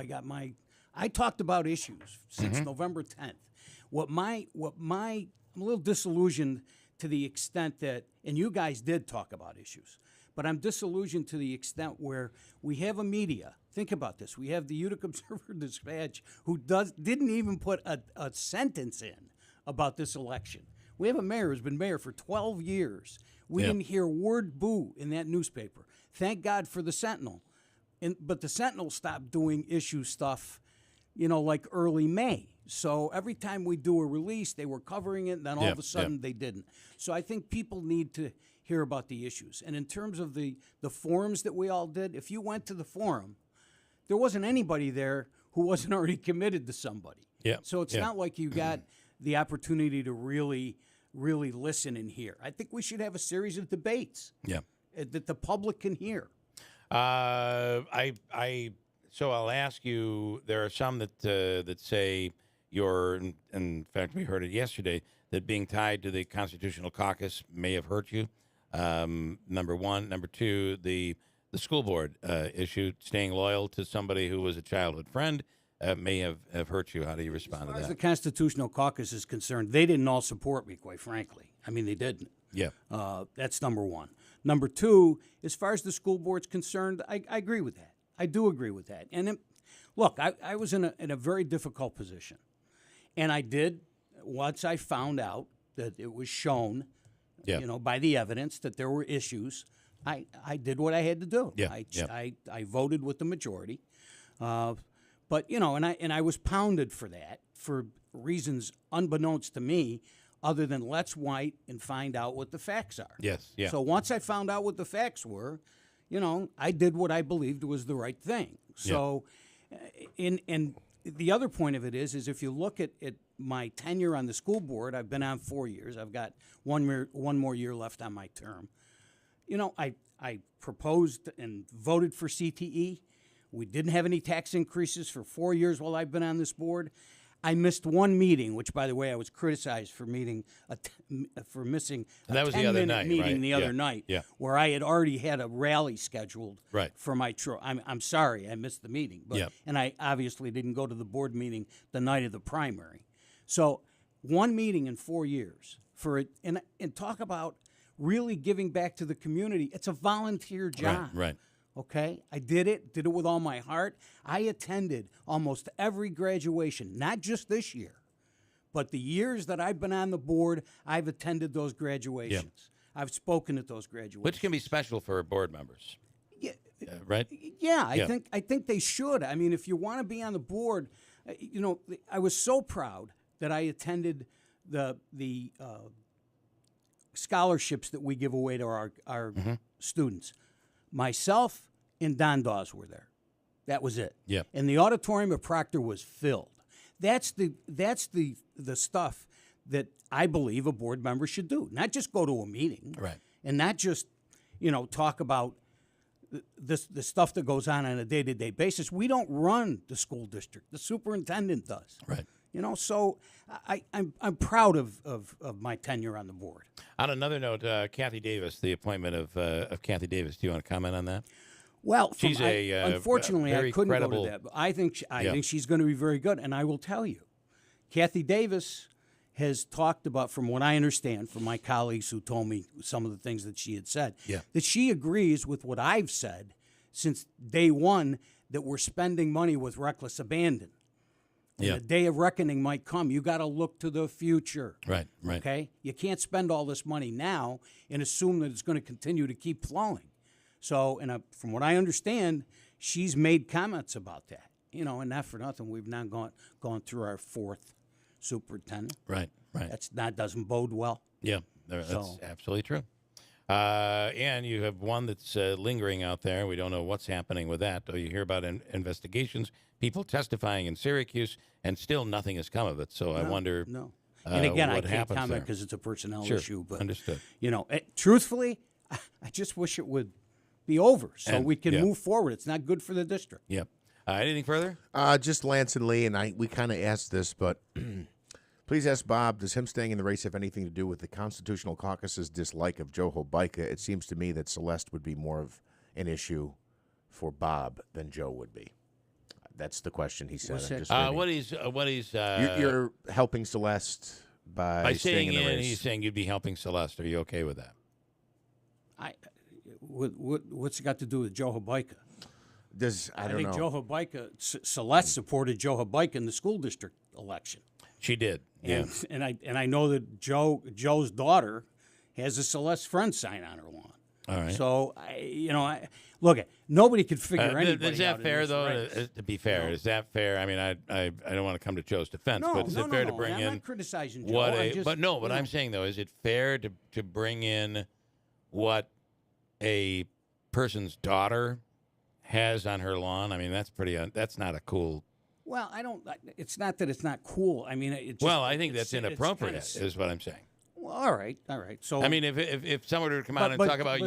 I talked about issues since November 10th. I'm a little disillusioned to the extent that, and you guys did talk about issues, but I'm disillusioned to the extent where we have a media. Think about this. We have the Utica Observer-Dispatch who didn't even put a sentence in about this election. We have a mayor who's been mayor for 12 years. We didn't hear word boo in that newspaper. Thank God for the Sentinel. But the Sentinel stopped doing issue stuff, like early May. So every time we do a release, they were covering it, and then all of a sudden they didn't. So I think people need to hear about the issues. And in terms of the forums that we all did, if you went to the forum, there wasn't anybody there who wasn't already committed to somebody. So it's not like you got the opportunity to really, really listen and hear. I think we should have a series of debates that the public can hear. I So I'll ask you. There are some that say you're. In fact, we heard it yesterday that being tied to the Constitutional Caucus may have hurt you. Number one. Number two, the school board issue, staying loyal to somebody who was a childhood friend, may have hurt you. How do you respond to As that? the Constitutional Caucus is concerned, they didn't all support me, quite frankly. I mean, they didn't. Yeah. That's number one. Number two, as far as the school board's concerned, I agree with that. I do agree with that. And look, I was in a very difficult position. And I did, once I found out that it was shown, by the evidence that there were issues, I did what I had to do. Yeah. I voted with the majority. But, and I was pounded for that for reasons unbeknownst to me, other than let's wait and find out what the facts are. Yes, yeah. So once I found out what the facts were, I did what I believed was the right thing. So, and the other point of it is if you look at my tenure on the school board, I've been on 4 years. I've got one more year left on my term. I proposed and voted for CTE. We didn't have any tax increases for 4 years while I've been on this board. I missed one meeting, which, by the way, I was criticized for missing a that was the other 10-minute night, meeting right? the other night, where I had already had a rally scheduled for my I'm sorry, I missed the meeting, and I obviously didn't go to the board meeting the night of the primary. So one meeting in 4 years for it, and talk about really giving back to the community. It's a volunteer job. Right. Okay, I did it with all my heart. I attended almost every graduation, not just this year, but the years that I've been on the board, I've attended those graduations. I've spoken at those graduations. Which can be special for board members. Yeah, right? Yeah, I think they should. I mean, if you want to be on the board, I was so proud that I attended the scholarships that we give away to our students. Myself and Don Dawes were there. That was it. Yeah. And the auditorium of Proctor was filled. That's the stuff that I believe a board member should do. Not just go to a meeting. Right. And not just, talk about the stuff that goes on a day-to-day basis. We don't run the school district. The superintendent does. Right. So I'm proud of my tenure on the board. On another note, Kathy Davis, the appointment of Kathy Davis. Do you want to comment on that? Well, she's unfortunately, very I couldn't credible. go to that. But I think she's going to be very good, and I will tell you, Kathy Davis has talked about, from what I understand from my colleagues who told me some of the things that she had said, that she agrees with what I've said since day one, that we're spending money with reckless abandon. And the day of reckoning might come. You got to look to the future. Right. Okay? You can't spend all this money now and assume that it's going to continue to keep flowing. So, from what I understand, she's made comments about that. And not for nothing, we've now gone through our fourth superintendent. Right. That doesn't bode well. Yeah, that's absolutely true. And you have one that's lingering out there. We don't know what's happening with that. You hear about investigations, people testifying in Syracuse, and still nothing has come of it. So I wonder. No. And again, I what can't happens comment there. because it's a personnel Sure. issue. But Understood. Truthfully, I just wish it would be over so we can move forward. It's not good for the district. Yep. Anything further? Just Lance and Lee, and we kind of asked this, but please ask Bob, does him staying in the race have anything to do with the Constitutional Caucus's dislike of Joe Hobeika? It seems to me that Celeste would be more of an issue for Bob than Joe would be. That's the question he said. What he's you're helping Celeste by staying in the race. He's saying you'd be helping Celeste. Are you okay with that? What's it got to do with Joe Hobeika? I think Joe Hobeika, Celeste supported Joe Hobeika in the school district election. She did. And I know that Joe's daughter has a Celeste Friend sign on her lawn. All right. So look, nobody could figure anybody out. Is that fair, though? Race. To be fair, is that fair? I mean, I don't want to come to Joe's defense, but is it fair to bring in? I'm not criticizing Joe. What I'm saying though is it fair to bring in what a person's daughter has on her lawn? I mean, that's not a cool. Well, it's not that it's not cool. I mean, I think that's inappropriate, is what I'm saying. Well, all right. So I mean, if someone were to come out and talk about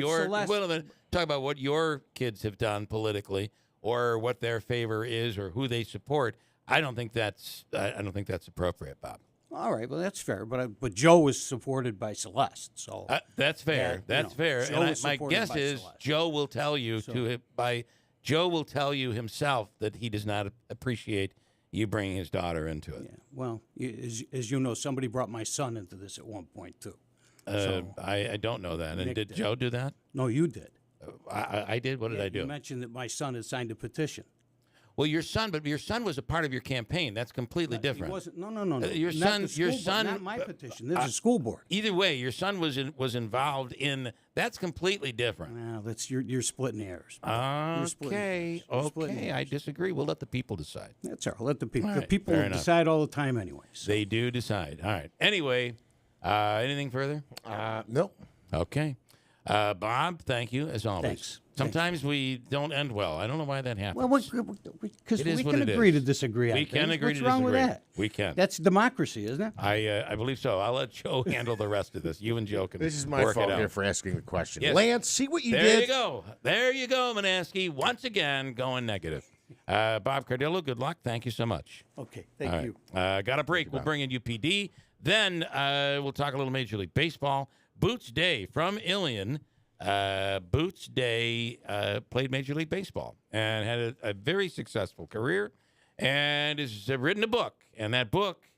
talk about what your kids have done politically, or what their favor is or who they support, I don't think that's appropriate, Bob. All right, well, that's fair. But Joe was supported by Celeste, so that's fair. That's fair. And my guess is Celeste. Joe will tell you Joe will tell you himself that he does not appreciate you bringing his daughter into it. Yeah. Well, as you know, somebody brought my son into this at one point too. I don't know that. And Nick did did. Joe do that? No, you did. I did. What did I do? You mentioned that my son had signed a petition. Well, your son was a part of your campaign. That's completely different. He wasn't. No. Your Not son, not my petition. This is school board. Either way, your son was involved in. That's completely different. Well, that's you're splitting hairs. Okay. I disagree. We'll let the people decide. That's all right. Let the people. All The right, people fair enough. decide all the time anyway. So. They do decide. All right. Anyway, anything further? No. Okay. Bob, thank you as always. Thanks. Sometimes we don't end well. I don't know why that happens. Well, because we can agree to disagree on We things. can agree What's to wrong disagree. with that? We can. That's democracy, isn't it? I believe so. I'll let Joe handle the rest of this. You and Joe can This is my work fault it out. here for asking the question. Yes. Lance, see what you there did? you go. There you go, Manaski. Once again, going negative. Bob Cardillo, good luck. Thank you so much. Okay, All thank right. you. Got a break. We'll bring in UPD. Then we'll talk a little Major League Baseball. Boots Day from Ilion. Boots Day played Major League Baseball and had a very successful career and has written a book. And that book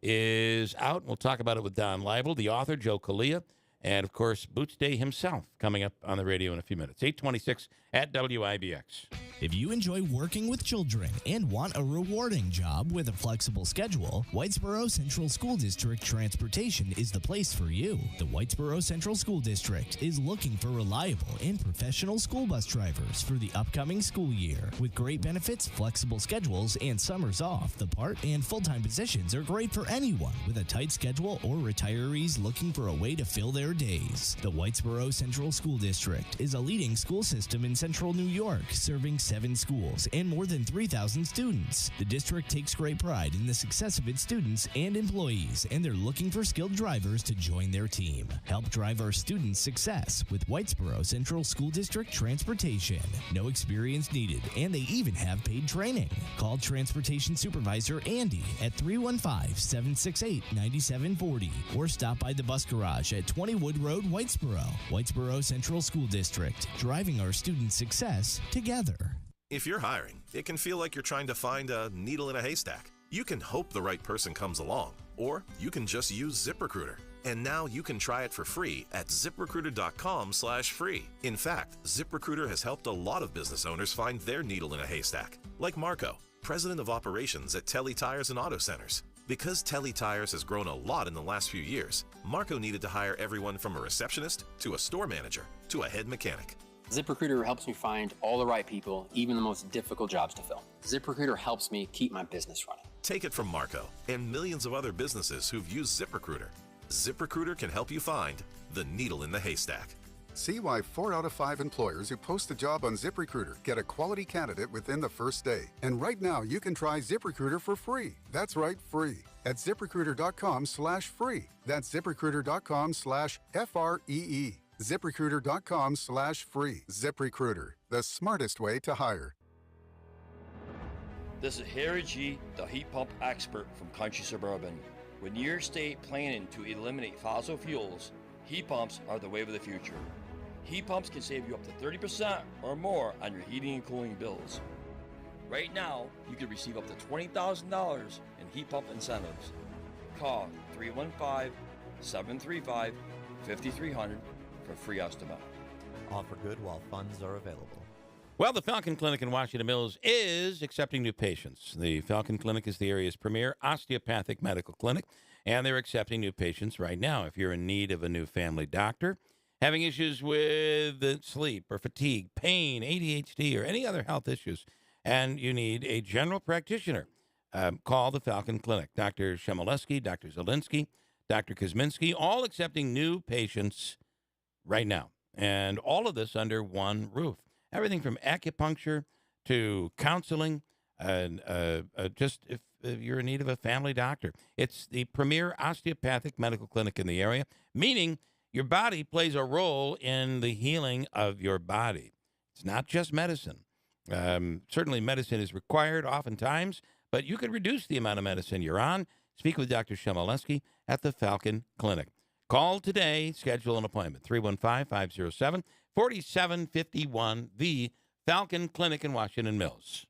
is out. We'll talk about it with Don Leibel, the author, Joe Kalia, and, of course, Boots Day himself coming up on the radio in a few minutes. 8:26 at WIBX. If you enjoy working with children and want a rewarding job with a flexible schedule, Whitesboro Central School District Transportation is the place for you. The Whitesboro Central School District is looking for reliable and professional school bus drivers for the upcoming school year. With great benefits, flexible schedules, and summers off, the part and full-time positions are great for anyone with a tight schedule or retirees looking for a way to fill their days. The Whitesboro Central School District is a leading school system in central New York, serving 7 schools and more than 3,000 students. The district takes great pride in the success of its students and employees, and they're looking for skilled drivers to join their team. Help drive our students' success with Whitesboro Central School District Transportation. No experience needed, and they even have paid training. Call Transportation Supervisor Andy at 315-768-9740 or stop by the bus garage at 20 Wood Road, Whitesboro. Whitesboro Central School District, driving our students' success together. If you're hiring, it can feel like you're trying to find a needle in a haystack. You can hope the right person comes along, or you can just use ZipRecruiter. And now you can try it for free at ZipRecruiter.com/free. In fact, ZipRecruiter has helped a lot of business owners find their needle in a haystack, like Marco, president of operations at Telly Tires and Auto Centers. Because Telly Tires has grown a lot in the last few years, Marco needed to hire everyone from a receptionist to a store manager to a head mechanic. ZipRecruiter helps me find all the right people, even the most difficult jobs to fill. ZipRecruiter helps me keep my business running. Take it from Marco and millions of other businesses who've used ZipRecruiter. ZipRecruiter can help you find the needle in the haystack. See why 4 out of 5 employers who post a job on ZipRecruiter get a quality candidate within the first day. And right now, you can try ZipRecruiter for free. That's right, free. At ZipRecruiter.com/free. That's ZipRecruiter.com/FREE. ZipRecruiter.com/free. ZipRecruiter, the smartest way to hire. This is Harry G., the heat pump expert from Country Suburban. With New York State planning to eliminate fossil fuels, heat pumps are the wave of the future. Heat pumps can save you up to 30% or more on your heating and cooling bills. Right now, you can receive up to $20,000 in heat pump incentives. Call 315-735-5300 for a free estimate. Offer good while funds are available. Well, the Falcon Clinic in Washington Mills is accepting new patients. The Falcon Clinic is the area's premier osteopathic medical clinic, and they're accepting new patients right now. If you're in need of a new family doctor, having issues with sleep or fatigue, pain, ADHD, or any other health issues, and you need a general practitioner, call the Falcon Clinic. Dr. Shemaleski, Dr. Zielinski, Dr. Kosminski, all accepting new patients right now. And all of this under one roof. Everything from acupuncture to counseling, just if you're in need of a family doctor. It's the premier osteopathic medical clinic in the area, meaning your body plays a role in the healing of your body. It's not just medicine. Certainly, medicine is required oftentimes, but you can reduce the amount of medicine you're on. Speak with Dr. Shemaleski at the Falcon Clinic. Call today, schedule an appointment, 315-507-4751, the Falcon Clinic in Washington Mills.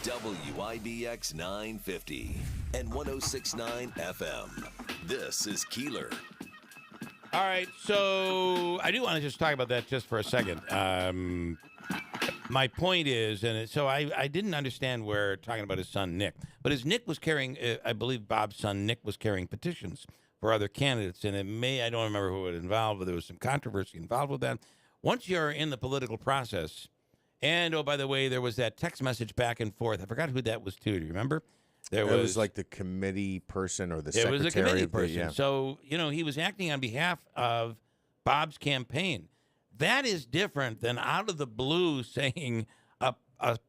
WIBX 950 and 106.9 FM. This is Keeler. All right, so I do want to just talk about that just for a second. My point is, so I didn't understand where talking about his son Nick, but as Nick was carrying, I believe Bob's son Nick was carrying petitions for other candidates, and I don't remember who it involved, but there was some controversy involved with that. Once you're in the political process, and oh, by the way, there was that text message back and forth. I forgot who that was to. Do you remember? It was like the committee person or the secretary. It was a committee person. Yeah. So, he was acting on behalf of Bob's campaign. That is different than out of the blue saying a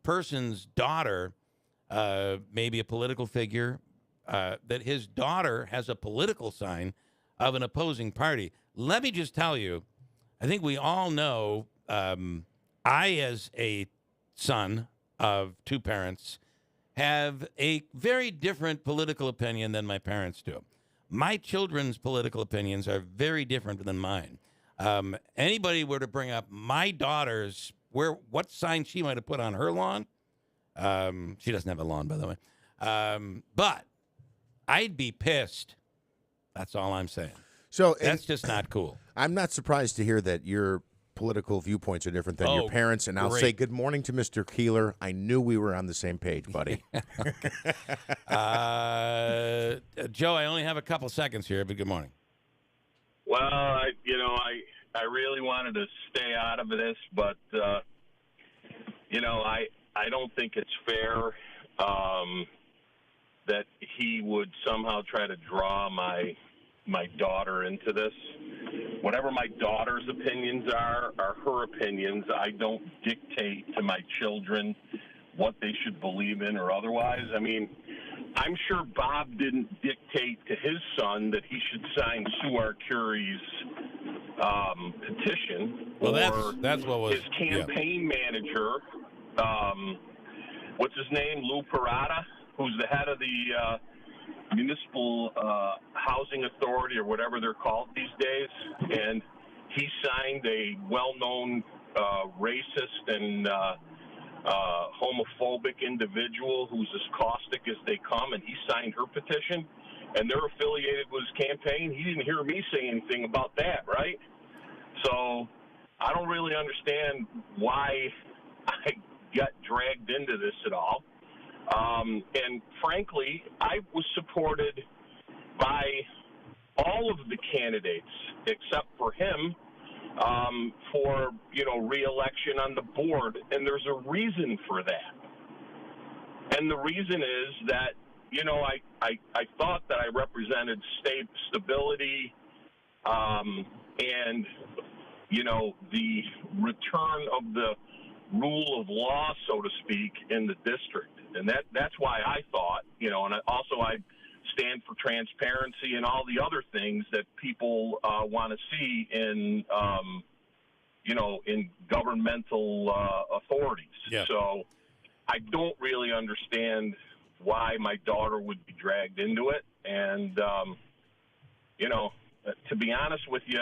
person's daughter, maybe a political figure, that his daughter has a political sign of an opposing party. Let me just tell you, I think we all know, I, as a son of two parents, have a very different political opinion than my parents do. My children's political opinions are very different than mine. Anybody were to bring up my daughter's, what sign she might have put on her lawn, she doesn't have a lawn, by the way, but I'd be pissed. That's all I'm saying. So that's just not cool. I'm not surprised to hear that your political viewpoints are different than your parents, and I'll say good morning to Mr. Keeler. I knew we were on the same page, buddy. Joe, I only have a couple seconds here, but good morning. Well, I really wanted to stay out of this, but I don't think it's fair that he would somehow try to draw my daughter into this. Whatever my daughter's opinions are her opinions. I don't dictate to my children what they should believe in or otherwise. I mean, I'm sure Bob didn't dictate to his son that he should sign Sue Arcuri's petition. Well, that's what was his campaign manager. What's his name? Lou Parada, who's the head of the municipal housing authority or whatever they're called these days, and he signed a well-known racist and homophobic individual who's as caustic as they come, and he signed her petition, and they're affiliated with his campaign. He didn't hear me say anything about that, right? So I don't really understand why I got dragged into this at all. And frankly, I was supported by all of the candidates except for him for, re-election on the board. And there's a reason for that. And the reason is that, I thought that I represented stability and, the return of the rule of law, so to speak, in the district. And that's why I thought, and I stand for transparency and all the other things that people want to see in, in governmental authorities. Yeah. So I don't really understand why my daughter would be dragged into it. And, to be honest with you,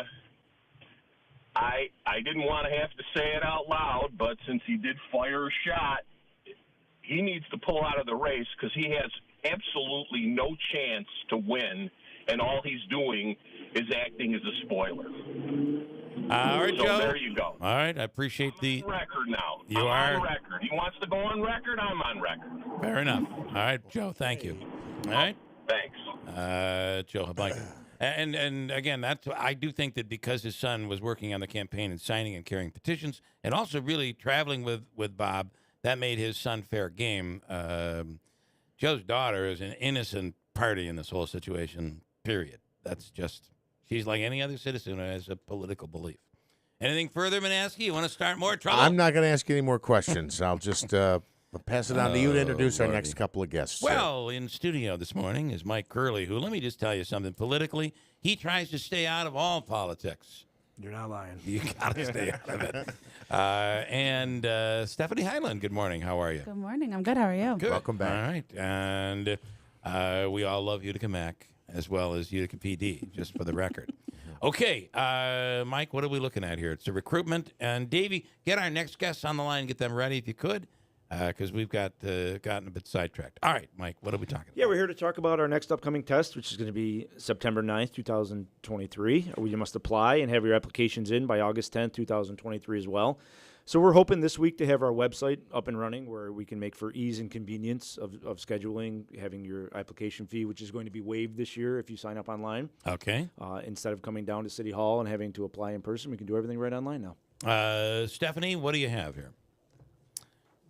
I didn't want to have to say it out loud, but since he did fire a shot, he needs to pull out of the race because he has absolutely no chance to win, and all he's doing is acting as a spoiler. All right, so Joe. There you go. All right, I appreciate I'm on record now. You I'm are on record. He wants to go on record. I'm on record. Fair enough. All right, Joe. Thank you. All right. Thanks. Joe Hablanka. And again, I do think that because his son was working on the campaign and signing and carrying petitions, and also really traveling with Bob, that made his son fair game. Joe's daughter is an innocent party in this whole situation, period. That's just, she's like any other citizen who has a political belief. Anything further, Manaski? You want to start more trouble? I'm not going to ask you any more questions. I'll just pass it on to you to introduce our next couple of guests. Well, in studio this morning is Mike Curley, who, let me just tell you something. Politically, he tries to stay out of all politics. You're not lying. You got to stay out of it. And Stephanie Highland, good morning. How are you? Good morning. I'm good. How are you? Good. Welcome back. All right. And we all love Utica Mac as well as Utica PD, just for the record. Okay, Mike, what are we looking at here? It's the recruitment. And Davey, get our next guests on the line and get them ready if you could, because we've gotten a bit sidetracked. All right, Mike, what are we talking about? Yeah, we're here to talk about our next upcoming test, which is going to be September 9th, 2023. You must apply and have your applications in by August 10th, 2023 as well. So we're hoping this week to have our website up and running where we can make for ease and convenience of scheduling, having your application fee, which is going to be waived this year if you sign up online. Okay. Instead of coming down to City Hall and having to apply in person, we can do everything right online now. Stephanie, what do you have here?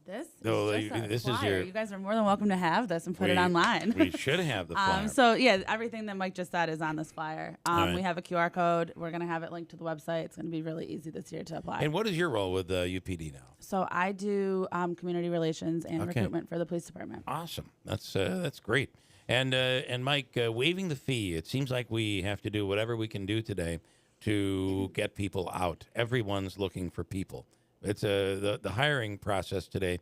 This No, is just a this is flyer. your- You guys are more than welcome to have this and put it online. We should have the flyer. So, yeah, everything that Mike just said is on this flyer. All right. We have a QR code. We're going to have it linked to the website. It's going to be really easy this year to apply. And what is your role with UPD now? So I do community relations and Okay. recruitment for the police department. Awesome. That's great. And Mike, waiving the fee, it seems like we have to do whatever we can do today to get people out. Everyone's looking for people. It's the hiring process today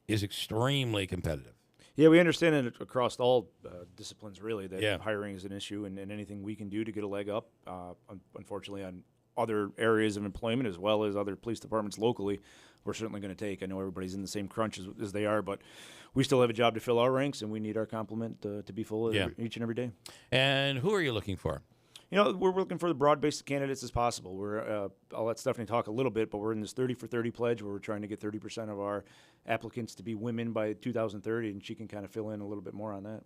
is extremely competitive. Yeah, we understand it across all disciplines, really, that Yeah. hiring is an issue, and anything we can do to get a leg up, unfortunately, on other areas of employment as well as other police departments locally, we're certainly going to take. I know everybody's in the same crunch as they are, but we still have a job to fill our ranks, and we need our complement to be full each and every day. And who are you looking for? You know, we're looking for the broad-based candidates as possible. I'll let Stephanie talk a little bit, but we're in this 30 for 30 pledge where we're trying to get 30% of our applicants to be women by 2030, and she can kind of fill in a little bit more on that.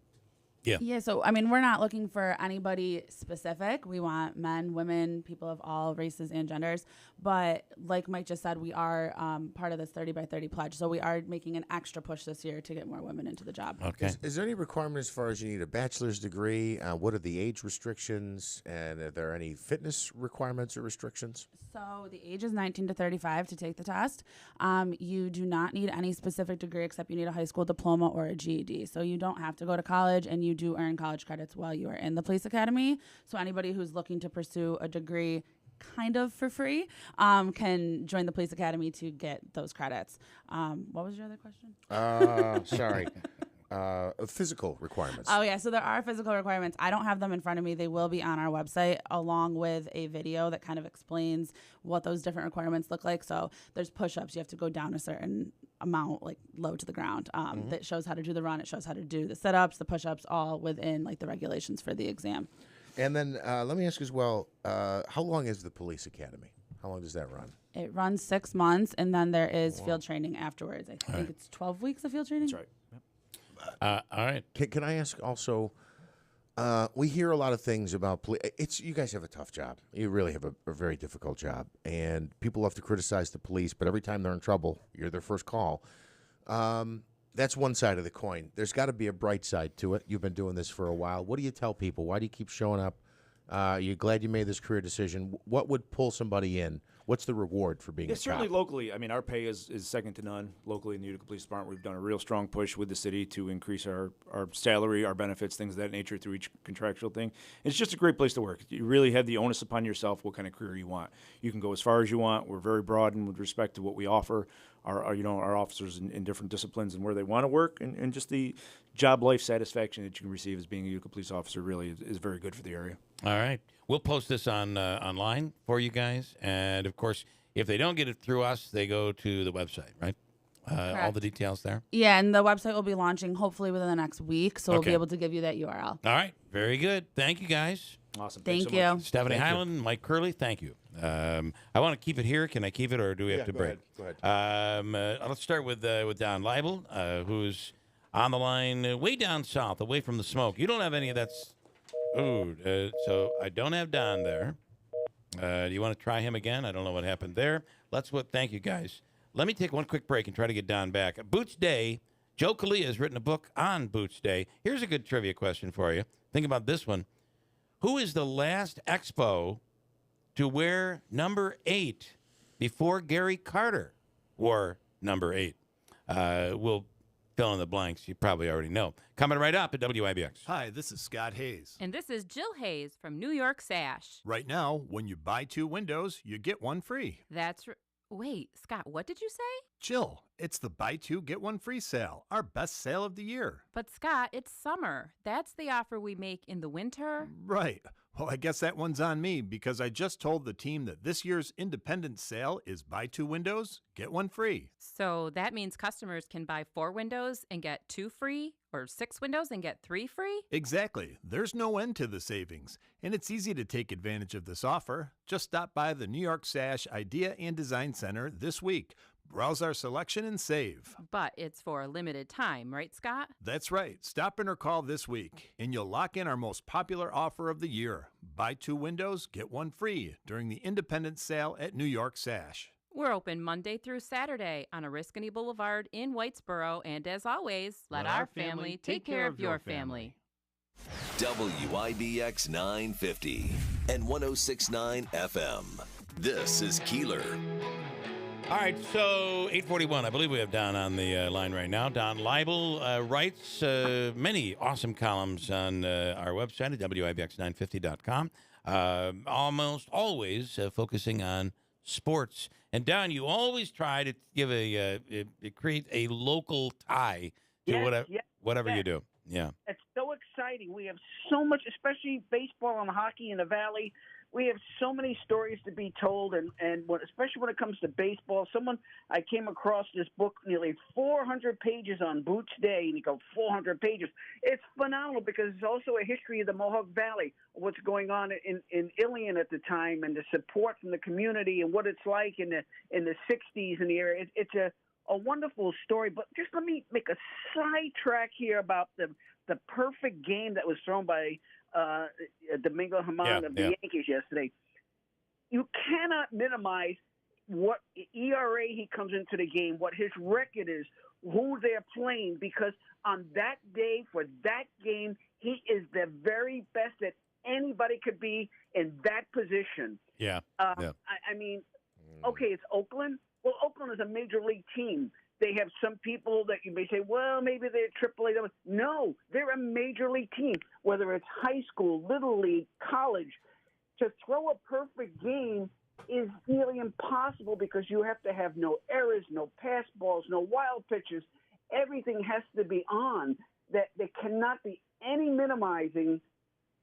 Yeah, so I mean, we're not looking for anybody specific. We want men, women, people of all races and genders. But like Mike just said, we are part of this 30 by 30 pledge. So we are making an extra push this year to get more women into the job. Okay. Is there any requirement as far as you need a bachelor's degree? What are the age restrictions? And are there any fitness requirements or restrictions? So the age is 19 to 35 to take the test. You do not need any specific degree except you need a high school diploma or a GED. So you don't have to go to college, and you do earn college credits while you are in the police academy. So anybody who's looking to pursue a degree kind of for free can join the police academy to get those credits. What was your other question? Sorry. Physical requirements. Oh, yeah. So there are physical requirements. I don't have them in front of me. They will be on our website along with a video that kind of explains what those different requirements look like. So there's push-ups. You have to go down a certain amount, like low to the ground. That shows how to do the run. It shows how to do the sit-ups, the push-ups, all within like the regulations for the exam. And then let me ask as well, how long is the police academy? How long does that run? It runs 6 months, and then there is field training afterwards. I think it's 12 weeks of field training. That's right. All right. Can I ask also? We hear a lot of things about police. You guys have a tough job. You really have a very difficult job, and people love to criticize the police. But every time they're in trouble, you're their first call. That's one side of the coin. There's got to be a bright side to it. You've been doing this for a while. What do you tell people? Why do you keep showing up? You're glad you made this career decision. What would pull somebody in? What's the reward for being a certainly cop? locally. I mean, our pay is second to none locally in the Utica Police Department. We've done a real strong push with the city to increase our salary, our benefits, things of that nature through each contractual thing. It's just a great place to work. You really have the onus upon yourself what kind of career you want. You can go as far as you want. We're very broad and with respect to what we offer our officers in different disciplines and where they want to work, and just the job life satisfaction that you can receive as being a Utica police officer really is very good for the area. All right. We'll post this on online for you guys. And, of course, if they don't get it through us, they go to the website, right? All the details there? Yeah, and the website will be launching hopefully within the next week, so we'll Okay. be able to give you that URL. All right. Very good. Thank you, guys. Awesome. Thank you. Stephanie Highland, Mike Curley, thank you. I want to keep it here. Can I keep it, or do we have to go break? ahead. Go ahead. Let's start with Don Leibel, who's on the line way down south, away from the smoke. You don't have any of that. So I don't have Don there. Do you want to try him again? I don't know what happened there. Thank you, guys. Let me take one quick break and try to get Don back. Boots Day. Joe Kalia has written a book on Boots Day. Here's a good trivia question for you. Think about this one. Who is the last Expo to wear number 8 before Gary Carter wore number 8? We'll fill in the blanks you probably already know. Coming right up at WIBX. Hi, this is Scott Hayes. And this is Jill Hayes from New York Sash. Right now, when you buy 2 windows, you get 1 free. Wait, Scott, what did you say? Jill, it's the buy 2, get 1 free sale, our best sale of the year. But Scott, it's summer. That's the offer we make in the winter. Right. Well, I guess that one's on me because I just told the team that this year's independent sale is buy 2 windows, get 1 free. So that means customers can buy 4 windows and get 2 free, or 6 windows and get 3 free? Exactly. There's no end to the savings, and it's easy to take advantage of this offer. Just stop by the New York Sash Idea and Design Center this week. Browse our selection and save. But it's for a limited time, right, Scott? That's right. Stop in or call this week, and you'll lock in our most popular offer of the year. Buy 2 windows, get 1 free during the independent sale at New York Sash. We're open Monday through Saturday on Oriskany Boulevard in Whitesboro. And as always, let our family take care of your family. WIBX 950 and 106.9 FM. This is Keeler. All right, so 8:41. I believe we have Don on the line right now. Don Leibel writes many awesome columns on our website at WIBX950.com, almost always focusing on sports. And Don, you always try to give create a local tie to whatever you do. Yeah, it's so exciting. We have so much, especially baseball and hockey in the Valley. We have so many stories to be told, and especially when it comes to baseball. I came across this book, nearly 400 pages on Boots Day, and you go 400 pages. It's phenomenal because it's also a history of the Mohawk Valley, what's going on in Ilion at the time, and the support from the community, and what it's like in the 60s in the area. It's a wonderful story. But just let me make a sidetrack here about the perfect game that was thrown by Domingo Germán of the Yankees yesterday. You cannot minimize what ERA he comes into the game, what his record is, who they're playing, because on that day for that game, he is the very best that anybody could be in that position. Yeah. I mean, okay, it's Oakland. Well, Oakland is a major league team. They have some people that you may say, well, maybe they're AAA. No, they're a major league team, whether it's high school, little league, college. To throw a perfect game is nearly impossible because you have to have no errors, no pass balls, no wild pitches. Everything has to be on. That there cannot be any minimizing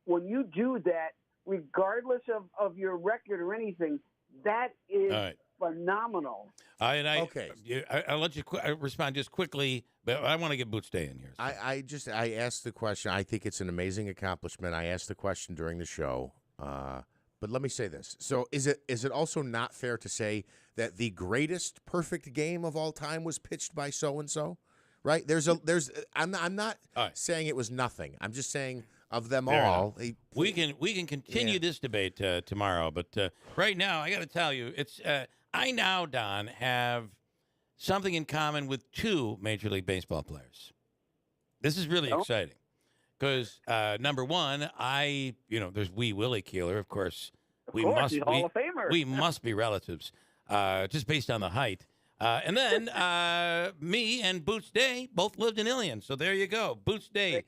when you do that, regardless of your record or anything. That is phenomenal. I'll let you respond just quickly, but I want to get Boots Day in here. So. I asked the question. I think it's an amazing accomplishment. I asked the question during the show, but let me say this. So is it also not fair to say that the greatest perfect game of all time was pitched by so and so? Right? I'm not saying it was nothing. I'm just saying of them all. We can continue this debate tomorrow, but right now I got to tell you, it's. I now, Don, have something in common with 2 Major League Baseball players. This is really exciting because, number one, there's Wee Willie Keeler, of course. He's Hall of Famer. We must be relatives, just based on the height. And then me and Boots Day both lived in Ilion, so there you go. Boots Day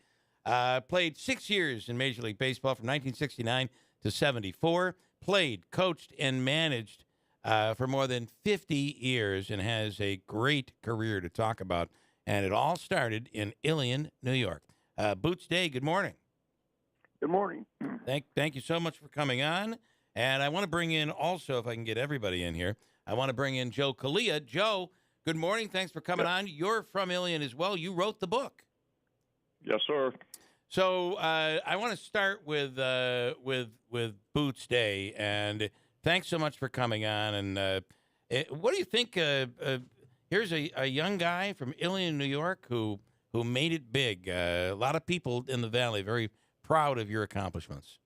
played 6 years in Major League Baseball from 1969 to 74, played, coached, and managed for more than 50 years and has a great career to talk about. And it all started in Ilion, New York. Boots Day, good morning. Good morning. Thank you so much for coming on. And I want to bring in also, if I can get everybody in here, I want to bring in Joe Kalia. Joe, good morning. Thanks for coming on. You're from Ilion as well. You wrote the book. Yes, sir. So I want to start with Boots Day, and thanks so much for coming on. And what do you think? Here's a young guy from Ilion, New York, who made it big. A lot of people in the Valley very proud of your accomplishments.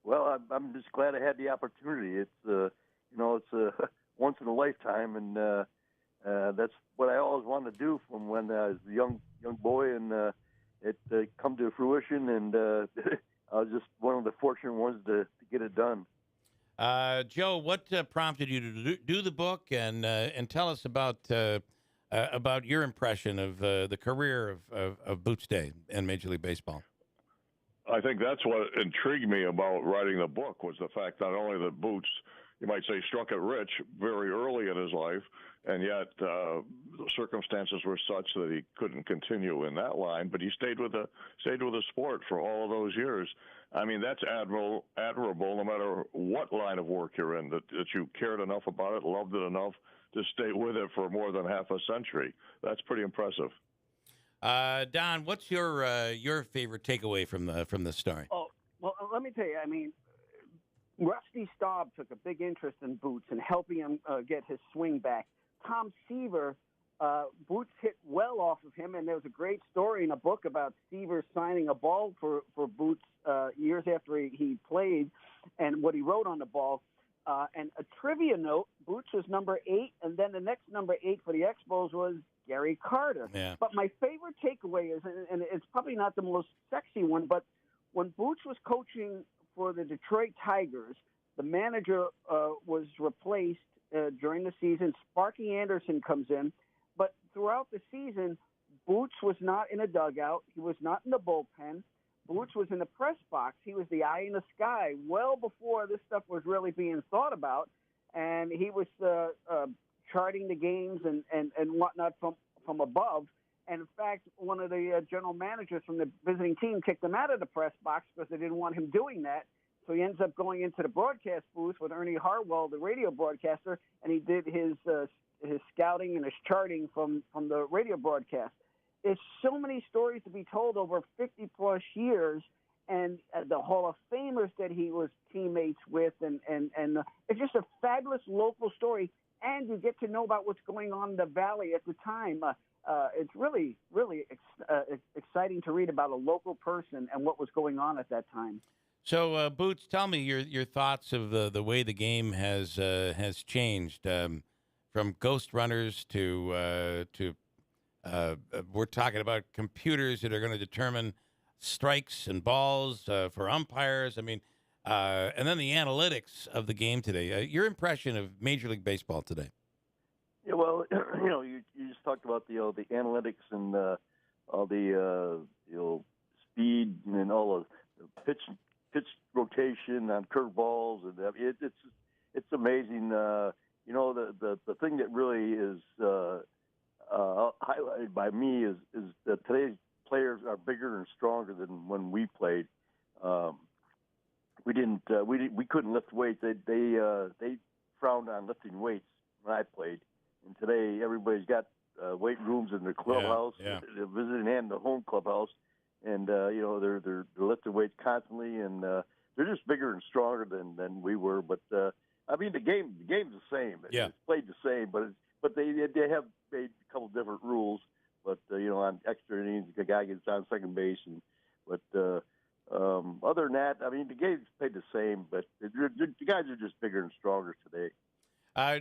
Well, I'm just glad I had the opportunity. It's it's a once in a lifetime, and that's what I always wanted to do from when I was a young boy, and it come to fruition. And I was just one of the fortunate ones to get it done. Joe, what prompted you to do the book, and tell us about about your impression of the career of Boots Day in Major League Baseball. I think that's what intrigued me about writing the book was the fact not only that Boots, you might say, struck it rich very early in his life, and yet the circumstances were such that he couldn't continue in that line, but he stayed with the sport for all of those years. I mean, that's admirable no matter what line of work you're in, that you cared enough about it, loved it enough to stay with it for more than half a century. That's pretty impressive. Don, what's your favorite takeaway from the story? Oh, well, let me tell you. I mean, Rusty Staub took a big interest in Boots and helping him get his swing back. Tom Seaver, Boots hit well off of him, and there was a great story in a book about Seaver signing a ball for Boots years after he played, and what he wrote on the ball. And a trivia note, Boots was number 8, and then the next number 8 for the Expos was Gary Carter. Yeah. But my favorite takeaway is, and it's probably not the most sexy one, but when Boots was coaching for the Detroit Tigers, the manager was replaced during the season. Sparky Anderson comes in, but throughout the season, Boots was not in a dugout. He was not in the bullpen. Boots was in the press box. He was the eye in the sky well before this stuff was really being thought about, and he was charting the games and whatnot from above. And in fact, one of the general managers from the visiting team kicked him out of the press box because they didn't want him doing that. So he ends up going into the broadcast booth with Ernie Harwell, the radio broadcaster, and he did his scouting and his charting from the radio broadcast. There's so many stories to be told over 50-plus years, and the Hall of Famers that he was teammates with, and it's just a fabulous local story, and you get to know about what's going on in the Valley at the time. It's really, really exciting to read about a local person and what was going on at that time. So, Boots, tell me your thoughts of the way the game has changed from ghost runners to we're talking about computers that are going to determine strikes and balls for umpires. I mean, and then the analytics of the game today. Your impression of Major League Baseball today? Yeah, well, you just talked about the analytics and all the speed and all the pitch rotation on curveballs, and it's amazing. The thing that really is highlighted by me is that today's players are bigger and stronger than when we played. We couldn't lift weights. They frowned on lifting weights when I played. And today everybody's got weight rooms in their clubhouse, the visiting and the home clubhouse, and they're lifting weights constantly, and they're just bigger and stronger than we were. But I mean, the game's the same. It's played the same, but they have made a couple different rules. But on extra innings, the guy gets on second base, other than that, I mean, the game's played the same. But the guys are just bigger and stronger today.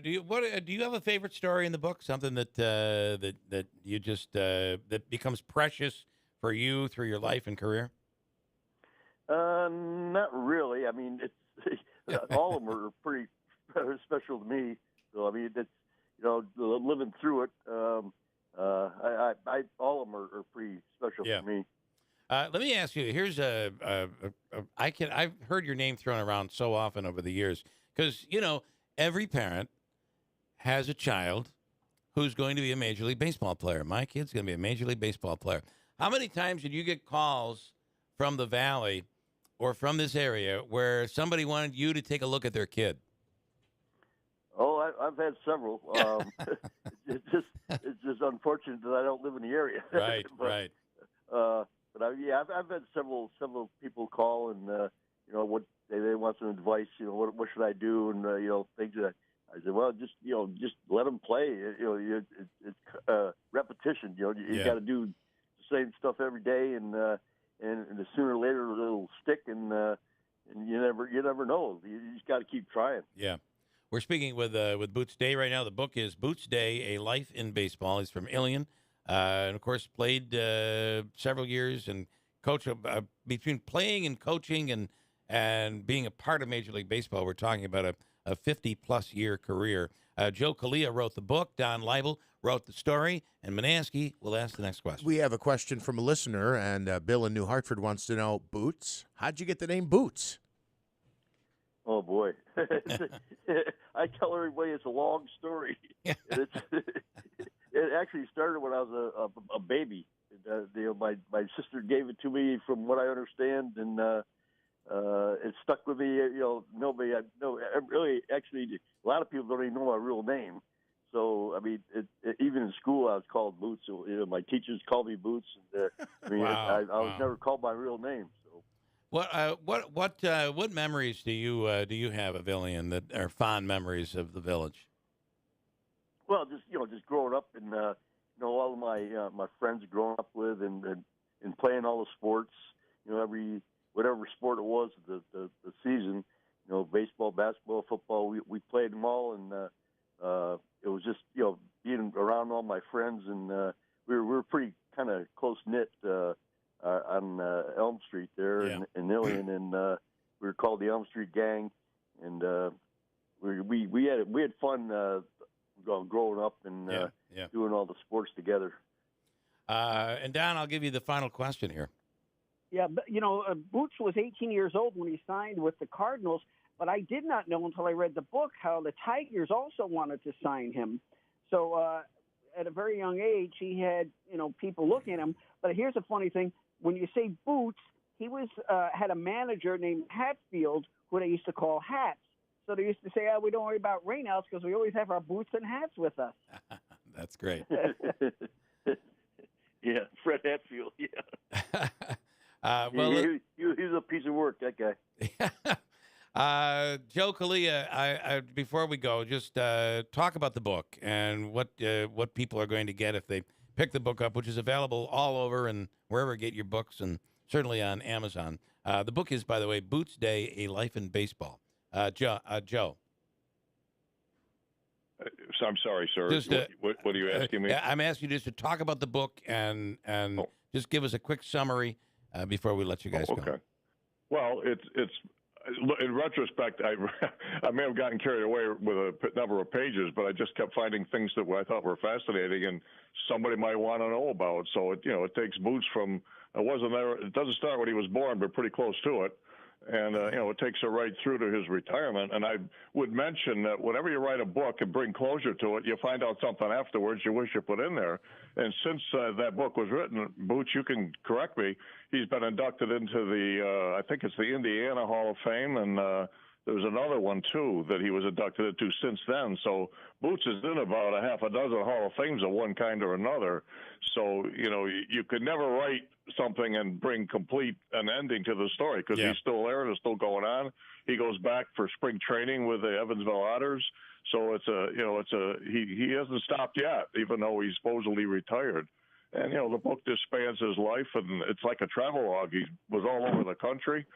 Do you have a favorite story in the book? Something that you just that becomes precious for you through your life and career? Not really. I mean, it's all of them are pretty special to me. So I mean, it's living through it. I all of them are pretty special for me. Let me ask you. Here's I've heard your name thrown around so often over the years because every parent has a child who's going to be a Major League Baseball player. My kid's going to be a Major League Baseball player. How many times did you get calls from the Valley or from this area where somebody wanted you to take a look at their kid? Oh, I've had several. It's just unfortunate that I don't live in the area. Right, right. But I've had several people call and what they want some advice. What should I do? And things that I said, well, just let them play. It's repetition. You got to do the same stuff every day, and sooner or later it'll stick. And you never know. You just got to keep trying. Yeah. We're speaking with Boots Day right now. The book is Boots Day, A Life in Baseball. He's from Ilion, and of course played several years and coach between playing and coaching and being a part of Major League Baseball. We're talking about a 50-plus year career. Joe Kalia wrote the book. Don Leibel wrote the story, and Manansky will ask the next question. We have a question from a listener, and Bill in New Hartford wants to know, Boots, how'd you get the name Boots? Oh, boy. I tell everybody it's a long story. It actually started when I was a baby. My sister gave it to me, from what I understand, and it stuck with me. Really, actually, a lot of people don't even know my real name. So, I mean, even in school, I was called Boots. My teachers called me Boots. And, Wow. I was never called my real name. So. What memories do you have of Ilion that are fond memories of the village? Well, just growing up and all of my friends growing up with and playing all the sports. Whatever sport it was, the season. Baseball, basketball, football. We played them all, and it was just being around all my friends, and we were pretty kind of close knit on Elm Street there in Ilion, and we were called the Elm Street Gang, and we had fun growing up and doing all the sports together. And Don, I'll give you the final question here. Yeah, but Boots was 18 years old when he signed with the Cardinals, but I did not know until I read the book how the Tigers also wanted to sign him. So at a very young age, he had people looking at him. But here's a funny thing: when you say Boots, he had a manager named Hatfield who they used to call Hats. So they used to say, "We don't worry about rainouts because we always have our boots and hats with us." That's great. Yeah, Fred Hatfield. Yeah. He's a piece of work, that guy. Joe Kalia, I before we go, just talk about the book and what people are going to get if they pick the book up, which is available all over and wherever you get your books, and certainly on Amazon. The book is, by the way, Boots Day: A Life in Baseball. Joe. So I'm sorry, sir. Just, what are you asking me? I'm asking you just to talk about the book and just give us a quick summary before we let you guys go. Okay. Well, it's in retrospect, I may have gotten carried away with a number of pages, but I just kept finding things that I thought were fascinating and somebody might want to know about. So it takes Boots from it doesn't start when he was born, but pretty close to it. And, it takes it right through to his retirement. And I would mention that whenever you write a book and bring closure to it, you find out something afterwards you wish you put in there. And since that book was written, Boots, you can correct me, he's been inducted into the, I think it's the Indiana Hall of Fame, and there's another one, too, that he was inducted into since then. So Boots is in about a half a dozen Hall of Fames of one kind or another. So, you could never write something and bring complete an ending to the story because he's still there and it's still going on. He goes back for spring training with the Evansville Otters. So he hasn't stopped yet, even though he's supposedly retired. And, the book just spans his life, and it's like a travelogue. He was all over the country.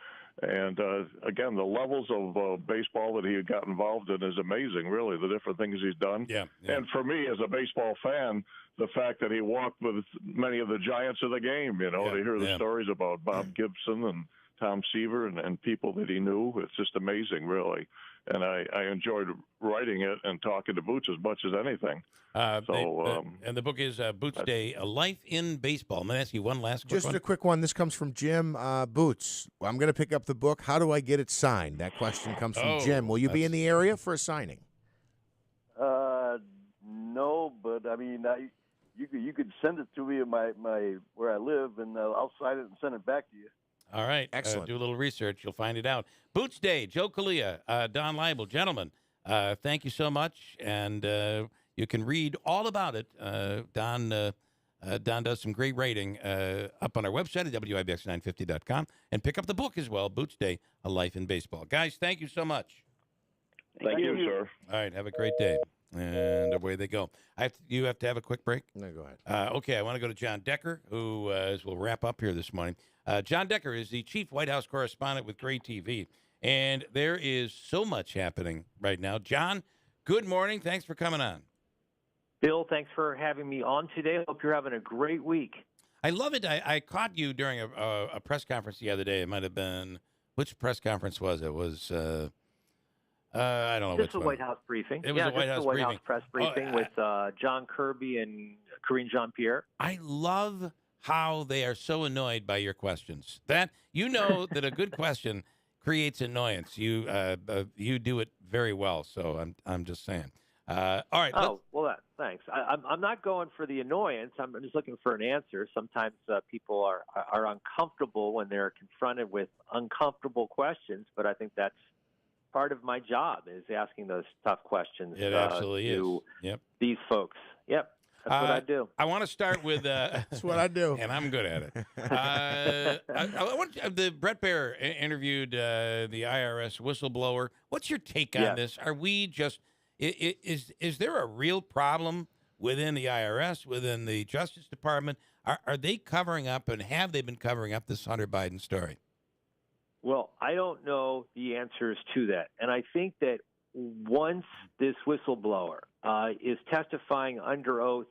And, again, the levels of baseball that he had got involved in is amazing, really, the different things he's done. Yeah. And for me, as a baseball fan, the fact that he walked with many of the giants of the game, to hear the stories about Bob Gibson and Tom Seaver and people that he knew, it's just amazing, really. And I enjoyed writing it and talking to Boots as much as anything. And the book is Boots Day: A Life in Baseball. I'm going to ask you one last quick one. A quick one. This comes from Jim. Boots, I'm going to pick up the book. How do I get it signed? That question comes from Jim. Will you be in the area for a signing? No, but I mean, you could send it to me in my where I live, and I'll sign it and send it back to you. All right. Excellent. Do a little research. You'll find it out. Boots Day, Joe Kalia, Don Leibel. Gentlemen, thank you so much. And you can read all about it. Don does some great writing up on our website at WIBX950.com. And pick up the book as well, Boots Day: A Life in Baseball. Guys, thank you so much. Thank you, sir. All right. Have a great day. And away they go. You have to have a quick break? No, go ahead. Okay, I want to go to John Decker, who we'll wrap up here this morning. John Decker is the chief White House correspondent with Gray TV, and there is so much happening right now. John, good morning. Thanks for coming on. Bill, thanks for having me on today. I hope you're having a great week. I love it. I caught you during a press conference the other day. It might have been, which press conference was it? It was I don't know Just which the one. White House briefing. It was a White just House the White briefing. House press briefing with John Kirby and Karine Jean-Pierre. I love how they are so annoyed by your questions. That that a good question creates annoyance. You do it very well. So I'm just saying. All right. Oh, well, thanks. I'm not going for the annoyance. I'm just looking for an answer. Sometimes people are uncomfortable when they're confronted with uncomfortable questions, but I think that's part of my job is asking those tough questions. It absolutely to is. Yep. These folks. Yep. That's what I do. I want to start with. That's what I do, and I'm good at it. I want the Brett Baer interviewed the IRS whistleblower. What's your take on this? Are we just is there a real problem within the IRS, within the Justice Department? Are they covering up, and have they been covering up this Hunter Biden story? Well, I don't know the answers to that. And I think that once this whistleblower is testifying under oath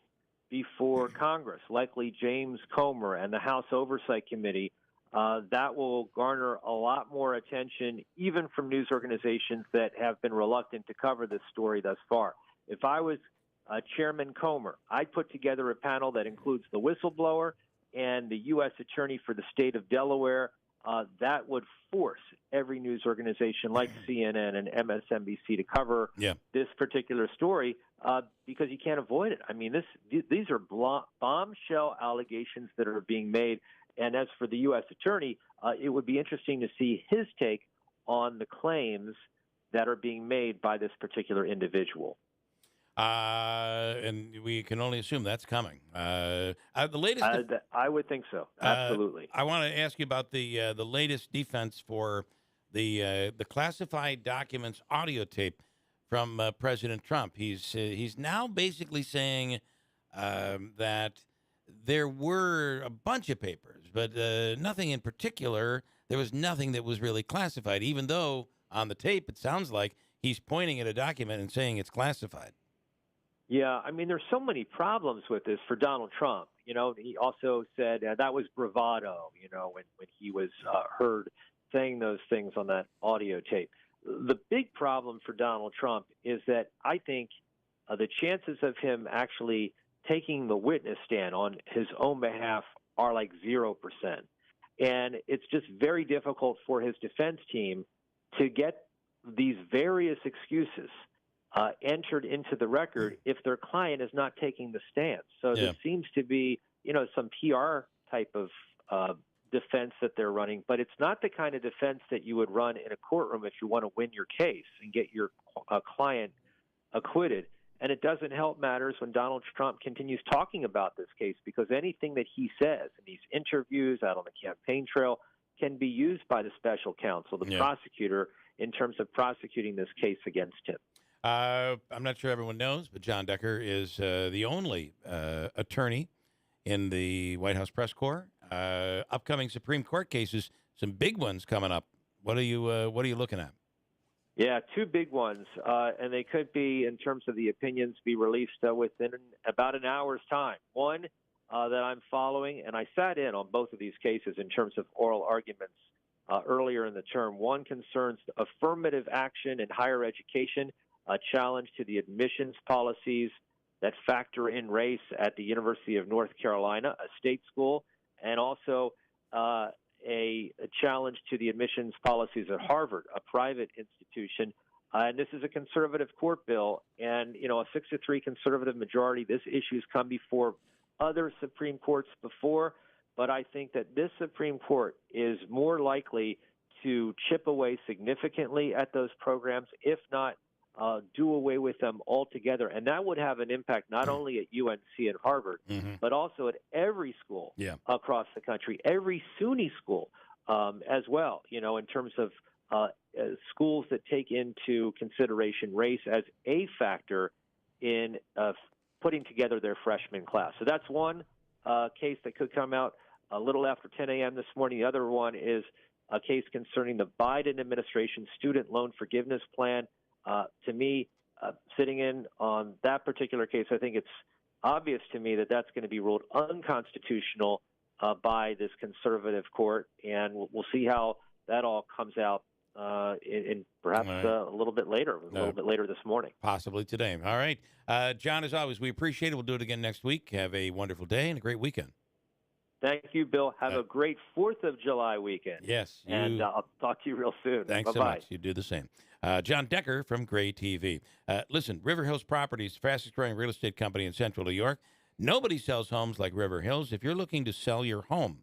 before Congress, likely James Comer and the House Oversight Committee, that will garner a lot more attention, even from news organizations that have been reluctant to cover this story thus far. If I was Chairman Comer, I'd put together a panel that includes the whistleblower and the U.S. Attorney for the state of Delaware. That would force every news organization like CNN and MSNBC to cover this particular story because you can't avoid it. I mean, these are bombshell allegations that are being made. And as for the U.S. Attorney, it would be interesting to see his take on the claims that are being made by this particular individual. And we can only assume that's coming. The latest, I would think so. Absolutely. I want to ask you about the latest defense for the classified documents audio tape from President Trump. He's now basically saying that there were a bunch of papers, but nothing in particular. There was nothing that was really classified, even though on the tape it sounds like he's pointing at a document and saying it's classified. Yeah, I mean, there's so many problems with this for Donald Trump. You know, he also said that was bravado, you know, when he was heard saying those things on that audio tape. The big problem for Donald Trump is that I think the chances of him actually taking the witness stand on his own behalf are like 0%. And it's just very difficult for his defense team to get these various excuses entered into the record if their client is not taking the stance. So there seems to be, some PR type of defense that they're running, but it's not the kind of defense that you would run in a courtroom if you want to win your case and get your client acquitted. And it doesn't help matters when Donald Trump continues talking about this case, because anything that he says in these interviews out on the campaign trail can be used by the special counsel, the prosecutor, in terms of prosecuting this case against him. I'm not sure everyone knows, but John Decker is the only attorney in the White House press corps. Upcoming Supreme Court cases, some big ones coming up. What are you looking at? Yeah, two big ones, and they could be, in terms of the opinions, be released within about an hour's time. One that I'm following, and I sat in on both of these cases in terms of oral arguments earlier in the term. One concerns affirmative action in higher education, a challenge to the admissions policies that factor in race at the University of North Carolina, a state school, and also a challenge to the admissions policies at Harvard, a private institution. And this is a conservative court bill, and a 6-3 conservative majority. This issue's come before other Supreme Courts before, but I think that this Supreme Court is more likely to chip away significantly at those programs, if not do away with them altogether. And that would have an impact not only at UNC and Harvard, but also at every school across the country, every SUNY school as well, in terms of schools that take into consideration race as a factor in putting together their freshman class. So that's one case that could come out a little after 10 a.m. this morning. The other one is a case concerning the Biden administration student loan forgiveness plan. To me, sitting in on that particular case, I think it's obvious to me that that's going to be ruled unconstitutional by this conservative court, and we'll see how that all comes out in perhaps a little bit later, this morning. Possibly today. All right. John, as always, we appreciate it. We'll do it again next week. Have a wonderful day and a great weekend. Thank you, Bill. Have a great 4th of July weekend. Yes. And I'll talk to you real soon. Thanks Bye-bye. so much. You do the same. John Decker from Gray TV. Listen, River Hills Properties, fastest growing real estate company in Central New York. Nobody sells homes like River Hills. If you're looking to sell your home,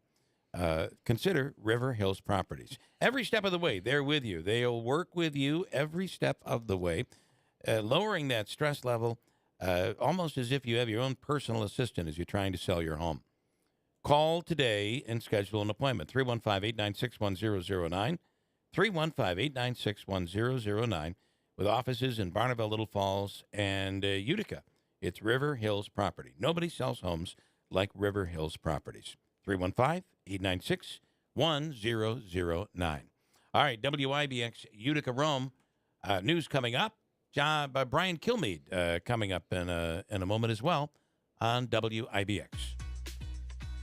consider River Hills Properties. Every step of the way, they're with you. They'll work with you every step of the way, lowering that stress level, almost as if you have your own personal assistant as you're trying to sell your home. Call today and schedule an appointment, 315-896-1009, 315-896-1009, with offices in Barneville, Little Falls, and Utica. It's River Hills Property. Nobody sells homes like River Hills Properties. 315-896-1009. All right, WIBX Utica Rome. News coming up. Brian Kilmeade coming up in a moment as well on WIBX.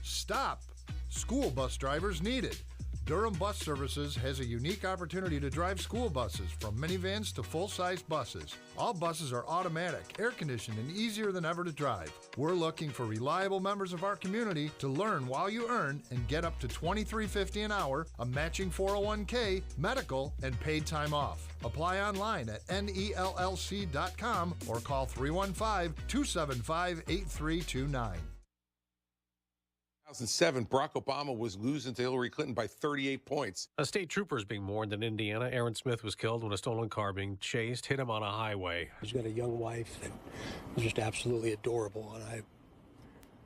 Stop! School bus drivers needed. Durham Bus Services has a unique opportunity to drive school buses, from minivans to full-size buses. All buses are automatic, air-conditioned, and easier than ever to drive. We're looking for reliable members of our community to learn while you earn and get up to $23.50 an hour, a matching 401k, medical, and paid time off. Apply online at nellc.com or call 315-275-8329. 2007, Barack Obama was losing to Hillary Clinton by 38 points. A state trooper is being mourned in Indiana. Aaron Smith was killed when a stolen car being chased hit him on a highway. He's got a young wife that was just absolutely adorable, and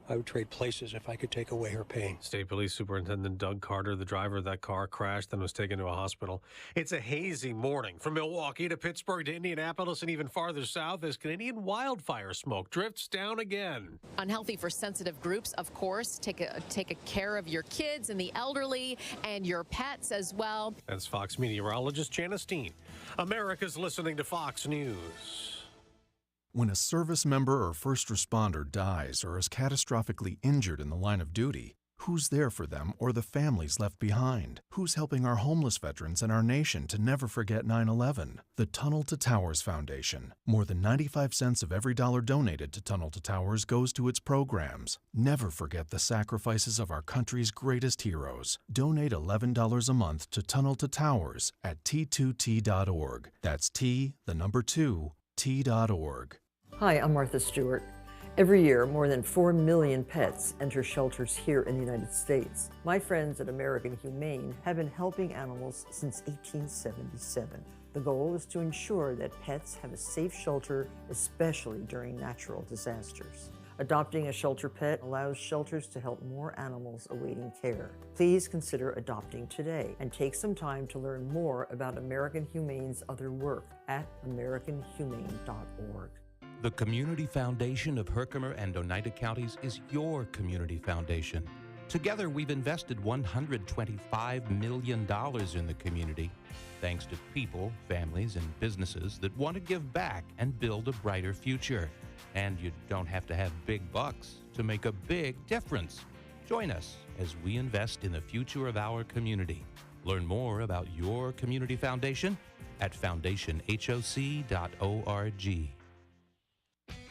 I would trade places if I could take away her pain. State Police Superintendent Doug Carter, the driver of that car, crashed and was taken to a hospital. It's a hazy morning from Milwaukee to Pittsburgh to Indianapolis and even farther south as Canadian wildfire smoke drifts down again. Unhealthy for sensitive groups, of course. Take care of your kids and the elderly and your pets as well. That's Fox meteorologist Janice Dean. America's listening to Fox News. When a service member or first responder dies or is catastrophically injured in the line of duty, who's there for them or the families left behind? Who's helping our homeless veterans and our nation to never forget 9/11? The Tunnel to Towers Foundation. More than 95 cents of every dollar donated to Tunnel to Towers goes to its programs. Never forget the sacrifices of our country's greatest heroes. Donate $11 a month to Tunnel to Towers at T2T.org. That's T, the number 2, T.org. Hi, I'm Martha Stewart. Every year, more than 4 million pets enter shelters here in the United States. My friends at American Humane have been helping animals since 1877. The goal is to ensure that pets have a safe shelter, especially during natural disasters. Adopting a shelter pet allows shelters to help more animals awaiting care. Please consider adopting today and take some time to learn more about American Humane's other work at americanhumane.org. The Community Foundation of Herkimer and Oneida Counties is your community foundation. Together, we've invested $125 million in the community, thanks to people, families, and businesses that want to give back and build a brighter future. And you don't have to have big bucks to make a big difference. Join us as we invest in the future of our community. Learn more about your community foundation at foundationhoc.org.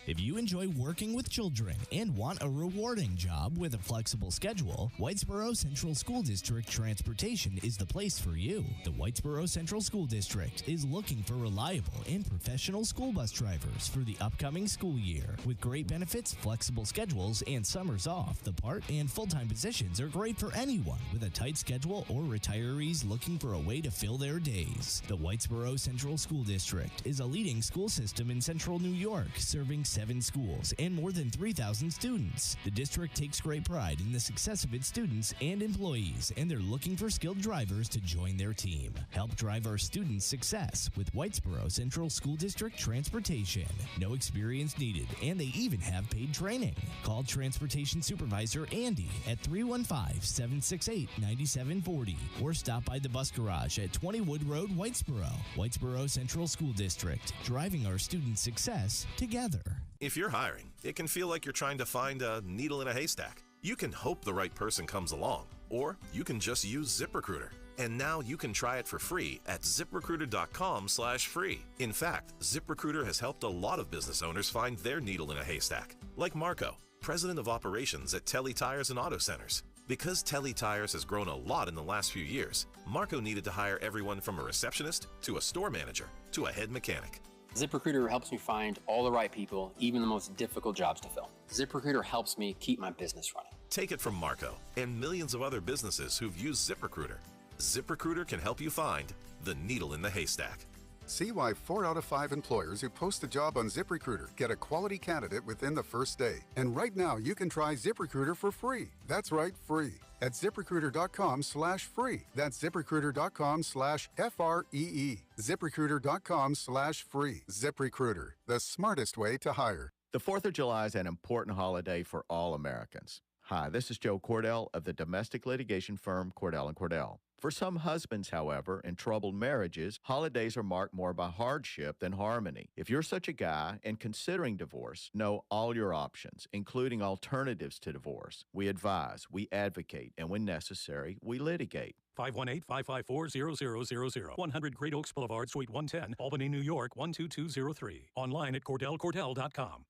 If you enjoy working with children and want a rewarding job with a flexible schedule, Whitesboro Central School District Transportation is the place for you. The Whitesboro Central School District is looking for reliable and professional school bus drivers for the upcoming school year. With great benefits, flexible schedules, and summers off, the part and full-time positions are great for anyone with a tight schedule or retirees looking for a way to fill their days. The Whitesboro Central School District is a leading school system in Central New York, serving 7 schools and more than 3,000 students. The district takes great pride in the success of its students and employees, and they're looking for skilled drivers to join their team. Help drive our students' success with Whitesboro Central School District Transportation. No experience needed, and they even have paid training. Call Transportation Supervisor Andy at 315-768-9740 or stop by the bus garage at 20 Wood Road, Whitesboro. Whitesboro Central School District, driving our students' success together. If you're hiring, it can feel like you're trying to find a needle in a haystack. You can hope the right person comes along, or you can just use ZipRecruiter. And now you can try it for free at ZipRecruiter.com/free. In fact, ZipRecruiter has helped a lot of business owners find their needle in a haystack, like Marco, president of operations at Telly Tires and Auto Centers. Because Telly Tires has grown a lot in the last few years, Marco needed to hire everyone from a receptionist to a store manager to a head mechanic. ZipRecruiter helps me find all the right people, even the most difficult jobs to fill. ZipRecruiter helps me keep my business running. Take it from Marco and millions of other businesses who've used ZipRecruiter. ZipRecruiter can help you find the needle in the haystack. See why 4 out of 5 employers who post a job on ZipRecruiter get a quality candidate within the first day. And right now, you can try ZipRecruiter for free. That's right, free. At ZipRecruiter.com/free. That's ZipRecruiter.com/FREE. ZipRecruiter.com/free. ZipRecruiter, the smartest way to hire. The 4th of July is an important holiday for all Americans. Hi, this is Joe Cordell of the domestic litigation firm Cordell & Cordell. For some husbands, however, in troubled marriages, holidays are marked more by hardship than harmony. If you're such a guy and considering divorce, know all your options, including alternatives to divorce. We advise, we advocate, and when necessary, we litigate. 518-554-0000. 100 Great Oaks Boulevard, Suite 110, Albany, New York, 12203. Online at CordellCordell.com.